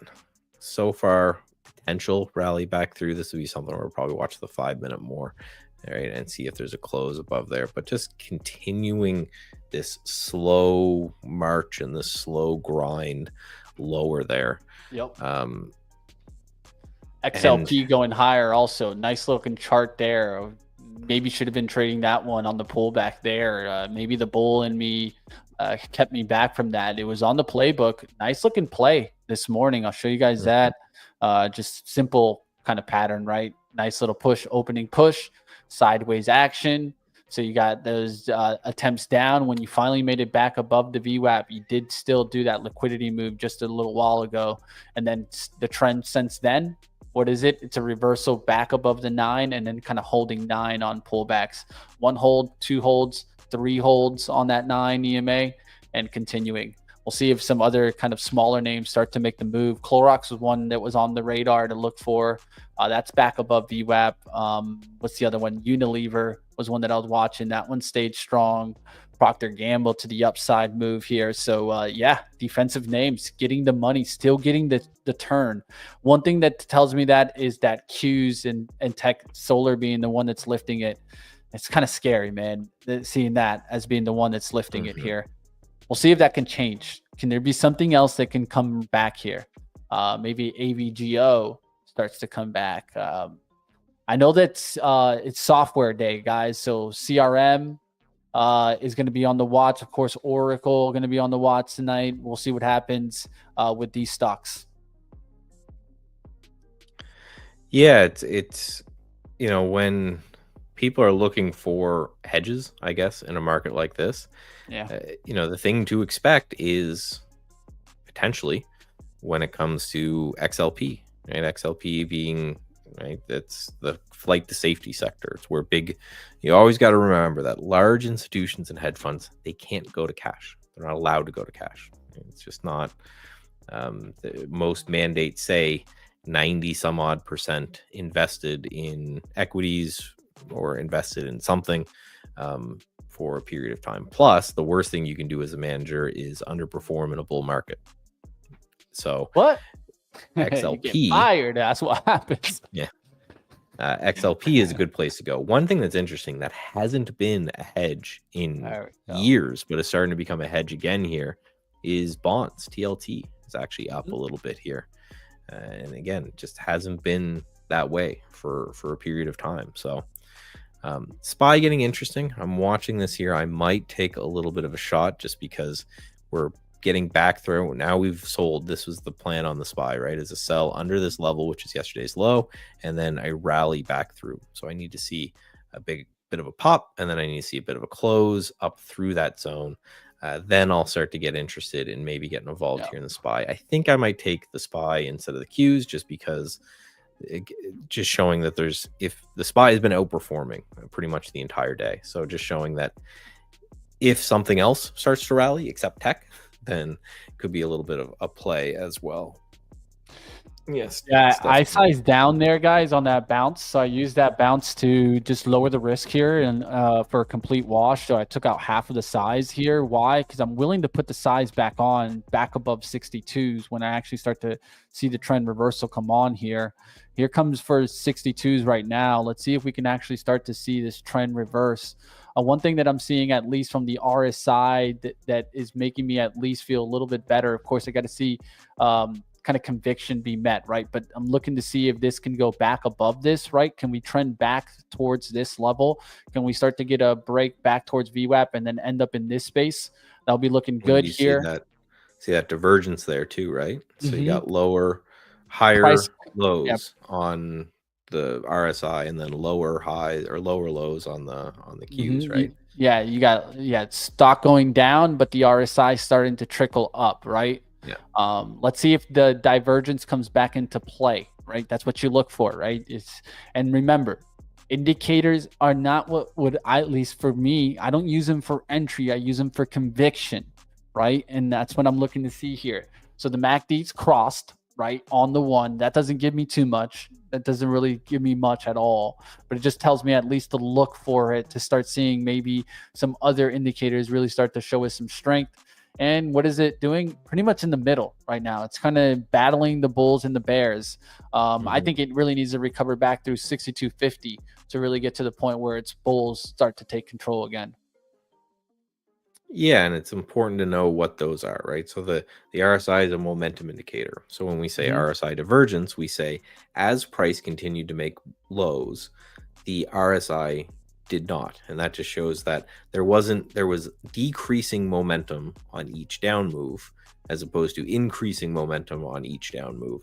So far, potential rally back through. This would be something where we'll probably watch the 5-minute more, right, and see if there's a close above there. But just continuing this slow march and this slow grind lower there. Yep. And XLP going higher also. Nice looking chart there. Maybe should have been trading that one on the pullback there. Maybe the bull in me kept me back from that. It was on the playbook. Nice looking play this morning. I'll show you guys that. Just simple kind of pattern, right? Nice little push, opening push, sideways action. So you got those attempts down. When you finally made it back above the VWAP, you did still do that liquidity move just a little while ago. And then the trend since then, what is it? It's a reversal back above the 9 and then kind of holding 9 on pullbacks. 1 hold, 2 holds, 3 holds on that 9 EMA and continuing. We'll see if some other kind of smaller names start to make the move. Clorox was one that was on the radar to look for. That's back above VWAP. What's the other one? Unilever was one that I was watching. That one stayed strong. Procter & Gamble to the upside move here. So yeah, defensive names getting the money, still getting the turn. One thing that tells me that is that Qs and Tech Solar being the one that's lifting it. It's kind of scary, man, seeing that as being the one that's lifting it here. We'll see if that can change. Can there be something else that can come back here? Maybe AVGO starts to come back. I know that it's software day, guys. So CRM is going to be on the watch. Of course, Oracle going to be on the watch tonight. We'll see what happens with these stocks. yeah, it's you know, when people are looking for hedges, I guess, in a market like this, you know, the thing to expect is potentially when it comes to XLP, right? XLP being, right, that's the flight to safety sector. It's where you always got to remember that large institutions and hedge funds, they can't go to cash. They're not allowed to go to cash. It's just not, most mandates say 90 some odd % invested in equities or invested in something for a period of time. Plus, the worst thing you can do as a manager is underperform in a bull market. So what? XLP You get fired. That's what happens. Yeah. XLP is a good place to go. One thing that's interesting that hasn't been a hedge in years, but is starting to become a hedge again here, is bonds. TLT is actually up a little bit here. And again, it just hasn't been that way for a period of time. So SPY getting interesting. I'm watching this here. I might take a little bit of a shot just because we're getting back through. Now we've sold. This was the plan on the SPY, right? Is a sell under this level, which is yesterday's low, and then I rally back through. So I need to see a big bit of a pop, and then I need to see a bit of a close up through that zone. Then I'll start to get interested in maybe getting involved here in the SPY. I think I might take the SPY instead of the Qs just because just showing that if the SPY has been outperforming pretty much the entire day. So just showing that if something else starts to rally except tech, then could be a little bit of a play as well. Yes. Yeah, I sized down there, guys, on that bounce. So I used that bounce to just lower the risk here and for a complete wash. So I took out half of the size here. Why? Because I'm willing to put the size back above 62s when I actually start to see the trend reversal come on here. Here comes for 62s right now. Let's see if we can actually start to see this trend reverse. One thing that I'm seeing, at least from the RSI, that is making me at least feel a little bit better. Of course, I got to see kind of conviction be met, right? But I'm looking to see if this can go back above this, right? Can we trend back towards this level? Can we start to get a break back towards VWAP and then end up in this space? That'll be looking good here. See that divergence there too, right? So you got higher lows on the RSI and then lower highs or lower lows on the Qs, right? Yeah, you got stock going down, but the RSI starting to trickle up, right? Yeah. Let's see if the divergence comes back into play, right? That's what you look for, right? And remember, indicators are not what would, at least for me, I don't use them for entry. I use them for conviction, right? And that's what I'm looking to see here. So the MACD's crossed, right, on the one. That doesn't give me too much. That doesn't really give me much at all, but it just tells me at least to look for it, to start seeing maybe some other indicators really start to show us some strength. And what is it doing? Pretty much in the middle right now. It's kind of battling the bulls and the bears. I think it really needs to recover back through 62.50 to really get to the point where its bulls start to take control again. Yeah, and it's important to know what those are, right? So the RSI is a momentum indicator. So when we say RSI divergence, we say as price continued to make lows, the RSI did not, and that just shows that there was decreasing momentum on each down move as opposed to increasing momentum on each down move.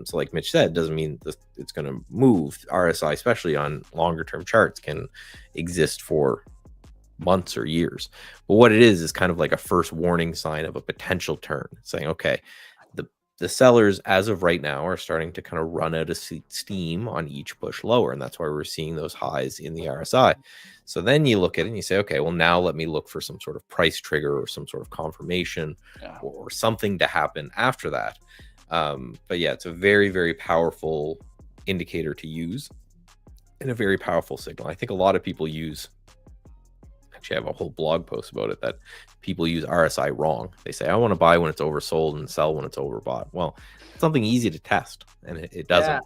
So like Mitch said, doesn't mean that it's going to move. RSI, especially on longer term charts, can exist for months or years, but what it is kind of like a first warning sign of a potential turn, saying, okay, the sellers as of right now are starting to kind of run out of steam on each push lower, and that's why we're seeing those highs in the RSI. So then you look at it and you say, okay, well, now let me look for some sort of price trigger or some sort of confirmation or something to happen after that. But yeah, it's a very, very powerful indicator to use and a very powerful signal. I think a lot of people use, actually I have a whole blog post about it, that people use RSI wrong. They say, I want to buy when it's oversold and sell when it's overbought. Well, it's something easy to test, and it doesn't.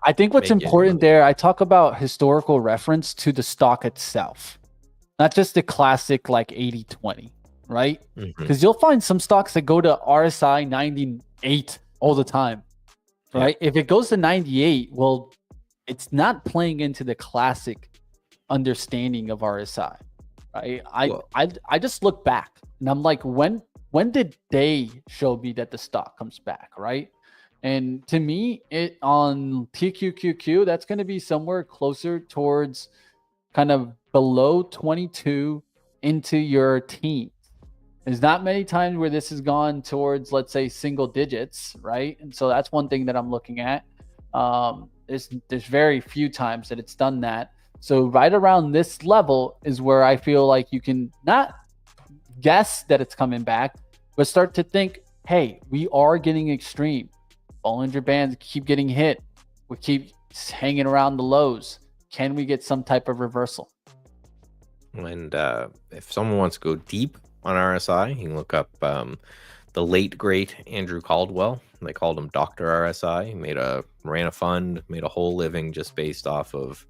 I think what's important there, I talk about historical reference to the stock itself, not just the classic like 80-20, right? Because you'll find some stocks that go to RSI 98 all the time, right? If it goes to 98, well, it's not playing into the classic understanding of RSI, right? I just look back and I'm like, when did they show me that the stock comes back, right? And to me, it on TQQQ, that's going to be somewhere closer towards kind of below 22 into your teens. There's not many times where this has gone towards, let's say, single digits, right? And so that's one thing that I'm looking at. There's very few times that it's done that. So right around this level is where I feel like you can not guess that it's coming back, but start to think, hey, we are getting extreme. Bollinger Bands keep getting hit. We keep hanging around the lows. Can we get some type of reversal? And if someone wants to go deep on RSI, you can look up the late great Andrew Caldwell. They called him Dr. RSI. He ran a fund, made a whole living just based off of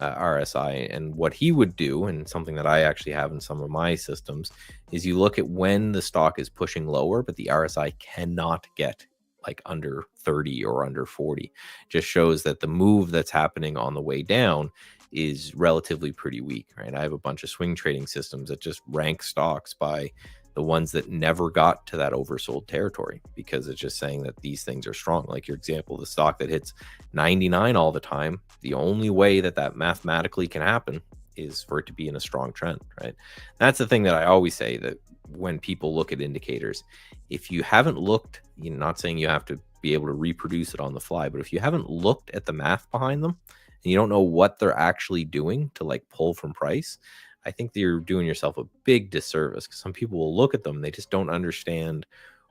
RSI. And what he would do, and something that I actually have in some of my systems, is you look at when the stock is pushing lower, but the RSI cannot get like under 30 or under 40. Just shows that the move that's happening on the way down is relatively pretty weak, right? I have a bunch of swing trading systems that just rank stocks by the ones that never got to that oversold territory, because it's just saying that these things are strong. Like your example, the stock that hits 99 all the time, the only way that mathematically can happen is for it to be in a strong trend, right? That's the thing that I always say, that when people look at indicators, if you haven't looked, you're not saying you have to be able to reproduce it on the fly, but if you haven't looked at the math behind them and you don't know what they're actually doing to like pull from price, I think that you're doing yourself a big disservice, because some people will look at them and they just don't understand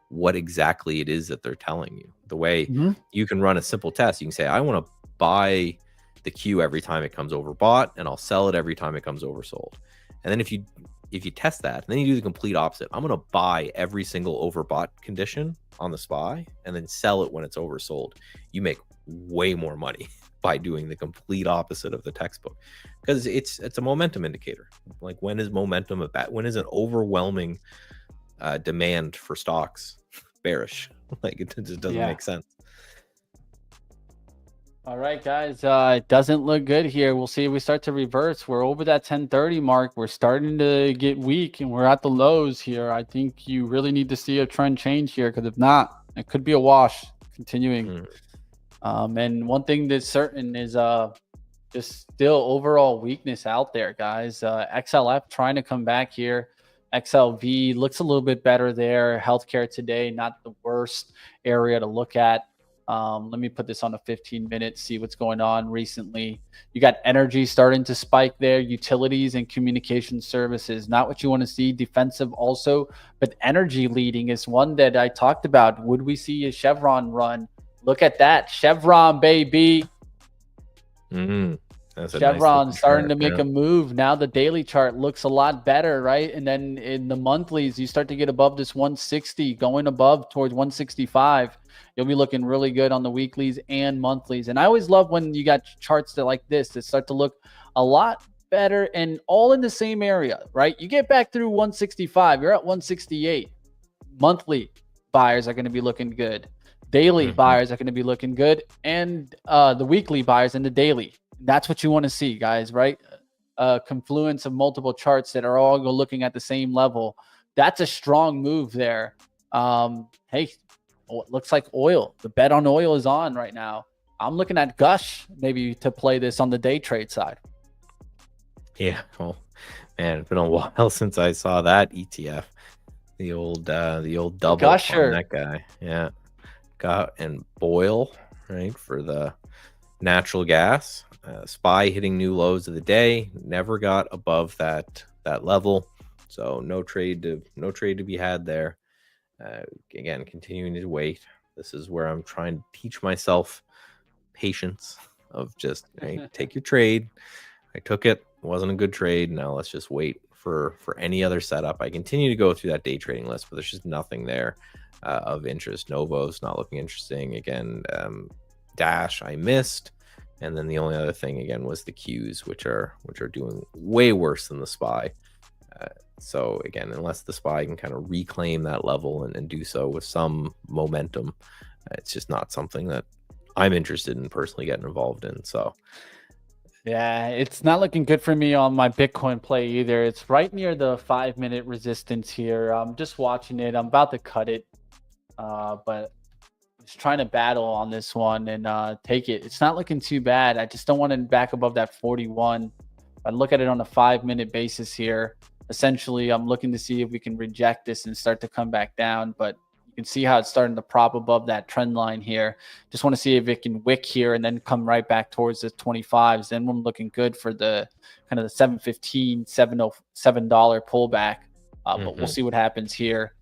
what exactly it is that they're telling you. The way you can run a simple test, you can say, I want to buy the Q every time it comes overbought, and I'll sell it every time it comes oversold. And then if you test that, and then you do the complete opposite, I'm going to buy every single overbought condition on the SPY and then sell it when it's oversold. You make way more money by doing the complete opposite of the textbook, because it's a momentum indicator. Like, when is momentum when is an overwhelming demand for stocks bearish? Like, it just doesn't make sense. All right, guys, it doesn't look good here. We'll see if we start to reverse. We're over that 1030 mark. We're starting to get weak, and we're at the lows here. I think you really need to see a trend change here, because if not, it could be a wash continuing. And one thing that's certain is just still overall weakness out there, guys. XLF trying to come back here. XLV looks a little bit better there. Healthcare today, not the worst area to look at. Let me put this on a 15-minute, see what's going on recently. You got energy starting to spike there, utilities and communication services. Not what you want to see. Defensive also, but energy leading is one that I talked about. Would we see a Chevron run? Look at that. Chevron, baby. That's a Chevron nice starting chart, to make yeah. a move. Now the daily chart looks a lot better, right? And then in the monthlies, you start to get above this 160, going above towards 165. You'll be looking really good on the weeklies and monthlies. And I always love when you got charts that like this that start to look a lot better and all in the same area, right? You get back through 165, you're at 168. Monthly buyers are going to be looking good. Daily buyers are going to be looking good. And the weekly buyers and the daily. That's what you want to see, guys, right? Confluence of multiple charts that are all looking at the same level. That's a strong move there. Hey, it looks like oil. The bet on oil is on right now. I'm looking at Gush maybe to play this on the day trade side. Yeah. Well, man, it's been a while since I saw that ETF. The old double Gusher. on that guy. Yeah. And Boyle, right, for the natural gas. SPY hitting new lows of the day, never got above that level, so no trade to be had there. Again, continuing to wait. This is where I'm trying to teach myself patience of just, hey, take your trade. I took it, wasn't a good trade. Now let's just wait for any other setup. I continue to go through that day trading list, but there's just nothing there of interest. Novo's not looking interesting. Again, Dash I missed. And then the only other thing again was the Qs, which are doing way worse than the SPY. So again, unless the SPY can kind of reclaim that level and do so with some momentum, it's just not something that I'm interested in personally getting involved in. So yeah, it's not looking good for me on my Bitcoin play either. It's right near the 5-minute resistance here. I'm just watching it. I'm about to cut it, but just trying to battle on this one and take it. It's not looking too bad. I just don't want to back above that 41. I look at it on a 5-minute basis here. Essentially, I'm looking to see if we can reject this and start to come back down, but you can see how it's starting to prop above that trend line here. Just want to see if it can wick here and then come right back towards the 25s. Then I'm looking good for the kind of the $7.15, $7 pullback. But we'll see what happens here.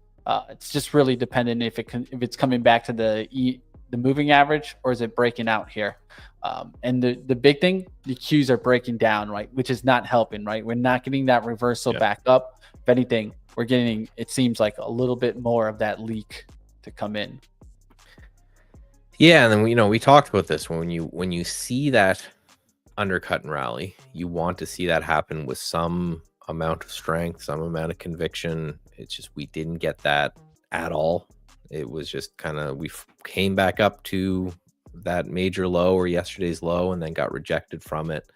It's just really dependent if it's coming back to the moving average or is it breaking out here. And the big thing, the Qs are breaking down, right, which is not helping, right? We're not getting that reversal back up. If anything, we're getting, it seems like, a little bit more of that leak to come in. Yeah, and then we talked about this when you see that undercut and rally, you want to see that happen with some amount of strength, some amount of conviction. It's just we didn't get that at all. It was just kind of, we came back up to that major low or yesterday's low and then got rejected from it,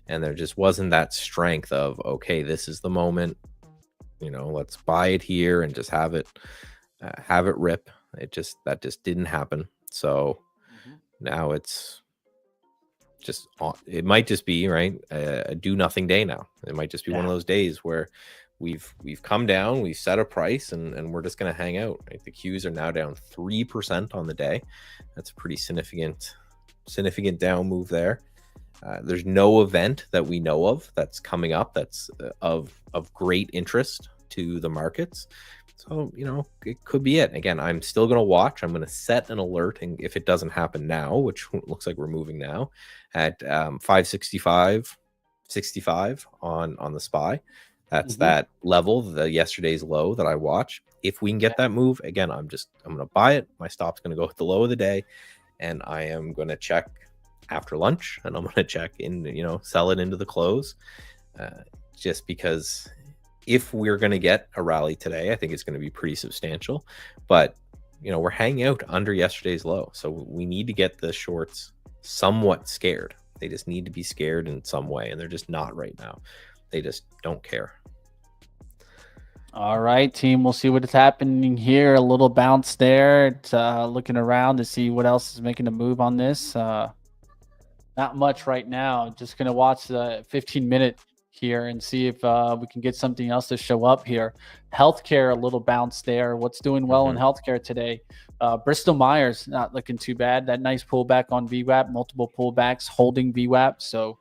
and there just wasn't that strength of, okay, this is the moment, let's buy it here and just have it rip. That just didn't happen. So now it's just, it might just be a do nothing day now. It might just be one of those days where we've come down, we've set a price, and we're just going to hang out. Right? The Qs are now down 3% on the day. That's a pretty significant down move there. There's no event that we know of that's coming up that's of great interest to the markets. So, it could be it. Again, I'm still going to watch. I'm going to set an alert, and if it doesn't happen now, which looks like we're moving now at 565.65 on the SPY. That's that level, the yesterday's low that I watch. If we can get that move, again, I'm going to buy it. My stop's going to go at the low of the day, and I am going to check after lunch, and I'm going to check in, sell it into the close, just because if we're going to get a rally today, I think it's going to be pretty substantial. But, we're hanging out under yesterday's low, so we need to get the shorts somewhat scared. They just need to be scared in some way, and they're just not right now. They just don't care. All right, team. We'll see what's happening here. A little bounce there. It's, looking around to see what else is making a move on this. Not much right now. Just going to watch the 15-minute here and see if we can get something else to show up here. Healthcare, a little bounce there. What's doing well in healthcare today? Bristol Myers not looking too bad. That nice pullback on VWAP, multiple pullbacks holding VWAP. So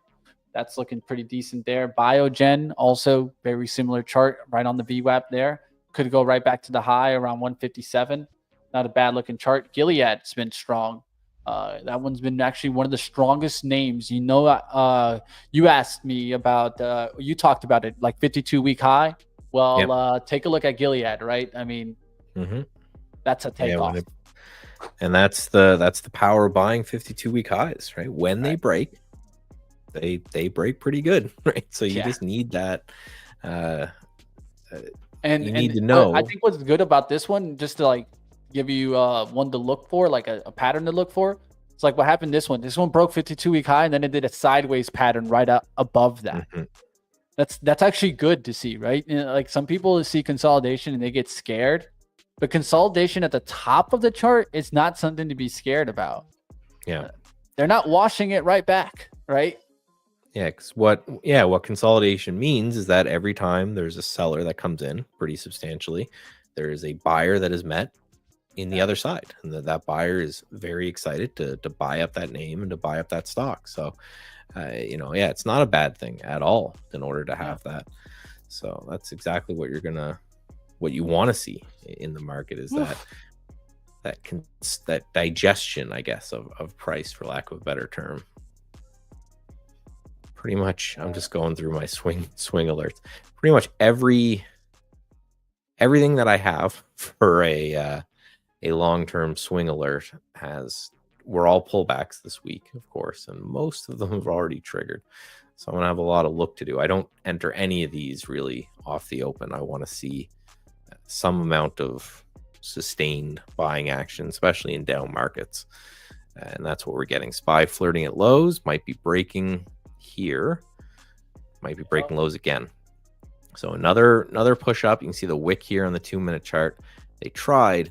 that's looking pretty decent there. Biogen, also very similar chart right on the VWAP there. Could go right back to the high around 157. Not a bad looking chart. Gilead's been strong. That one's been actually one of the strongest names. You know, you asked me about, you talked about it, like 52-week high. Well, take a look at Gilead, right? I mean, that's a takeoff. And that's the power of buying 52-week highs, right? When they break, they break pretty good, right? So you just need that. And you need to know. I think what's good about this one, just to like give you one to look for, like a pattern to look for. It's like what happened this one. This one broke 52-week high, and then it did a sideways pattern right up above that. That's actually good to see, right? You know, like some people see consolidation and they get scared, but consolidation at the top of the chart is not something to be scared about. They're not washing it right back, right? Because what consolidation means is that every time there's a seller that comes in pretty substantially, there is a buyer that is met in the other side, and that buyer is very excited to buy up that name and to buy up that stock. So it's not a bad thing at all in order to have that. So that's exactly what you want to see in the market, is that digestion, I guess, of price, for lack of a better term. Pretty much, I'm just going through my swing alerts. Pretty much everything that I have for a long-term swing alert we're all pullbacks this week, of course, and most of them have already triggered. So I'm gonna have a lot of look to do. I don't enter any of these really off the open. I want to see some amount of sustained buying action, especially in down markets, and that's what we're getting. SPY flirting at lows, might be breaking here, might be breaking lows again. So another push up. You can see the wick here on the 2-minute chart. They tried,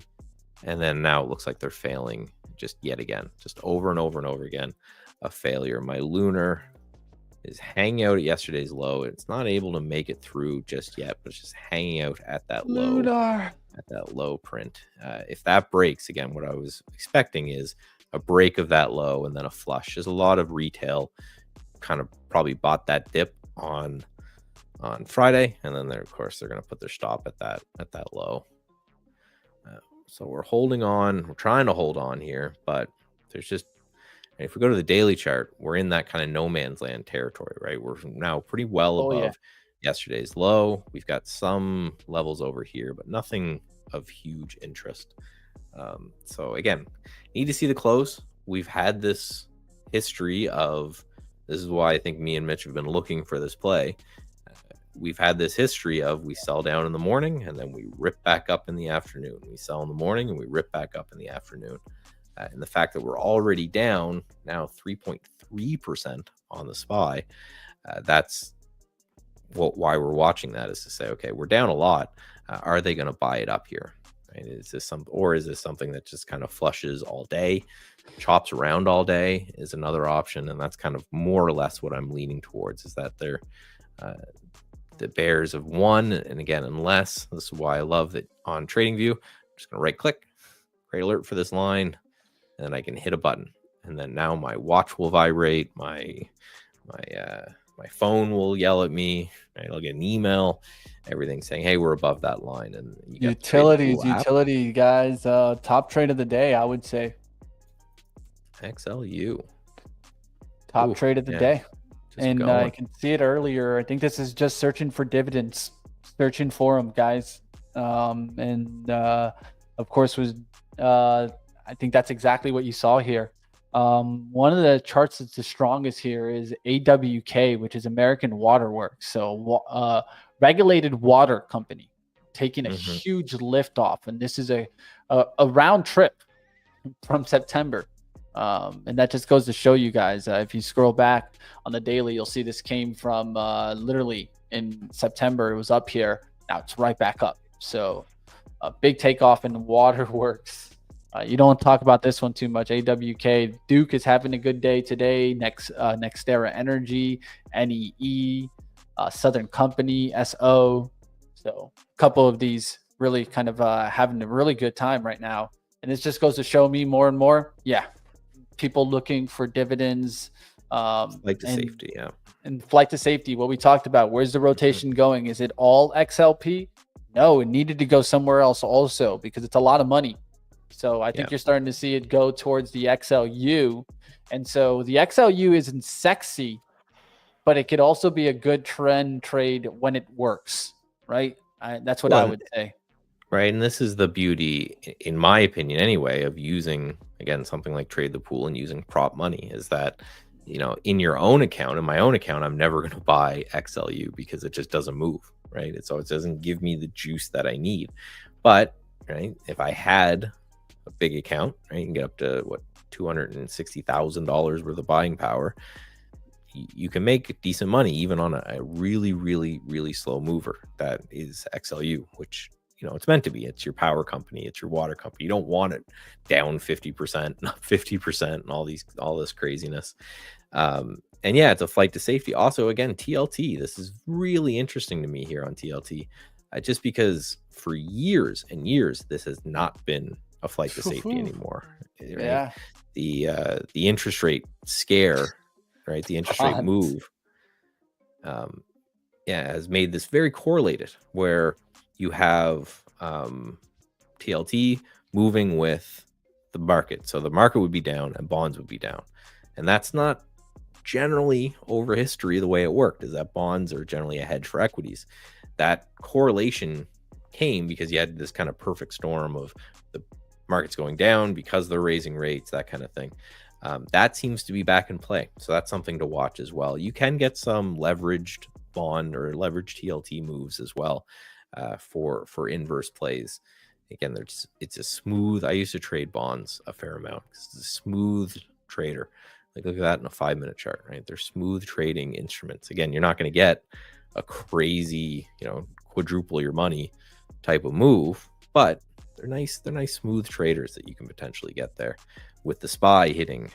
and then now it looks like they're failing just yet again, just over and over and over again, a failure. My lunar is hanging out at yesterday's low. It's not able to make it through just yet, but it's just hanging out at that low print. If that breaks again, what I was expecting is a break of that low and then a flush. There's a lot of retail kind of probably bought that dip on Friday, and then they're going to put their stop at that low. So we're holding on. We're trying to hold on here, but there's just, if we go to the daily chart, we're in that kind of no man's land territory, right? We're now pretty well above yesterday's low. We've got some levels over here, but nothing of huge interest. So again, need to see the close. We've had this history of, this is why I think me and Mitch have been looking for this play. We've had this history of we sell down in the morning and then we rip back up in the afternoon. We sell in the morning and we rip back up in the afternoon. And the fact that we're already down now 3.3% on the SPY, that's why we're watching that, is to say, okay, we're down a lot. Are they going to buy it up here? Right? Is this something that just kind of flushes all day, chops around all day? Is another option, and that's kind of more or less what I'm leaning towards. Is that they're the bears have won, and again, unless, this is why I love that on TradingView, I'm just going to right click, create alert for this line, and then I can hit a button, and then now my watch will vibrate, my phone will yell at me, right? I'll get an email, everything saying, hey, we're above that line. And you utility guys, top trade of the day, I would say. XLU. Top trade of the day. And I can see it earlier. I think this is just searching for dividends, searching for them, guys. Of course, I think that's exactly what you saw here. One of the charts that's the strongest here is AWK, which is American Water Works. So regulated water company taking a huge lift off. And this is a round trip from September. And that just goes to show you guys, if you scroll back on the daily, you'll see this came from literally in September. It was up here. Now it's right back up. So a big takeoff in waterworks. You don't talk about this one too much. AWK. Duke is having a good day today. Nextera Energy, NEE. Southern Company, SO. So a couple of these really kind of having a really good time right now. And this just goes to show me more and more, people looking for dividends. Like to safety, and flight to safety, what we talked about. Where's the rotation going? Is it all XLP? No, it needed to go somewhere else also because it's a lot of money. So I think you're starting to see it go towards the XLU. And so the XLU isn't sexy, but it could also be a good trend trade when it works, right? That's what I would say. Right. And this is the beauty, in my opinion anyway, of using, again, something like Trade the Pool and using prop money is that, in your own account, in my own account, I'm never going to buy XLU because it just doesn't move, right? So it doesn't give me the juice that I need. But, right, if I had a big account, right, you can get up to $260,000 worth of buying power. You can make decent money even on a really, really, really slow mover that is XLU, which, it's meant to be. It's your power company. It's your water company. You don't want it down 50%, not 50%, and all this craziness. And it's a flight to safety. Also, again, TLT. This is really interesting to me here on TLT, just because for years and years this has not been a flight to safety anymore. Right? Yeah. The interest rate scare, right? The interest rate move, has made this very correlated where you have TLT moving with the market. So the market would be down and bonds would be down. And that's not generally over history the way it worked, is that bonds are generally a hedge for equities. That correlation came because you had this kind of perfect storm of the markets going down because they're raising rates, that kind of thing. That seems to be back in play. So that's something to watch as well. You can get some leveraged bond or leveraged TLT moves as well for inverse plays. Again, it's a smooth. I used to trade bonds a fair amount. It's a smooth trader. Like, look at that in a 5-minute chart, right? They're smooth trading instruments. Again, you're not going to get a crazy, quadruple your money type of move, but they're nice smooth traders that you can potentially get there with the SPY hitting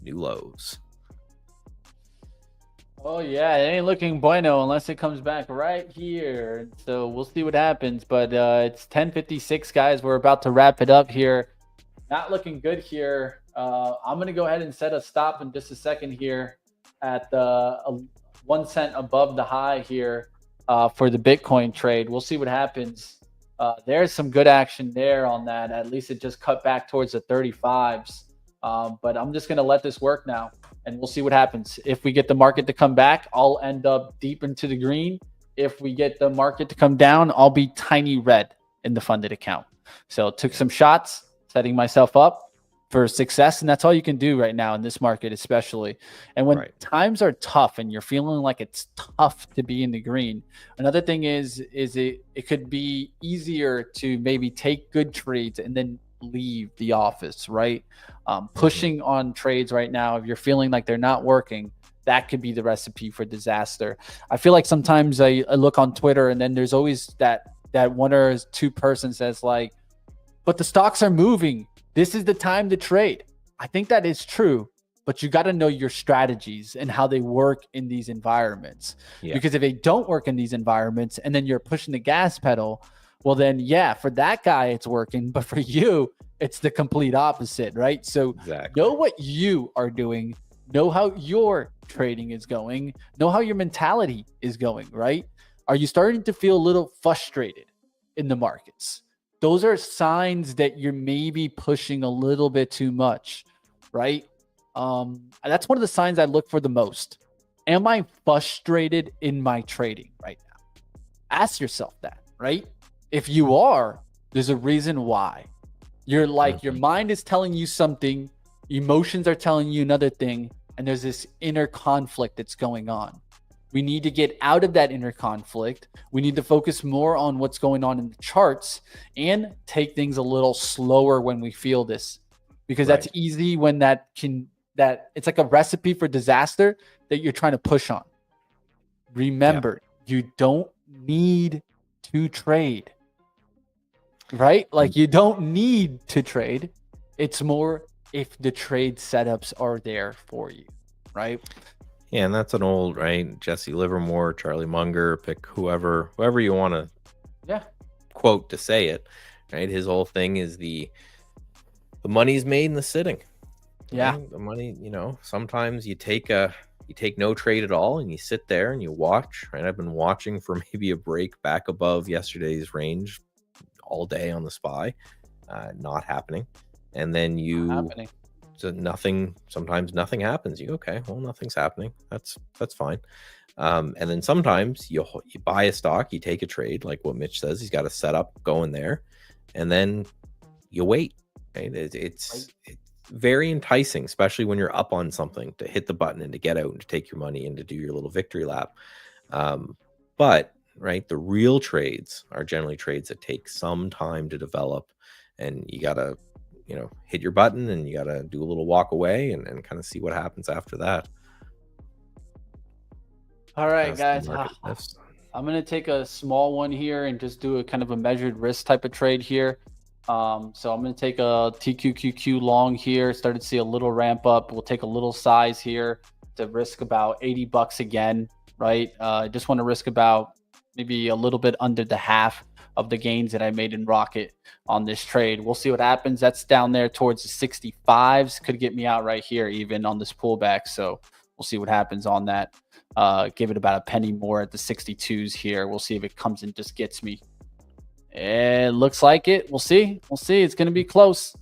new lows. Oh yeah, it ain't looking bueno unless it comes back right here. So we'll see what happens. But it's 10:56, guys. We're about to wrap it up here. Not looking good here. I'm gonna go ahead and set a stop in just a second here at 1 cent above the high here for the Bitcoin trade. We'll see what happens. There's some good action there on that. At least it just cut back towards the 35s. But I'm just going to let this work now, and we'll see what happens. If we get the market to come back, I'll end up deep into the green. If we get the market to come down, I'll be tiny red in the funded account. So took some shots, setting myself up for success. And that's all you can do right now in this market, especially. And when times are tough and you're feeling like it's tough to be in the green, another thing is it could be easier to maybe take good trades and then leave the office, right? Pushing on trades right now, if you're feeling like they're not working, that could be the recipe for disaster. I feel like sometimes I look on Twitter and then there's always that one or two person says like, but the stocks are moving. This is the time to trade. I think that is true, but you got to know your strategies and how they work in these environments. Because if they don't work in these environments and then you're pushing the gas pedal, well then, for that guy, it's working. But for you, it's the complete opposite, right? So know what you are doing, know how your trading is going, know how your mentality is going, right? Are you starting to feel a little frustrated in the markets? Those are signs that you're maybe pushing a little bit too much, right? That's one of the signs I look for the most. Am I frustrated in my trading right now? Ask yourself that, right? If you are, there's a reason why. You're like, your mind is telling you something, emotions are telling you another thing, and there's this inner conflict that's going on. We need to get out of that inner conflict. We need to focus more on what's going on in the charts and take things a little slower when we feel this, because that's easy when that it's like a recipe for disaster that you're trying to push on. Remember, you don't need to trade, right? Like, you don't need to trade. It's more if the trade setups are there for you, right? Yeah, and that's an old, right? Jesse Livermore, Charlie Munger, pick whoever you want to Yeah. quote to say it, right? His whole thing is the money's made in the sitting. Yeah. Right? The money, sometimes you take no trade at all and you sit there and you watch, right? I've been watching for maybe a break back above yesterday's range all day on the SPY, not happening. And then sometimes nothing happens. You go, okay, well, nothing's happening. That's fine. And then sometimes you buy a stock, you take a trade, like what Mitch says, he's got a setup going there, and then you wait. Right? It's very enticing, especially when you're up on something, to hit the button and to get out and to take your money and to do your little victory lap. But right, the real trades are generally trades that take some time to develop, and you gotta hit your button and you gotta do a little walk away and kind of see what happens after that. All right, guys. I'm going to take a small one here and just do a kind of a measured risk type of trade here. So I'm going to take a TQQQ long here. Started to see a little ramp up. We'll take a little size here to risk about $80 again, right? I just want to risk about maybe a little bit under the half of the gains that I made in Rocket on this trade. We'll see what happens. That's down there towards the 65s. Could get me out right here even on this pullback. So we'll see what happens on that. Give it about a penny more at the 62s here. We'll see if it comes and just gets me. It looks like it. We'll see. It's going to be close.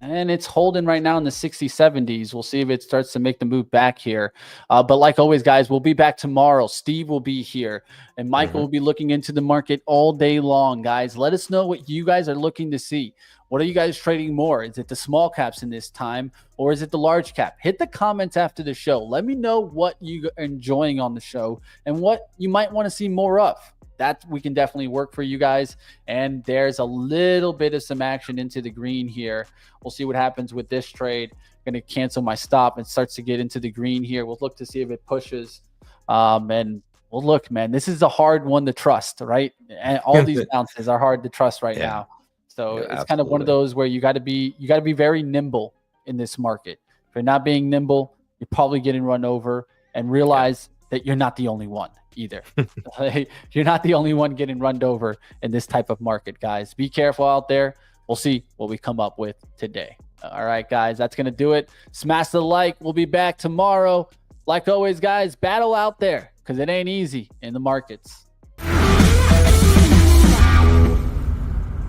And it's holding right now in the 60s, 70s. We'll see if it starts to make the move back here. But like always, guys, we'll be back tomorrow. Steve will be here. And Michael will be looking into the market all day long, guys. Let us know what you guys are looking to see. What are you guys trading more? Is it the small caps in this time, or is it the large cap? Hit the comments after the show. Let me know what you are enjoying on the show and what you might want to see more of. That we can definitely work for you guys. And there's a little bit of some action into the green here. We'll see what happens with this trade. I'm going to cancel my stop and starts to get into the green here. We'll look to see if it pushes. And we'll look, man, this is a hard one to trust, right? And all these bounces are hard to trust right now. So it's kind of one of those where you got to be very nimble in this market. If you're not being nimble, you're probably getting run over, and realize that you're not the only one either. You're not the only one getting run over in this type of market, guys. Be careful out there. We'll see what we come up with today. All right, guys, that's going to do it. Smash the like. We'll be back tomorrow. Like always, guys, battle out there because it ain't easy in the markets.